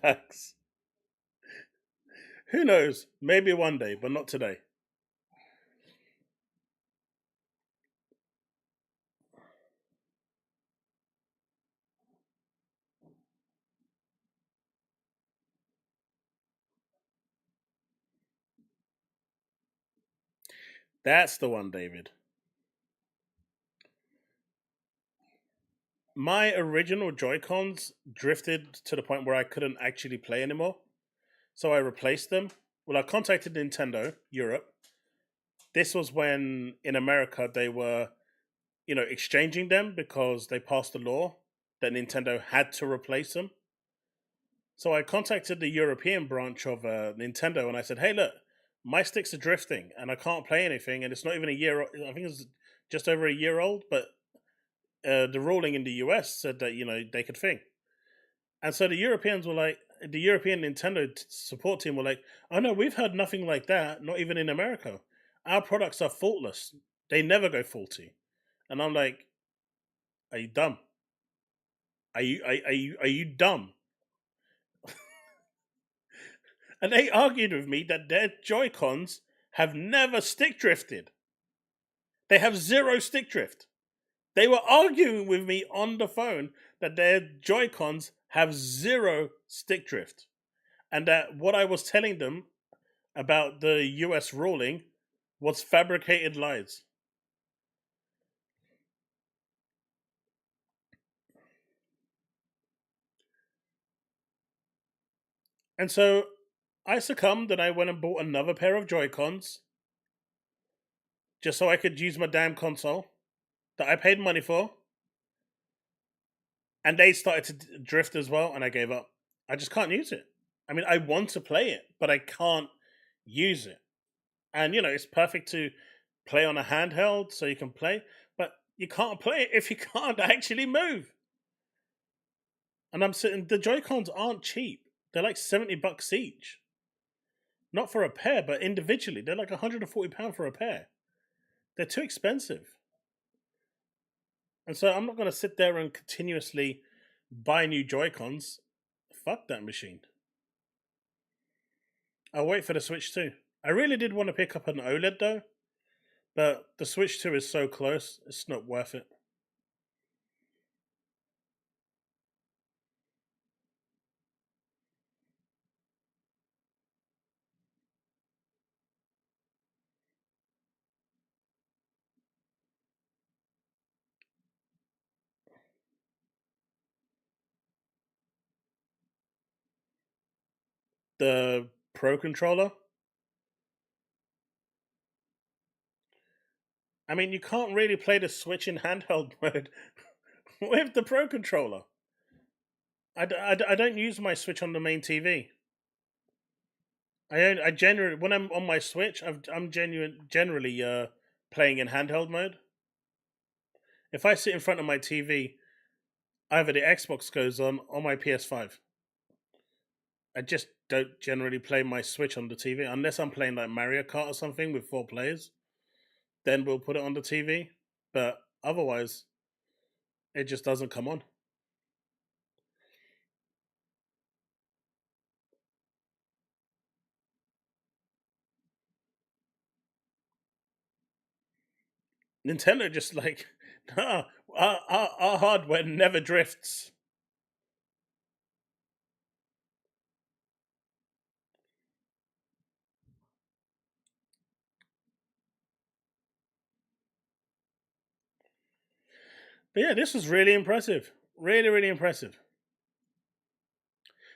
Speaker 2: Bags. Who knows? Maybe one day, but not today. That's the one, David. my original Joy-Cons drifted to the point where I couldn't actually play anymore. So I replaced them. Well, I contacted Nintendo Europe. This was when in America they were, exchanging them because they passed a law that Nintendo had to replace them. So I contacted the European branch of Nintendo and I said, hey, look, my sticks are drifting and I can't play anything. And it's not even a year. I think it's just over a year old. But the ruling in the US said that, they could thing. And so the Europeans were like, the European Nintendo support team were like, oh no, we've heard nothing like that. Not even in America. Our products are faultless. They never go faulty. And I'm like, are you dumb? Are you dumb? And they argued with me that their Joy-Cons have never stick drifted. They have 0 stick drift. They were arguing with me on the phone that their Joy-Cons have 0 stick drift. And that what I was telling them about the US ruling was fabricated lies. And so I succumbed and I went and bought another pair of Joy-Cons just so I could use my damn console that I paid money for. And they started to drift as well, and I gave up. I just can't use it. I mean, I want to play it, but I can't use it. And, it's perfect to play on a handheld so you can play, but you can't play it if you can't actually move. And I'm sitting, the Joy-Cons aren't cheap. They're like $70 each. Not for a pair, but individually. They're like £140 for a pair. They're too expensive. And so I'm not going to sit there and continuously buy new Joy-Cons. Fuck that machine. I'll wait for the Switch 2. I really did want to pick up an OLED though, but the Switch 2 is so close, it's not worth it. The Pro Controller? I mean, you can't really play the Switch in handheld mode with the Pro Controller. I don't use my Switch on the main TV. I generally, when I'm on my Switch, I'm generally playing in handheld mode. If I sit in front of my TV, either the Xbox goes on or my PS5. I just don't generally play my Switch on the TV unless I'm playing like Mario Kart or something with 4 players. Then we'll put it on the TV. But otherwise, it just doesn't come on. Nintendo just like, nah, our hardware never drifts. But yeah, this was really impressive. Really, really impressive.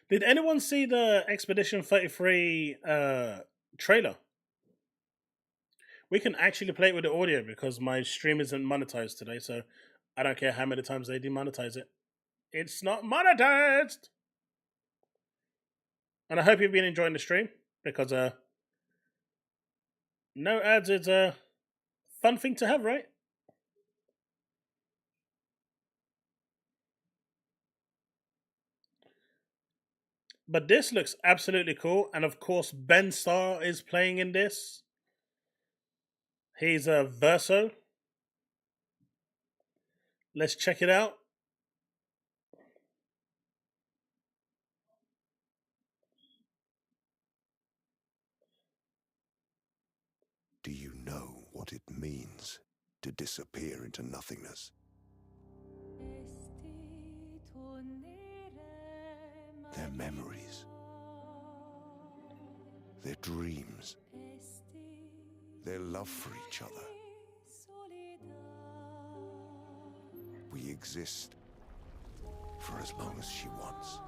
Speaker 2: Did anyone see the Expedition 33 trailer? We can actually play it with the audio because my stream isn't monetized today, so I don't care how many times they demonetize it. It's not monetized! And I hope you've been enjoying the stream because no ads is a fun thing to have, right? But this looks absolutely cool. And of course, Ben Starr is playing in this. He's a Verso. Let's check it out.
Speaker 21: Do you know what it means to disappear into nothingness? Their memories, their dreams, their love for each other. We exist for as long as she wants.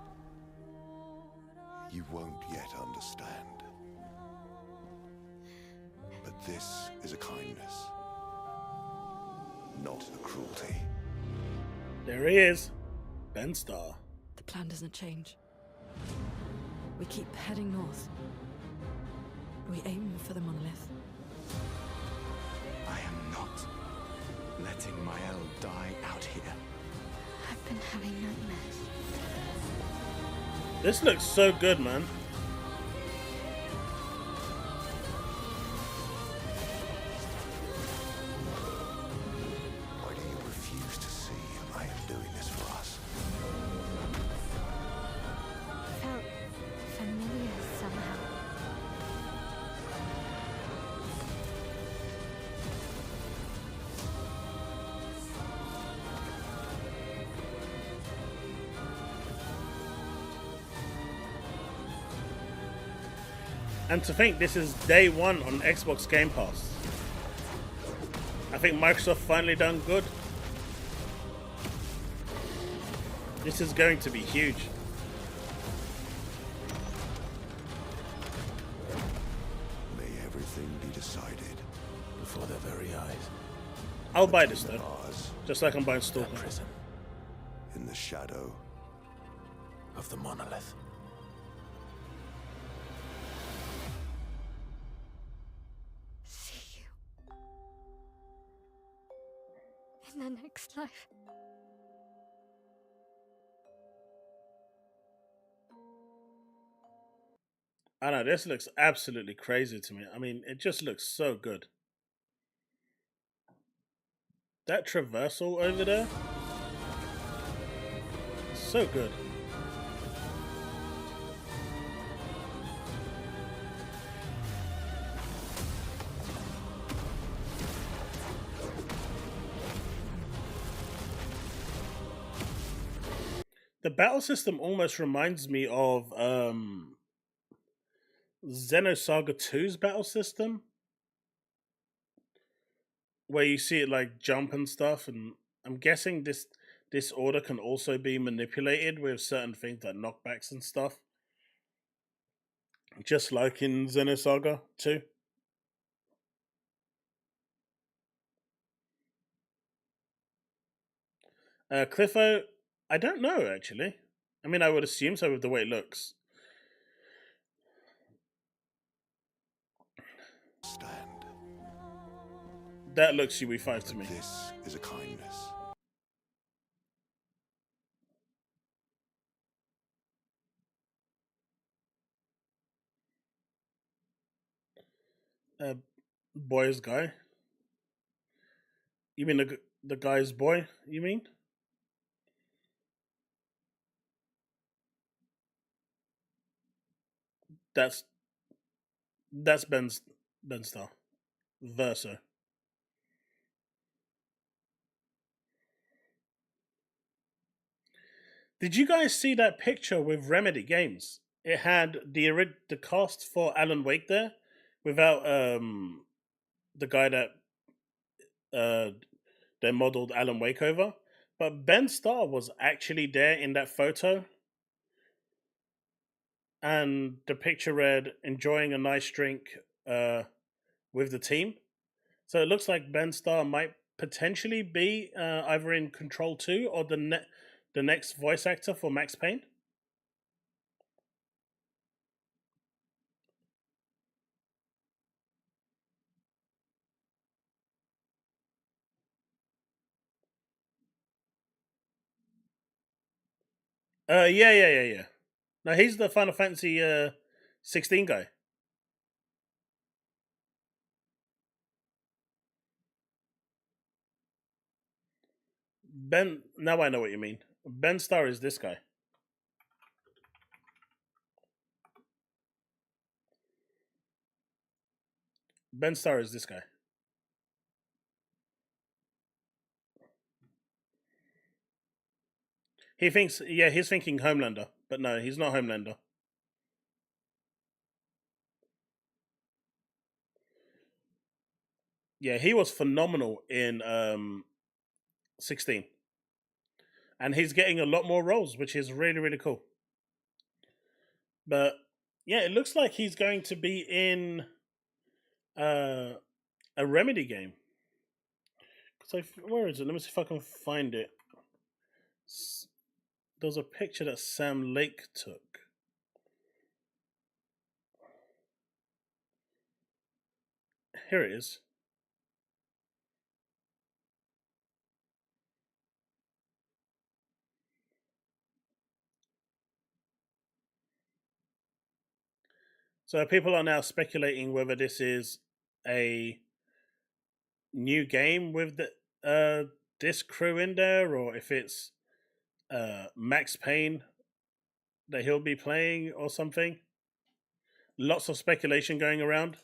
Speaker 21: You won't yet understand. But this is a kindness, not a cruelty.
Speaker 2: There he is, Ben Starr.
Speaker 5: The plan doesn't change. We keep heading north. We aim for the monolith.
Speaker 22: I am not letting Mael die out here.
Speaker 16: I've been having nightmares.
Speaker 2: This looks so good, man.
Speaker 21: Why do you refuse to see I am doing this for us?
Speaker 16: Felt familiar somehow.
Speaker 2: And to think this is day one on Xbox Game Pass. I think Microsoft finally done good. This is going to be huge.
Speaker 21: May everything be decided before their very eyes.
Speaker 2: I'll buy this though. Just like I'm buying Stalker.
Speaker 21: Prison. In the shadow of the monolith.
Speaker 16: See you in the next life.
Speaker 2: I know, this looks absolutely crazy to me. I mean, it just looks so good. That traversal over there, so good. The battle system almost reminds me of Xenosaga 2's battle system, where you see it like jump and stuff, and I'm guessing this order can also be manipulated with certain things like knockbacks and stuff, just like in Xenosaga 2. Cliffo, I don't know actually. I mean, I would assume so with the way it looks.
Speaker 21: Stand.
Speaker 2: That looks UE5 to me.
Speaker 21: This is a kindness.
Speaker 2: Boy's guy. You mean the guy's boy? You mean? That's Ben Starr. Verso. Did you guys see that picture with Remedy Games? It had the cast for Alan Wake there, without the guy that they modeled Alan Wake over, but Ben Starr was actually there in that photo, and the picture read "enjoying a nice drink with the team." So it looks like Ben Starr might potentially be either in Control 2 or the next voice actor for Max Payne. Yeah. No, he's the Final Fantasy 16 guy. Ben, now I know what you mean. Ben Starr is this guy. Ben Starr is this guy. He thinks, yeah, he's thinking Homelander, but no, he's not Homelander. Yeah, he was phenomenal in 16. And he's getting a lot more roles, which is really, really cool. But yeah, it looks like he's going to be in a Remedy game. So where is it? Let me see if I can find it. There's a picture that Sam Lake took. Here it is. So people are now speculating whether this is a new game with this crew in there, or if it's Max Payne that he'll be playing or something. Lots of speculation going around.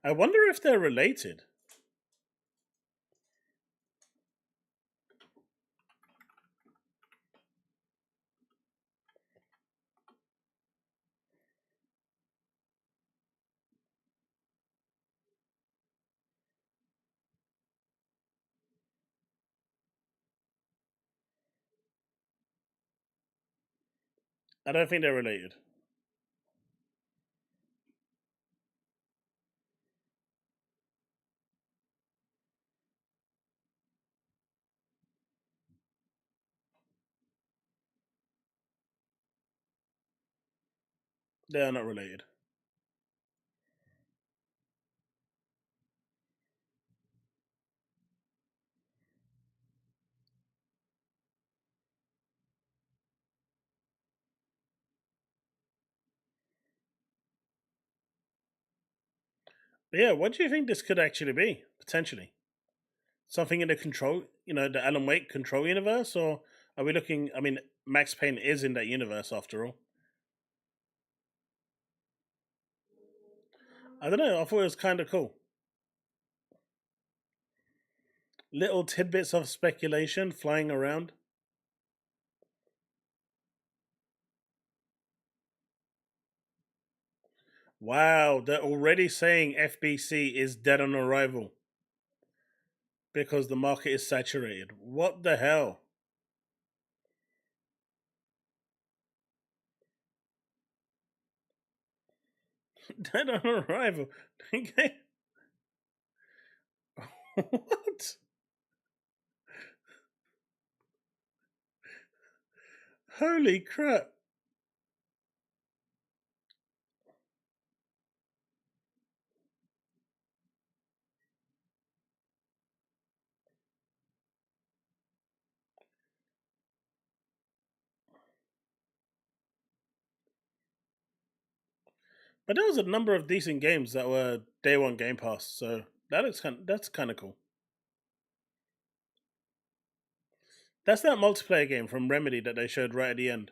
Speaker 2: I wonder if they're related. I don't think they're related. They are not related. But yeah, what do you think this could actually be, potentially? Something in the control, the Alan Wake control universe? Or are we looking, Max Payne is in that universe after all. I don't know, I thought it was kind of cool. Little tidbits of speculation flying around. Wow, they're already saying FBC is dead on arrival because the market is saturated. What the hell? Dead on arrival. Okay. What? Holy crap. But there was a number of decent games that were day one Game Pass, so that's kind of cool. That's that multiplayer game from Remedy that they showed right at the end.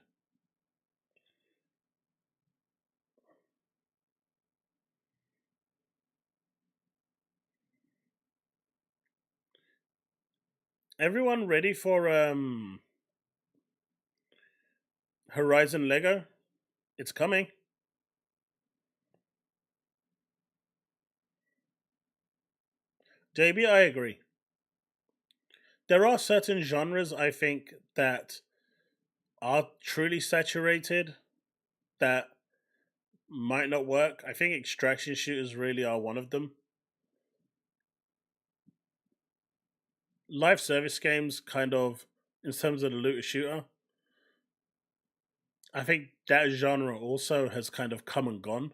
Speaker 2: Everyone ready for Horizon Lego? It's coming. JB, I agree. There are certain genres I think that are truly saturated that might not work. I think extraction shooters really are one of them. Live service games, kind of, in terms of the looter shooter, I think that genre also has kind of come and gone.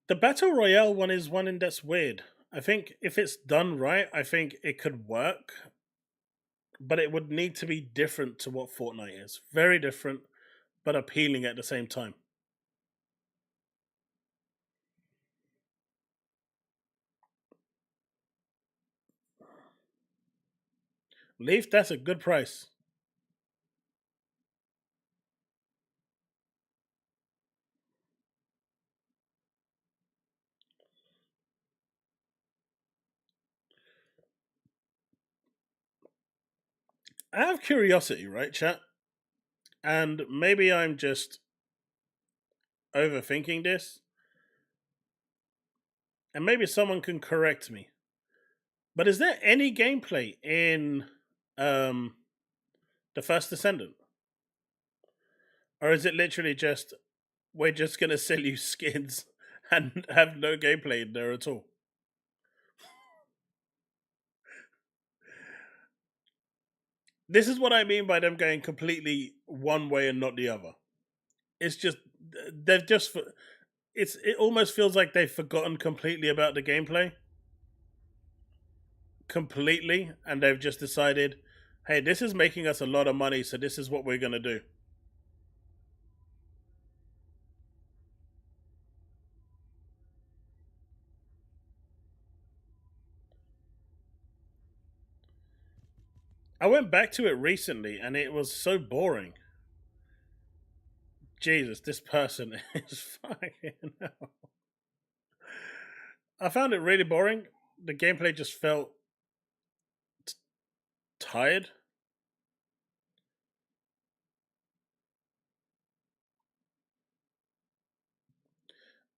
Speaker 2: The Battle Royale one is one that's weird. I think if it's done right, I think it could work. But it would need to be different to what Fortnite is. Very different, but appealing at the same time. Leaf, that's a good price. I have curiosity, right, chat? And maybe I'm just overthinking this. And maybe someone can correct me. But is there any gameplay in the First Descendant? Or is it literally just, we're just going to sell you skins and have no gameplay in there at all? This is what I mean by them going completely one way and not the other. It's just, they've just, it almost feels like they've forgotten completely about the gameplay. Completely. And they've just decided, hey, this is making us a lot of money, so this is what we're going to do. I went back to it recently and it was so boring. Jesus, this person is fucking hell. I found it really boring. The gameplay just felt tired.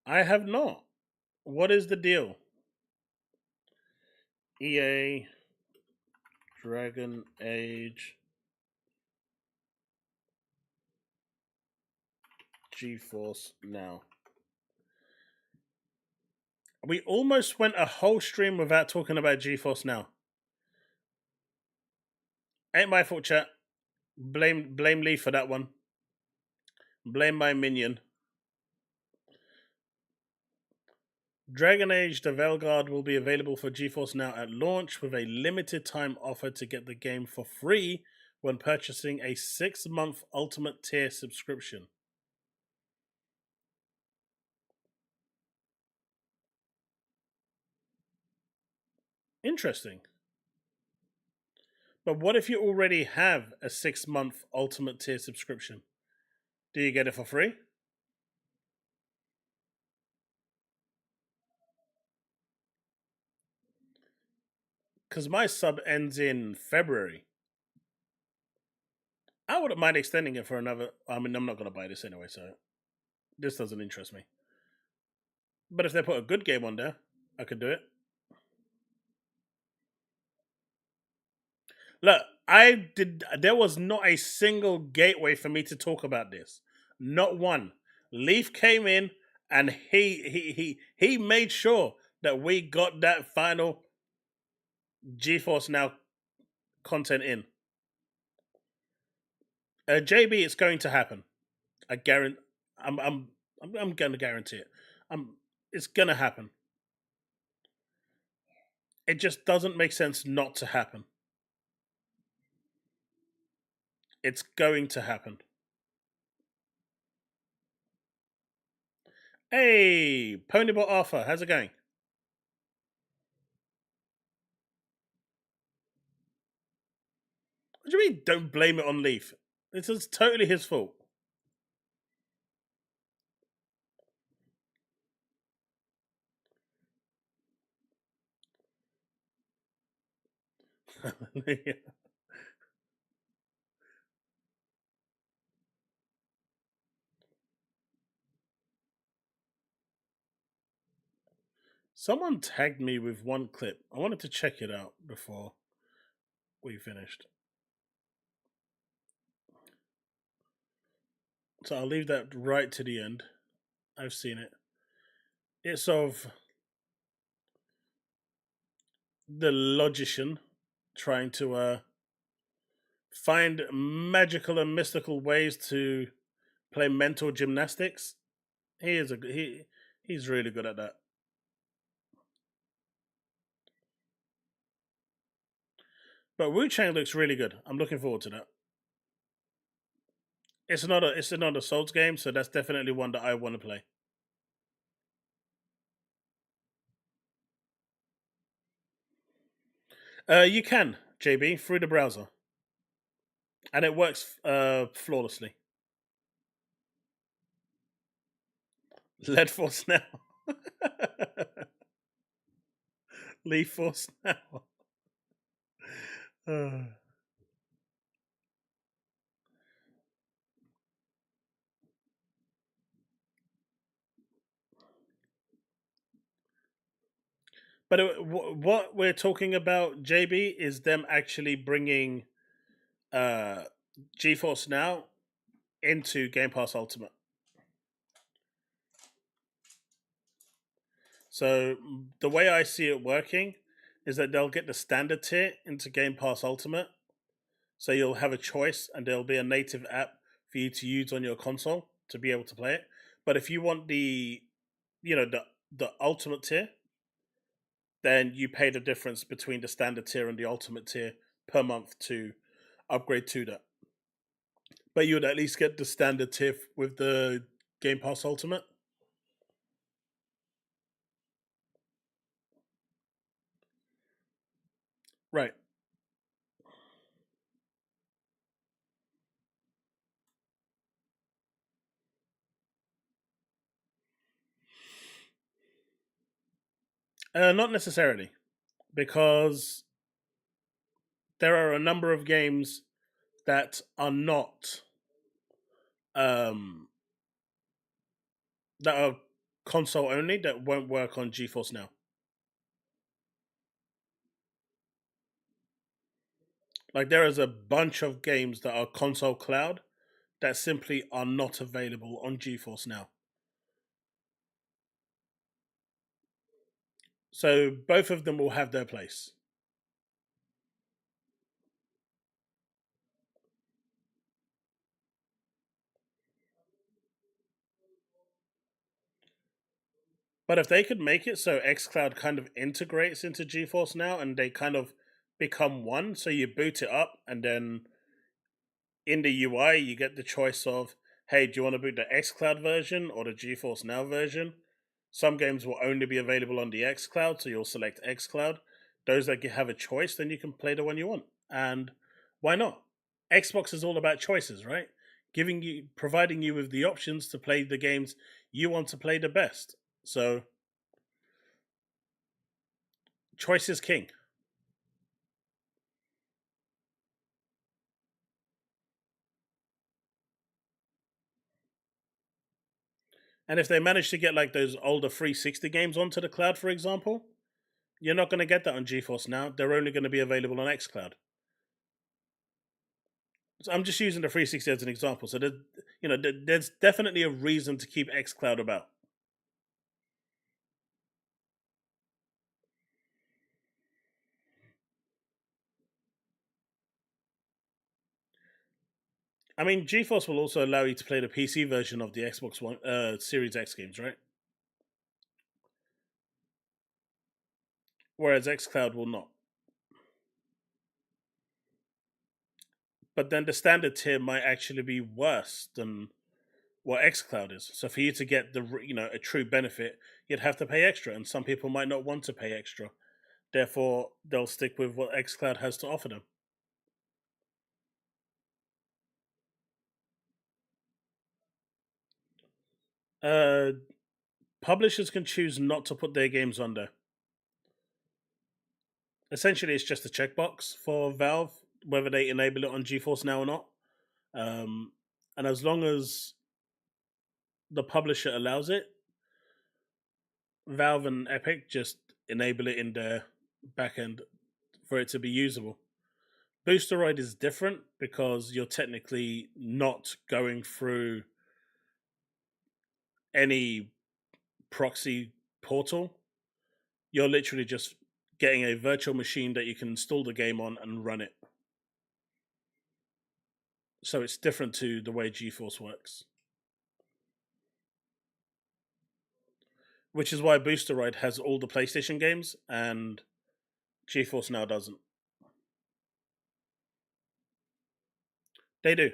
Speaker 2: I have not. What is the deal? EA Dragon Age GeForce Now. We almost went a whole stream without talking about GeForce Now. Ain't my fault, chat. Blame Lee for that one. Blame my minion. Dragon Age The Veilguard will be available for GeForce Now at launch with a limited time offer to get the game for free when purchasing a 6-month Ultimate Tier subscription. Interesting. But what if you already have a 6-month Ultimate Tier subscription? Do you get it for free? Because my sub ends in February. I wouldn't mind extending it for another... I mean, I'm not going to buy this anyway, so this doesn't interest me. But if they put a good game on there, I could do it. Look, there was not a single gateway for me to talk about this. Not one. Leaf came in and he made sure that we got that final GeForce Now content in. JB, it's going to happen. I guarantee. I'm going to guarantee it. It's going to happen. It just doesn't make sense not to happen. It's going to happen. Hey, Ponybot Arthur, how's it going? What do you mean, don't blame it on Leaf? This is totally his fault. Someone tagged me with one clip. I wanted to check it out before we finished. So I'll leave that right to the end. I've seen it. It's of the logician trying to find magical and mystical ways to play mental gymnastics. He's really good at that. But Wu Chang looks really good. I'm looking forward to that. It's another Souls game, so that's definitely one that I want to play. You can, JB, through the browser. And it works flawlessly. Lead Force now. Leaf Force now. But what we're talking about, JB, is them actually bringing GeForce Now into Game Pass Ultimate. So the way I see it working is that they'll get the standard tier into Game Pass Ultimate. So you'll have a choice and there'll be a native app for you to use on your console to be able to play it. But if you want the ultimate tier, then you pay the difference between the standard tier and the ultimate tier per month to upgrade to that. But you would at least get the standard tier with the Game Pass Ultimate. Right. Not necessarily, because there are a number of games that are not that are console only that won't work on GeForce Now. Like there is a bunch of games that are console cloud that simply are not available on GeForce Now. So both of them will have their place. But if they could make it so xCloud kind of integrates into GeForce Now and they kind of become one, so you boot it up and then in the UI you get the choice of, hey, do you want to boot the xCloud version or the GeForce Now version? Some games will only be available on the xCloud, so you'll select xCloud. Those that have a choice, then you can play the one you want. And why not? Xbox is all about choices, right? Providing you with the options to play the games you want to play the best. So, choice is king. And if they manage to get like those older 360 games onto the cloud, for example, you're not going to get that on GeForce Now. They're only going to be available on xCloud. So I'm just using the 360 as an example. So there's definitely a reason to keep xCloud about. I mean, GeForce will also allow you to play the PC version of the Xbox One Series X games, right? Whereas xCloud will not. But then the standard tier might actually be worse than what xCloud is. So for you to get a true benefit, you'd have to pay extra, and some people might not want to pay extra. Therefore, they'll stick with what xCloud has to offer them. Publishers can choose not to put their games on there. Essentially, it's just a checkbox for Valve, whether they enable it on GeForce Now or not. And as long as the publisher allows it, Valve and Epic just enable it in their backend for it to be usable. Boosteroid is different because you're technically not going through any proxy portal. You're literally just getting a virtual machine that you can install the game on and run it. So it's different to the way GeForce works. Which is why Boosteroid has all the PlayStation games and GeForce Now doesn't. They do.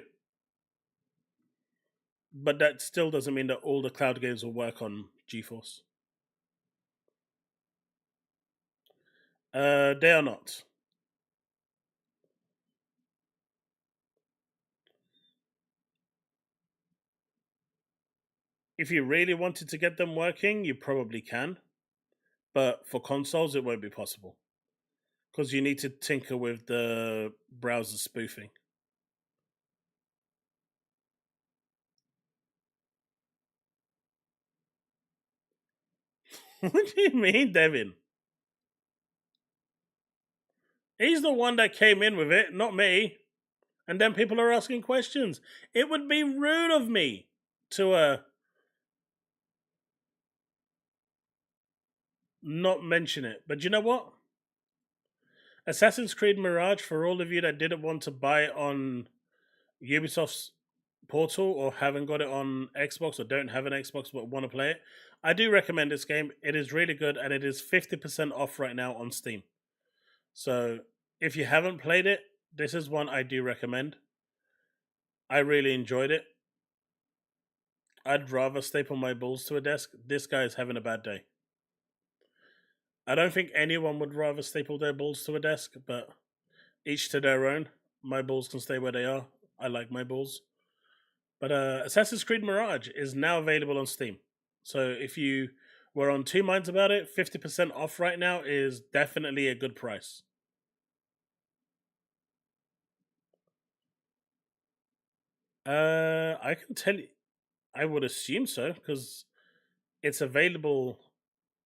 Speaker 2: But that still doesn't mean that all the cloud games will work on GeForce. They are not. If you really wanted to get them working, you probably can. But for consoles, it won't be possible. Because you need to tinker with the browser spoofing. What do you mean, Devin? He's the one that came in with it, not me. And then people are asking questions. It would be rude of me to not mention it. But you know what? Assassin's Creed Mirage, for all of you that didn't want to buy it on Ubisoft's portal or haven't got it on Xbox or don't have an Xbox but want to play it, I do recommend this game. It is really good and it is 50% off right now on Steam. So if you haven't played it, this is one I do recommend. I really enjoyed it. I'd rather staple my balls to a desk. This guy is having a bad day. I don't think anyone would rather staple their balls to a desk, but each to their own. My balls can stay where they are. I like my balls. But Assassin's Creed Mirage is now available on Steam. So if you were on two minds about it, 50% off right now is definitely a good price. I can tell you, I would assume so, because it's available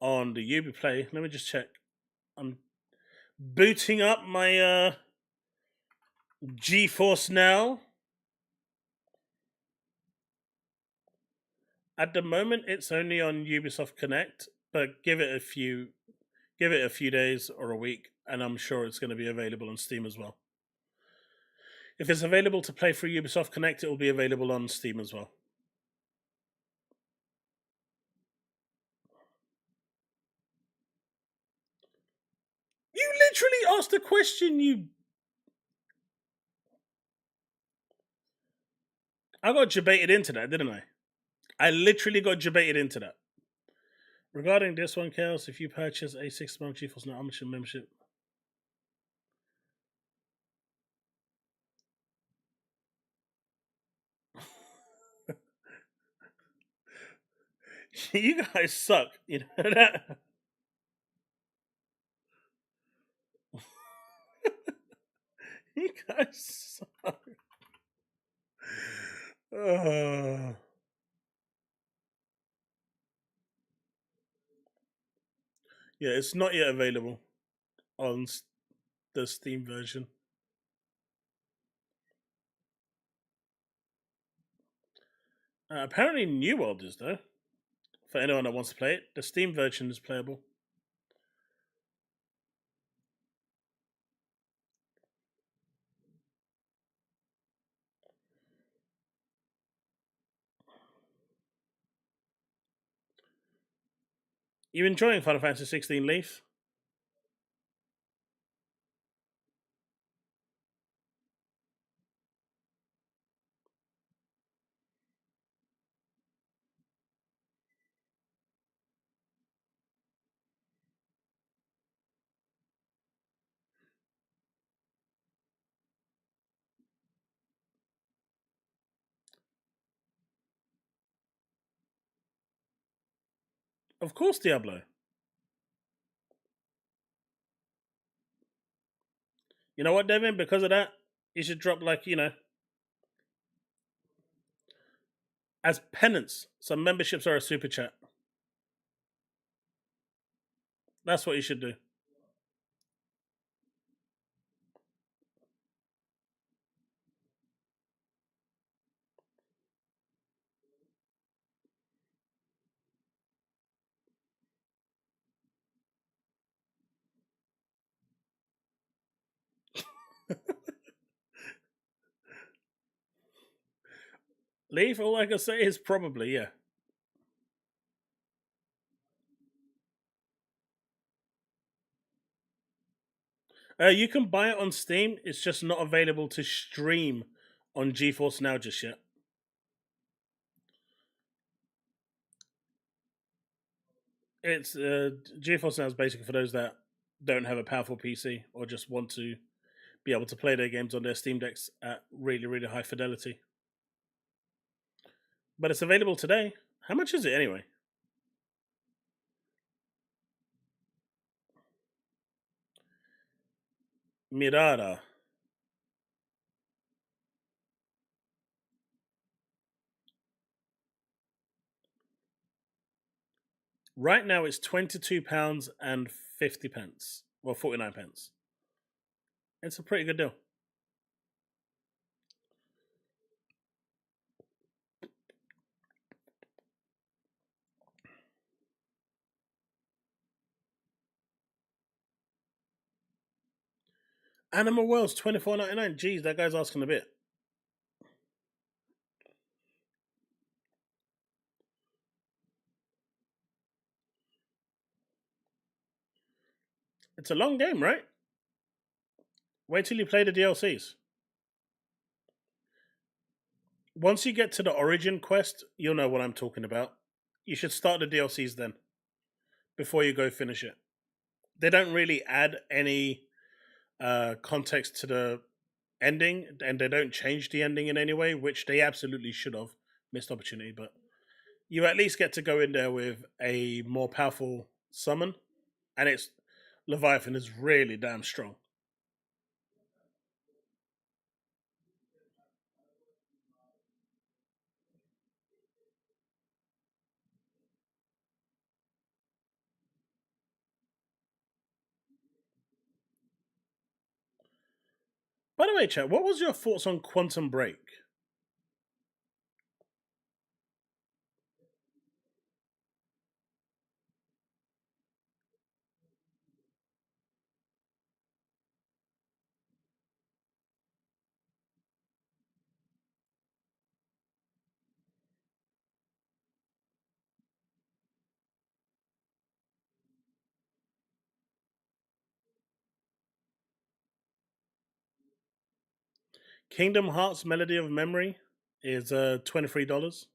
Speaker 2: on the Ubiplay. Let me just check. I'm booting up my GeForce Now. At the moment, it's only on Ubisoft Connect, but give it a few days or a week, and I'm sure it's going to be available on Steam as well. If it's available to play through Ubisoft Connect, it will be available on Steam as well. You literally asked a question, I got debated into that, didn't I? I literally got debated into that. Regarding this one, Chaos, if you purchase a 6-month GeForce Now Unlimited membership, you guys suck. You know that? You guys suck. Yeah, it's not yet available on the Steam version. Apparently New World is, though. For anyone that wants to play it, the Steam version is playable. You enjoying Final Fantasy 16, Leaf? Of course, Diablo. You know what, Devin? Because of that, you should drop, like, as penance, some memberships are a super chat. That's what you should do. Leaf, all I can say is probably, yeah. You can buy it on Steam. It's just not available to stream on GeForce Now just yet. It's GeForce Now is basically for those that don't have a powerful PC or just want to be able to play their games on their Steam Decks at really, really high fidelity. But it's available today. How much is it anyway? Mirada. Right now it's £22.50. Well, 49 pence. It's a pretty good deal. Animal Worlds, $24.99. Jeez, that guy's asking a bit. It's a long game, right? Wait till you play the DLCs. Once you get to the Origin quest, you'll know what I'm talking about. You should start the DLCs then, before you go finish it. They don't really add any context to the ending, and they don't change the ending in any way, which they absolutely should have. Missed opportunity, but you at least get to go in there with a more powerful summon, and it's Leviathan is really damn strong. By the way, chat, what was your thoughts on Quantum Break? Kingdom Hearts Melody of Memory is $23.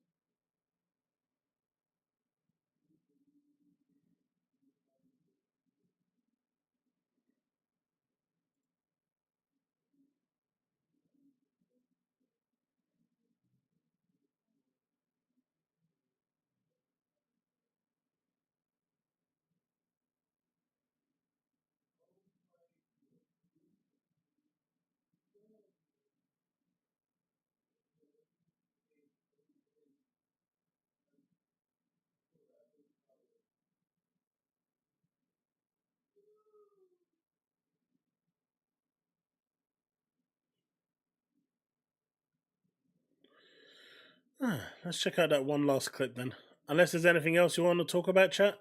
Speaker 2: Let's check out that one last clip then. Unless there's anything else you want to talk about, chat?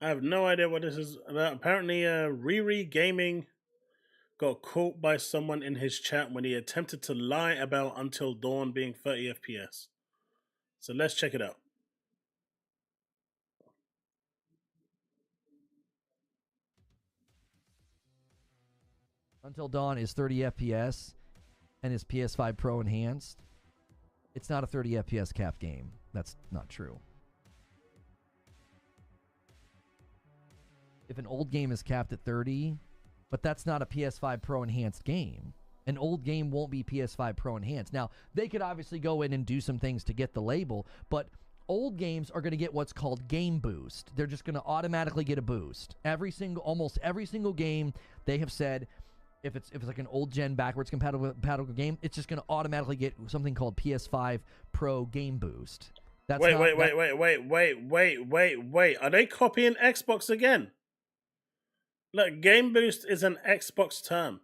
Speaker 2: I have no idea what this is about. Apparently, Riri Gaming got caught by someone in his chat when he attempted to lie about Until Dawn being 30 FPS. So let's check it out.
Speaker 6: Until Dawn is 30 FPS and is PS5 Pro enhanced. It's not a 30 FPS capped game. That's not true. If an old game is capped at 30, but that's not a PS5 Pro enhanced game. An old game won't be PS5 Pro enhanced. Now, they could obviously go in and do some things to get the label, but old games are going to get what's called game boost. They're just going to automatically get a boost. Almost every single game, they have said, if it's like an old gen backwards compatible game, it's just going to automatically get something called PS5 Pro game boost. Wait. Are they copying Xbox again? Look, game boost is an Xbox term.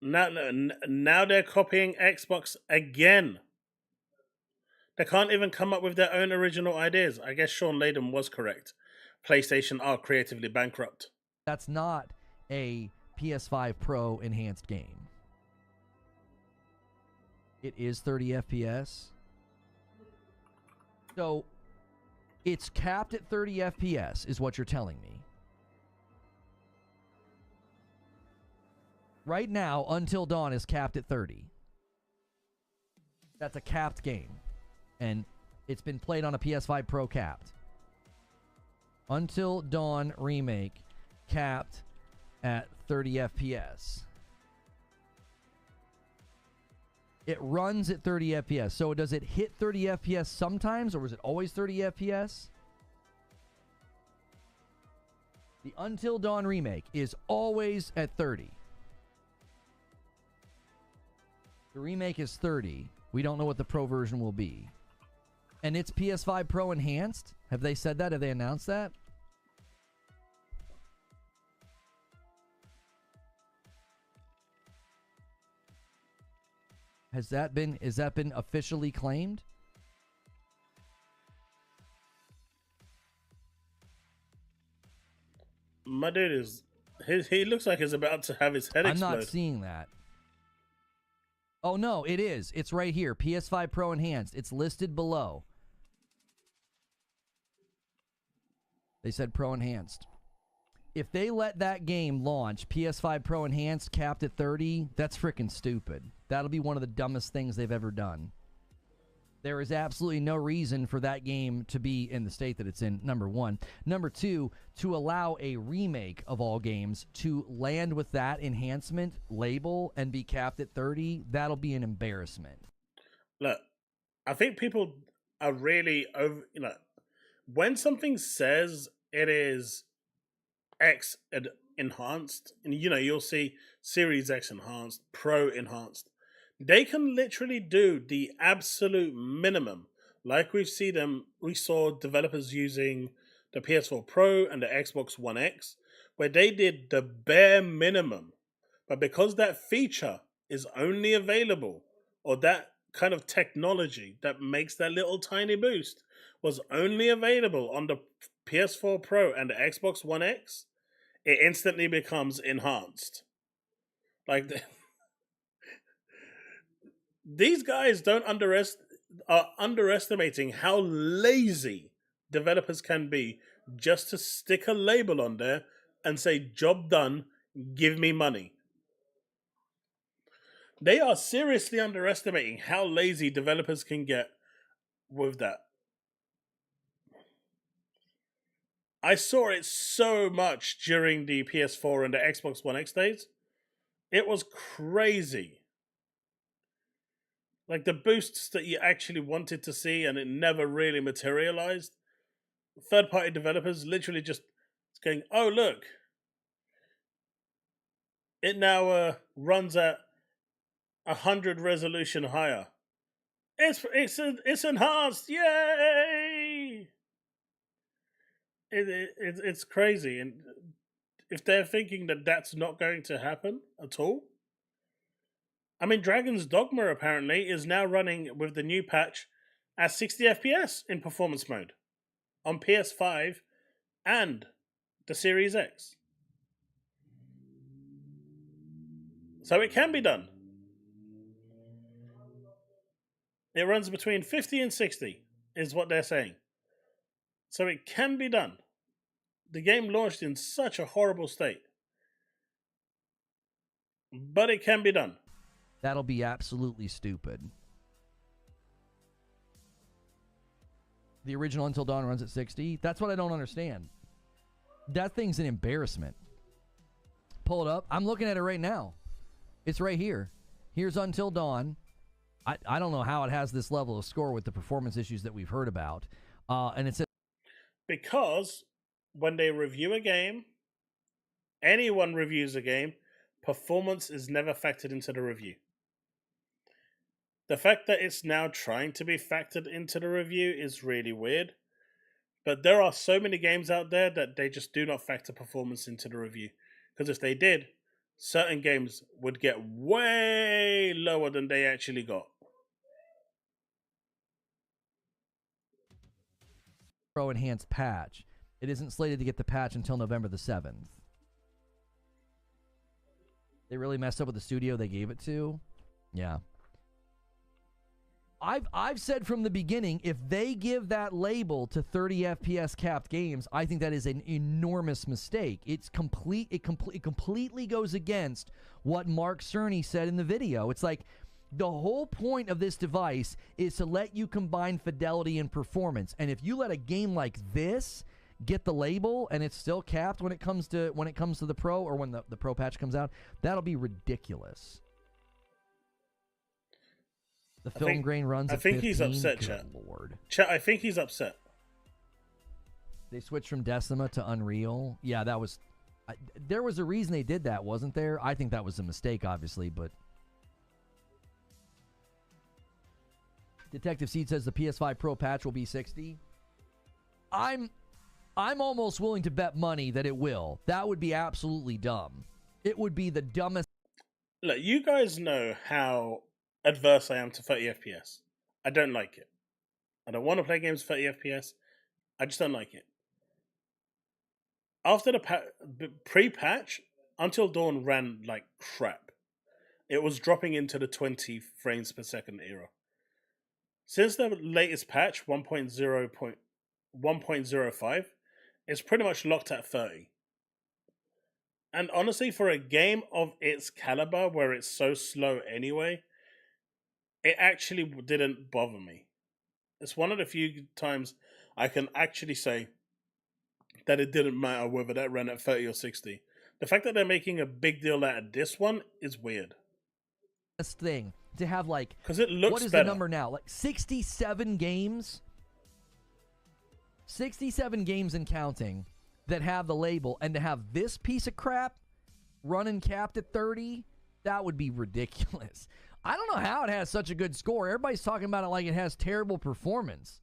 Speaker 6: Now they're copying Xbox again. They can't even come up with their own original ideas. I guess Sean Layden was correct. PlayStation are creatively bankrupt. That's not a PS5 Pro enhanced game. It is 30 FPS. So it's capped at 30 FPS is what you're telling me. Right now, Until Dawn is capped at 30. That's a capped game. And it's been played on a PS5 Pro capped. Until Dawn Remake capped at 30 FPS. It runs at 30 FPS. So does it hit 30 FPS sometimes, or is it always 30 FPS? The Until Dawn remake is always at 30. The remake is 30. We don't know what the Pro version will be. And it's PS5 Pro enhanced? Have they said that? Have they announced that? Has that been officially claimed?
Speaker 2: My dude is he looks like he's about to have his head explode.
Speaker 6: I'm not seeing that. Oh no, it is. It's right here. PS5 Pro enhanced. It's listed below. They said Pro enhanced. If they let that game launch PS5 Pro enhanced capped at 30, that's freaking stupid. That'll be one of the dumbest things they've ever done. There is absolutely no reason for that game to be in the state that it's in, number one. Number two, to allow a remake of all games to land with that enhancement label and be capped at 30, that'll be an embarrassment.
Speaker 2: Look, I think people are really over, when something says it is X enhanced, and you'll see Series X enhanced, Pro enhanced. They can literally do the absolute minimum, like we saw developers using the PS4 Pro and the Xbox One X, where they did the bare minimum. But because that feature is only available, or that kind of technology that makes that little tiny boost was only available on the PS4 Pro and the Xbox One X, it instantly becomes enhanced. These guys are underestimating how lazy developers can be just to stick a label on there and say, job done, give me money. They are seriously underestimating how lazy developers can get with that. I saw it so much during the PS4 and the Xbox One X days. It was crazy. Like the boosts that you actually wanted to see and it never really materialized. Third-party developers literally just going, oh, look. It now runs at 100 resolution higher. It's enhanced. Yay! It's crazy. And if they're thinking that that's not going to happen at all, I mean, Dragon's Dogma apparently is now running with the new patch at 60 FPS in performance mode on PS5 and the Series X. So it can be done. It runs between 50 and 60 is what they're saying. So it can be done. The game launched in such a horrible state. But it can be done.
Speaker 6: That'll be absolutely stupid. The original Until Dawn runs at 60. That's what I don't understand. That thing's an embarrassment. Pull it up. I'm looking at it right now. It's right here. Here's Until Dawn. I don't know how it has this level of score with the performance issues that we've heard about. And it's
Speaker 2: because when they review a game, anyone reviews a game, performance is never factored into the review. The fact that it's now trying to be factored into the review is really weird. But there are so many games out there that they just do not factor performance into the review. Because if they did, certain games would get way lower than they actually got.
Speaker 6: Pro Enhanced patch. It isn't slated to get the patch until November the 7th. They really messed up with the studio they gave it to. Yeah. I've said from the beginning, if they give that label to 30 FPS capped games, I think that is an enormous mistake. It completely goes against what Mark Cerny said in the video. It's like the whole point of this device is to let you combine fidelity and performance. And if you let a game like this get the label and it's still capped when it comes to the Pro, or when the Pro patch comes out, that'll be ridiculous. The film grain runs
Speaker 2: I
Speaker 6: at
Speaker 2: think
Speaker 6: 15.
Speaker 2: he's upset,
Speaker 6: Good
Speaker 2: chat.
Speaker 6: Lord.
Speaker 2: Chat, I think he's upset.
Speaker 6: They switched from Decima to Unreal. Yeah, that was... there was a reason they did that, wasn't there? I think that was a mistake, obviously, but... Detective Seed says the PS5 Pro patch will be 60. I'm almost willing to bet money that it will. That would be absolutely dumb. It would be the dumbest...
Speaker 2: Look, you guys know how adverse I am to 30 FPS. I don't like it. I don't want to play games 30 FPS. I just don't like it. After the pre-patch, Until Dawn ran like crap. It was dropping into the 20 frames per second era. Since the latest patch, 1.05, it's pretty much locked at 30. And honestly, for a game of its caliber, where it's so slow anyway, it actually didn't bother me. It's one of the few times I can actually say that it didn't matter whether that ran at 30 or 60. The fact that they're making a big deal out of this one is weird.
Speaker 6: Thing to have, like,
Speaker 2: because it looks
Speaker 6: what is
Speaker 2: better.
Speaker 6: The number now? Like 67 games? 67 games and counting that have the label, and to have this piece of crap running capped at 30, that would be ridiculous. I don't know how it has such a good score. Everybody's talking about it like it has terrible performance.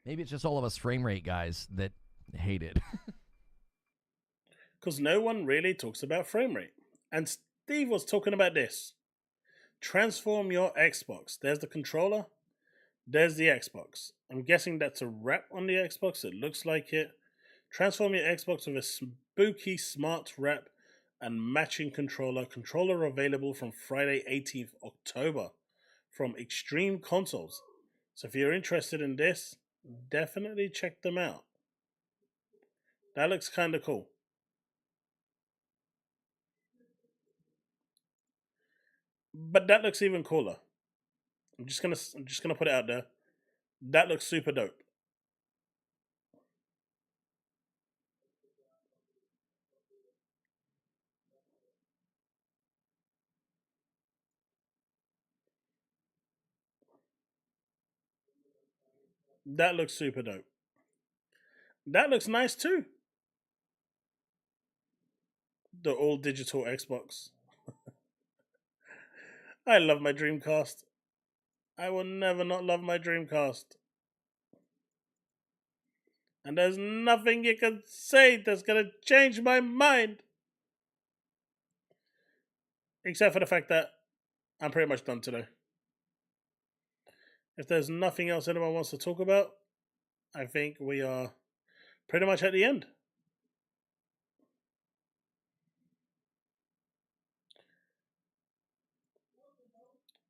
Speaker 6: Maybe it's just all of us frame rate guys that hate it.
Speaker 2: Because no one really talks about frame rate. And Steve was talking about this. Transform your Xbox. There's the controller. There's the Xbox. I'm guessing that's a wrap on the Xbox. It looks like it. Transform your Xbox with a spooky smart wrap and matching controller. Controller available from Friday 18th October from Extreme Consoles. So if you're interested in this, definitely check them out. That looks kind of cool. But that looks even cooler. I'm just gonna put it out there. That looks super dope. That looks super dope. That looks nice too. The all digital Xbox. I love my Dreamcast. I will never not love my Dreamcast. And there's nothing you can say that's going to change my mind. Except for the fact that I'm pretty much done today. If there's nothing else anyone wants to talk about, I think we are pretty much at the end.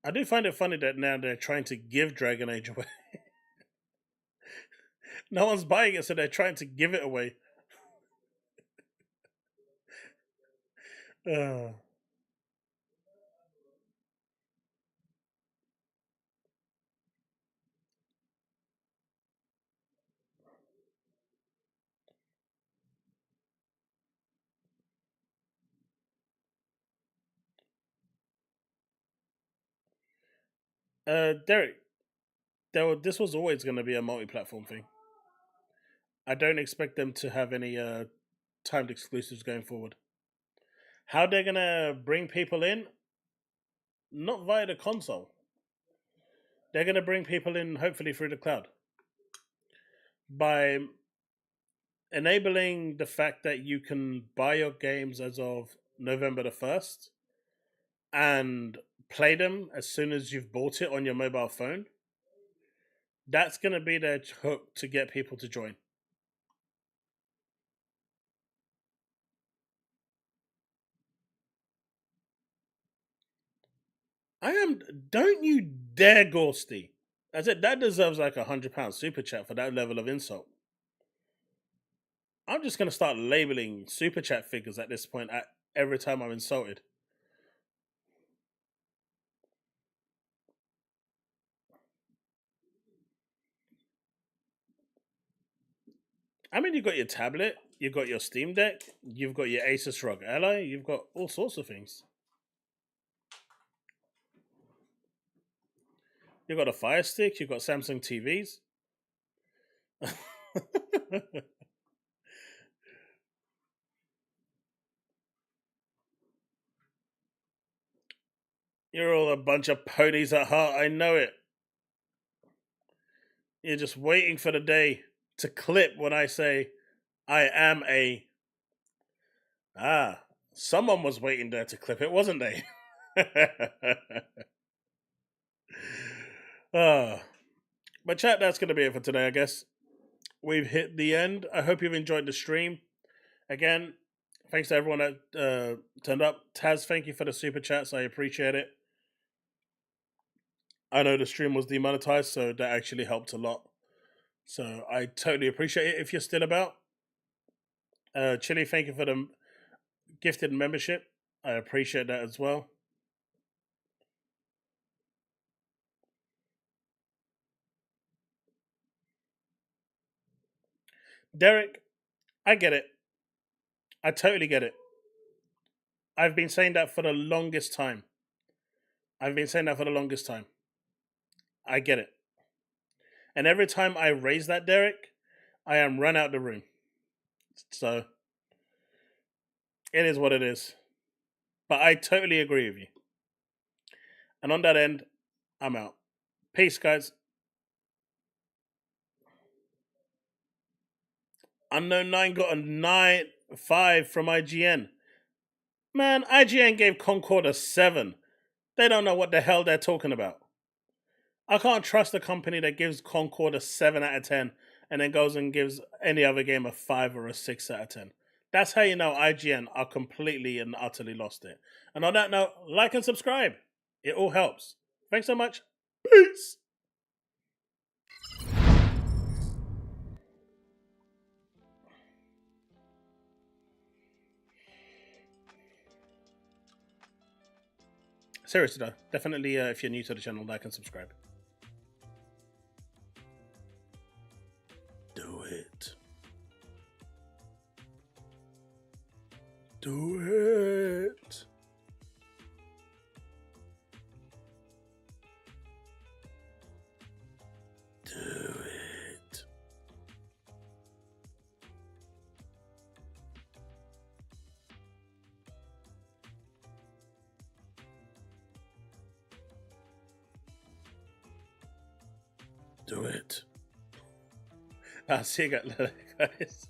Speaker 2: I do find it funny that now they're trying to give Dragon Age away. No one's buying it, so they're trying to give it away. Derek, this was always going to be a multi-platform thing. I don't expect them to have any timed exclusives going forward. How they're going to bring people in? Not via the console. They're going to bring people in, hopefully, through the cloud. By enabling the fact that you can buy your games as of November the 1st and play them as soon as you've bought it on your mobile phone. That's going to be their hook to get people to join. Don't you dare, Ghosty. I said that deserves like £100 super chat for that level of insult. I'm just going to start labeling super chat figures at this point every time I'm insulted. I mean, you've got your tablet, you've got your Steam Deck, you've got your Asus ROG Ally, you've got all sorts of things. You've got a Fire Stick. You've got Samsung TVs. You're all a bunch of ponies at heart. I know it. You're just waiting for the day to clip when I say I am a... someone was waiting there to clip it, wasn't they? But chat, that's going to be it for today, I guess. We've hit the end. I hope you've enjoyed the stream. Again, thanks to everyone that turned up. Taz, thank you for the super chats. I appreciate it. I know the stream was demonetized, so that actually helped a lot. So I totally appreciate it if you're still about. Chille, thank you for the gifted membership. I appreciate that as well. Derek, I get it. I totally get it. I've been saying that for the longest time. I get it. And every time I raise that, Derek, I am run out the room. So, it is what it is. But I totally agree with you. And on that end, I'm out. Peace, guys. Unknown9 got a 9.5 from IGN. Man, IGN gave Concord a 7. They don't know what the hell they're talking about. I can't trust a company that gives Concord a 7 out of 10 and then goes and gives any other game a 5 or a 6 out of 10. That's how you know IGN are completely and utterly lost it. And on that note, like and subscribe. It all helps. Thanks so much. Peace. Seriously though, definitely if you're new to the channel, like and subscribe. Do it. Do it. Do it. Do it. I'll see you guys later, guys.